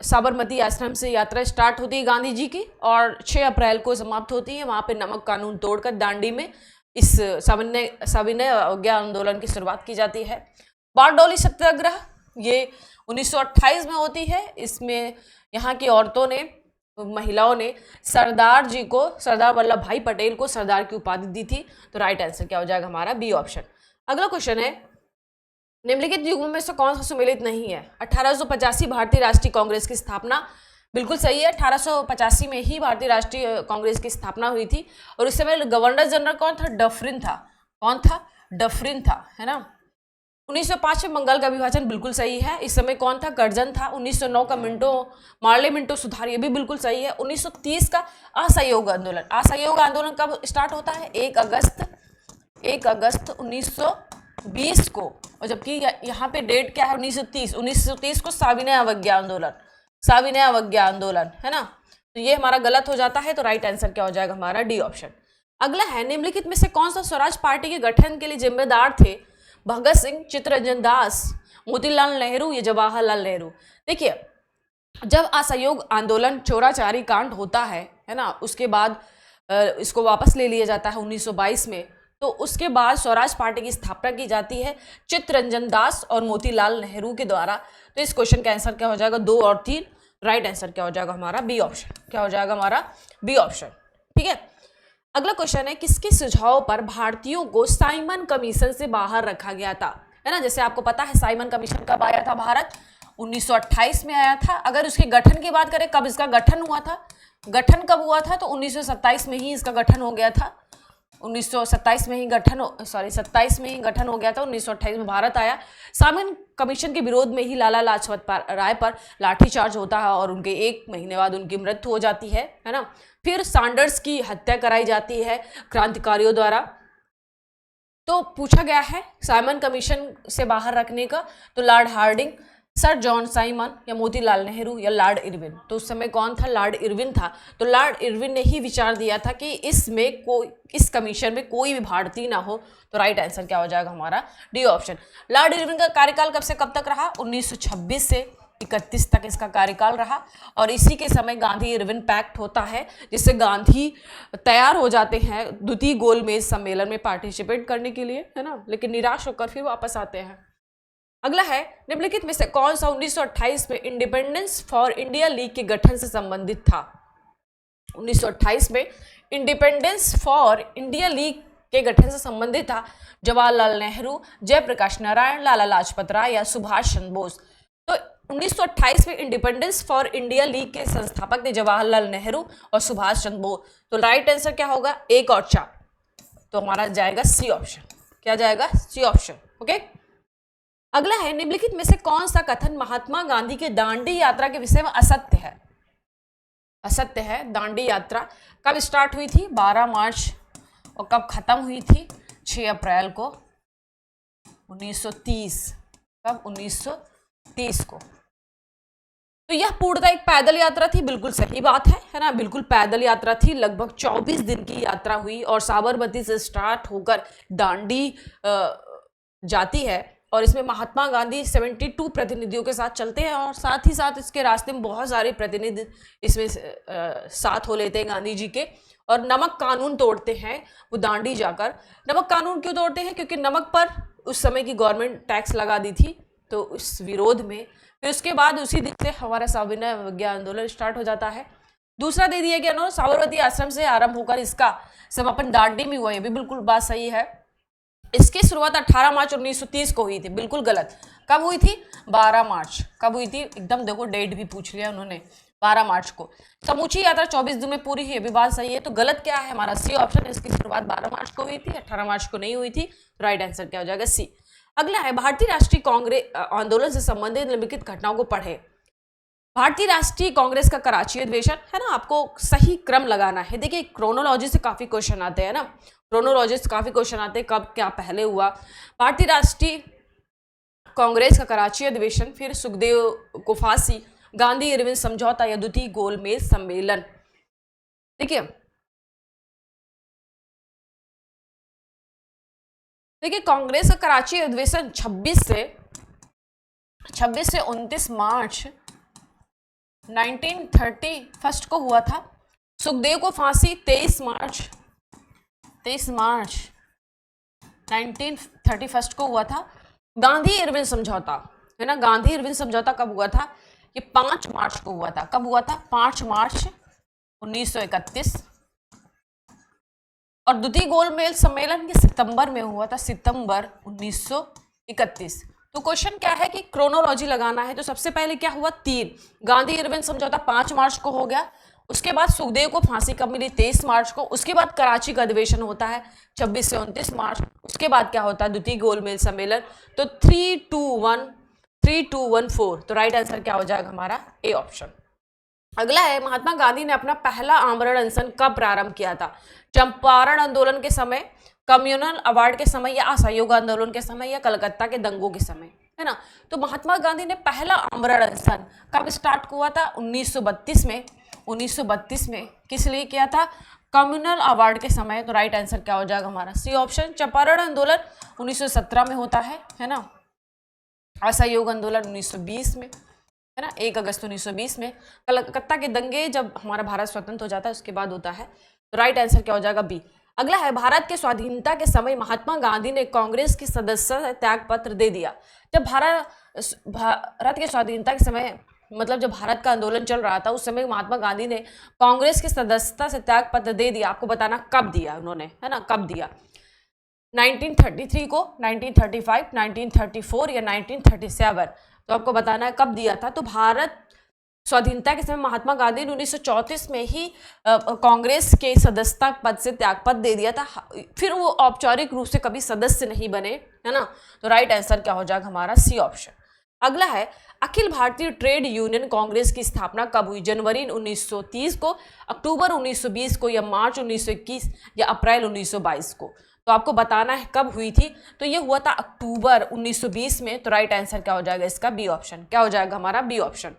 साबरमती आश्रम से यात्रा स्टार्ट होती है गांधी जी की और 6 अप्रैल को समाप्त होती है। वहाँ पे नमक कानून तोड़कर दांडी में इस सविनय अवज्ञा आंदोलन की शुरुआत की जाती है। बारडोली सत्याग्रह ये 1928 में होती है। इसमें यहाँ की औरतों ने, महिलाओं ने सरदार जी को, सरदार वल्लभ भाई पटेल को सरदार की उपाधि दी थी। तो राइट आंसर क्या हो जाएगा हमारा? B option. अगला क्वेश्चन है, निम्नलिखित युग्मों में से कौन सा सुमेलित नहीं है? 1885 भारतीय राष्ट्रीय कांग्रेस की स्थापना, बिल्कुल सही है। 1885 में ही भारतीय राष्ट्रीय कांग्रेस की स्थापना हुई थी और उस समय गवर्नर जनरल कौन था? डफरिन था। कौन था? डफरिन था, है ना। 1905 में बंगाल का विभाजन, बिल्कुल सही है। इस समय कौन था? कर्जन था। 1909 का मार्ले मिंटो सुधार, ये भी बिल्कुल सही है। 1930 का असहयोग आंदोलन, असहयोग आंदोलन कब स्टार्ट होता है? 1 अगस्त 1920 को, और जबकि यहाँ पे डेट क्या है? 1930 को साविनय अवज्ञा आंदोलन, साविनय अवज्ञा आंदोलन, है ना। तो ये हमारा गलत हो जाता है। तो राइट आंसर क्या हो जाएगा हमारा? D option. अगला है, निम्नलिखित में से कौन सा स्वराज पार्टी के गठन के लिए जिम्मेदार थे? भगत सिंह, चित्तरंजन दास, मोतीलाल नेहरू या जवाहरलाल नेहरू? देखिए, जब असहयोग आंदोलन, चोराचारी कांड होता है ना, उसके बाद इसको वापस ले लिया जाता है 1922 में। तो उसके बाद स्वराज पार्टी की स्थापना की जाती है चित्तरंजन दास और मोतीलाल नेहरू के द्वारा। तो इस क्वेश्चन का आंसर क्या हो जाएगा? 2 और 3। राइट आंसर क्या हो जाएगा हमारा? B option. क्या हो जाएगा हमारा? B option. ठीक है। अगला क्वेश्चन है, किसके सुझाव पर भारतीयों को साइमन कमीशन से बाहर रखा गया था? है ना, जैसे आपको पता है साइमन कमीशन कब आया था भारत? 1928 में आया था। अगर उसके गठन की बात करें, कब इसका गठन हुआ था? गठन कब हुआ था? तो 1927 में ही इसका गठन हो गया था। 1927 में ही गठन 27 में ही गठन हो गया था। 1928 में भारत आया। साइमन कमीशन के विरोध में ही लाला लाजपत राय पर लाठीचार्ज होता है और उनके 1 महीने बाद उनकी मृत्यु हो जाती है ना। फिर सैंडर्स की हत्या कराई जाती है क्रांतिकारियों द्वारा। तो पूछा गया है साइमन कमीशन से बाहर रखने का, तो Lord Hardinge, Sir John Simon या मोतीलाल नेहरू या लॉर्ड इरविन? तो उस समय कौन था? लॉर्ड इरविन था। तो लॉर्ड इरविन ने ही विचार दिया था कि इस कमीशन में कोई भी भारतीय ना हो। तो राइट आंसर क्या हो जाएगा हमारा? D option. लॉर्ड इरविन का कार्यकाल कब से कब तक रहा? 1926 से 31 तक इसका कार्यकाल रहा। और इसी के समय गांधी इरविन पैक्ट होता है, जिससे गांधी तैयार हो जाते हैं द्वितीय गोलमेज सम्मेलन में पार्टिसिपेट करने के लिए, है ना, लेकिन निराश होकर फिर वापस आते हैं। अगला है, निम्नलिखित में से कौन सा 1928 में इंडिपेंडेंस फॉर इंडिया लीग के गठन से संबंधित था? 1928 में इंडिपेंडेंस फॉर इंडिया लीग के गठन से संबंधित था जवाहरलाल नेहरू, जयप्रकाश नारायण, लाला लाजपत राय या सुभाष चंद्र बोस? तो 1928 में इंडिपेंडेंस फॉर इंडिया लीग के संस्थापक थे जवाहरलाल नेहरू और सुभाष चंद्र बोस। तो राइट आंसर क्या होगा? 1 और 4। तो हमारा जाएगा सी ऑप्शन। क्या जाएगा? C option. ओके। अगला है, निम्नलिखित में से कौन सा कथन महात्मा गांधी के दांडी यात्रा के विषय में असत्य है? असत्य है। दांडी यात्रा कब स्टार्ट हुई थी? 12 मार्च। और कब खत्म हुई थी? 6 अप्रैल को 1930। कब? 1930 को। तो यह पूर्णतः एक पैदल यात्रा थी, बिल्कुल सही बात है ना, बिल्कुल पैदल यात्रा थी। लगभग 24 दिन की यात्रा हुई और साबरमती से स्टार्ट होकर दांडी जाती है। और इसमें महात्मा गांधी 72 प्रतिनिधियों के साथ चलते हैं और साथ ही साथ इसके रास्ते में बहुत सारे प्रतिनिधि इसमें साथ हो लेते हैं गांधी जी के। और नमक कानून तोड़ते हैं वो दांडी जाकर। नमक कानून क्यों तोड़ते हैं? क्योंकि नमक पर उस समय की गवर्नमेंट टैक्स लगा दी थी, तो उस विरोध में। फिर उसके बाद उसी दिन से हमारा साविनय अवज्ञा आंदोलन स्टार्ट हो जाता है। दूसरा दे दिया गया साबरमती आश्रम से आरंभ होकर इसका समापन दांडी में हुआ, ये भी बिल्कुल बात सही है। इसकी शुरुआत 18 मार्च 1930 को हुई थी, बिल्कुल गलत। कब हुई थी? 12 मार्च। कब हुई थी? एकदम देखो डेट भी पूछ लिया उन्होंने, 12 मार्च को। समूची यात्रा 24 दिन में पूरी है, भी बात सही है। तो गलत क्या है हमारा? C option. इसकी शुरुआत 12 मार्च को हुई थी, 18 मार्च को नहीं हुई थी। राइट आंसर क्या हो जाएगा? सी। अगला है, भारतीय राष्ट्रीय कांग्रेस आंदोलन से संबंधित निम्नलिखित घटनाओं को पढ़े। भारतीय राष्ट्रीय कांग्रेस का कराची अधिवेशन, है ना, आपको सही क्रम लगाना है। देखिए क्रोनोलॉजी से काफी क्वेश्चन आते हैं ना, क्रोनोलॉजी से काफी क्वेश्चन आते हैं, कब क्या पहले हुआ। भारतीय राष्ट्रीय कांग्रेस का कराची अधिवेशन, फिर सुखदेव को फांसी, गांधी इरविन समझौता या द्वितीय गोलमेज सम्मेलन। देखिए कांग्रेस का कराची अधिवेशन 26 से 29 मार्च 1931 को हुआ था। सुखदेव को फांसी 23 मार्च 1931 को हुआ था। गांधी इरविन समझौता है ना। गांधी इरविन समझौता कब हुआ था? ये 5 मार्च को हुआ था। कब हुआ था? 5 मार्च 1931। और द्वितीय गोलमेज सम्मेलन ये सितंबर में हुआ था, सितंबर 1931। तो क्वेश्चन क्या है कि क्रोनोलॉजी लगाना है। तो सबसे पहले क्या हुआ? 3 गांधी इरविन समझौता 5 मार्च को हो गया। उसके बाद सुखदेव को फांसी कब मिली? 23 मार्च को। उसके बाद कराची का अधिवेशन होता है 26 से 29 मार्च। उसके बाद क्या होता है? द्वितीय गोलमेज सम्मेलन। तो 3214। तो राइट आंसर क्या हो जाएगा हमारा? A option. अगला है, महात्मा गांधी ने अपना पहला आमरण अनशन कब प्रारंभ किया था? चंपारण आंदोलन के समय, कम्युनल अवार्ड के समय, या असहयोग आंदोलन के समय, या कलकत्ता के दंगों के समय, है ना। तो महात्मा गांधी ने पहला आमरण अनशन कब स्टार्ट हुआ था? 1932 में। 1932 में किस लिए किया था? कम्युनल अवार्ड के समय। तो राइट आंसर क्या हो जाएगा हमारा? C option. चंपारण आंदोलन 1917 में होता है ना। असहयोग आंदोलन 1920 में, है ना, 1 अगस्त 1920 में। कलकत्ता के दंगे जब हमारा भारत स्वतंत्र हो जाता है उसके बाद होता है। तो राइट आंसर क्या हो जाएगा? बी। अगला है, भारत के स्वाधीनता के समय महात्मा गांधी ने कांग्रेस की सदस्यता त्याग पत्र दे दिया। जब भारत के स्वाधीनता के समय, मतलब जब भारत का आंदोलन चल रहा था उस समय महात्मा गांधी ने कांग्रेस की सदस्यता से त्याग पत्र दे दिया। आपको बताना कब दिया उन्होंने, है ना, कब दिया? 1933 को, 1935, 1934 या 1937? तो आपको बताना है कब दिया था। तो भारत स्वाधीनता के समय महात्मा गांधी ने 1934 में ही कांग्रेस के सदस्यता पद से त्यागपत्र दे दिया था। फिर वो औपचारिक रूप से कभी सदस्य नहीं बने, है ना। तो राइट आंसर क्या हो जाएगा हमारा? C option. अगला है, अखिल भारतीय ट्रेड यूनियन कांग्रेस की स्थापना कब हुई? जनवरी 1930 को, अक्टूबर 1920 को, या मार्च 1921, या अप्रैल 1922 को? तो आपको बताना है कब हुई थी। तो ये हुआ था अक्टूबर 1920 में। तो राइट आंसर क्या हो जाएगा इसका? B option. क्या हो जाएगा हमारा? B option.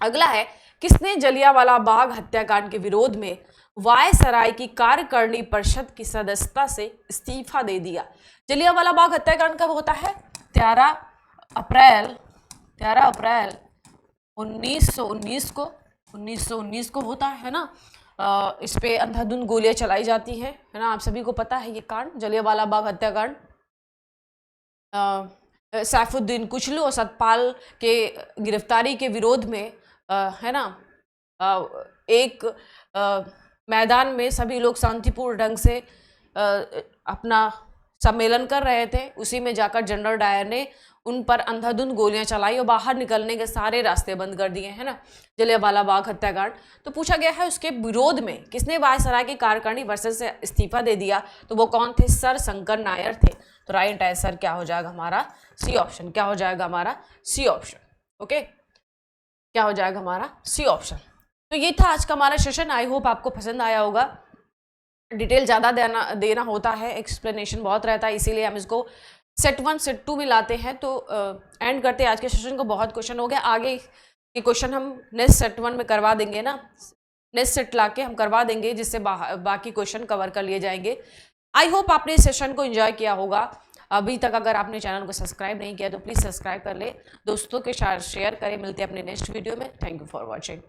अगला है, किसने जलियांवाला बाग हत्याकांड के विरोध में वायसराय की कार्यकारिणी परिषद की सदस्यता से इस्तीफा दे दिया? जलियांवाला बाग हत्याकांड कब होता है? 13 अप्रैल 1919 को होता है ना। इस पे अंधाधुंध गोलियां चलाई जाती हैं, है ना। आप सभी को पता है ये कांड, जलियांवाला बाग हत्याकांड। सैफुद्दीन कुचलू और सतपाल के गिरफ्तारी के विरोध में, है ना, एक मैदान में सभी लोग शांतिपूर्ण ढंग से अपना सम्मेलन कर रहे थे। उसी में जाकर जनरल डायर ने उन पर अंधाधुंध गोलियां चलाई और बाहर निकलने के सारे रास्ते बंद कर दिए, है ना, जलियांवाला बाग हत्याकांड। तो पूछा गया है उसके विरोध में किसने वायसराय की कार्यकारिणी परिषद से इस्तीफा दे दिया? तो वो कौन थे? सर शंकर नायर थे। तो राइट आंसर क्या हो जाएगा हमारा? C option. क्या हो जाएगा हमारा? C option. ओके, क्या हो जाएगा हमारा? C option. तो ये था आज का हमारा सेशन। आई होप आपको पसंद आया होगा। डिटेल ज़्यादा देना होता है, एक्सप्लेनेशन बहुत रहता है, इसीलिए हम इसको सेट 1 सेट 2 में लाते हैं। तो एंड करते हैं आज के सेशन को। बहुत क्वेश्चन हो गया, आगे के क्वेश्चन हम नेक्स्ट सेट 1 में करवा देंगे ना, नेक्स्ट सेट ला के हम करवा देंगे, जिससे बाकी क्वेश्चन कवर कर लिए जाएंगे। आई होप आपने इस सेशन को एंजॉय किया होगा। अभी तक अगर आपने चैनल को सब्सक्राइब नहीं किया तो प्लीज़ सब्सक्राइब कर ले, दोस्तों के साथ शेयर करें। मिलते हैं अपने नेक्स्ट वीडियो में। Thank you for watching.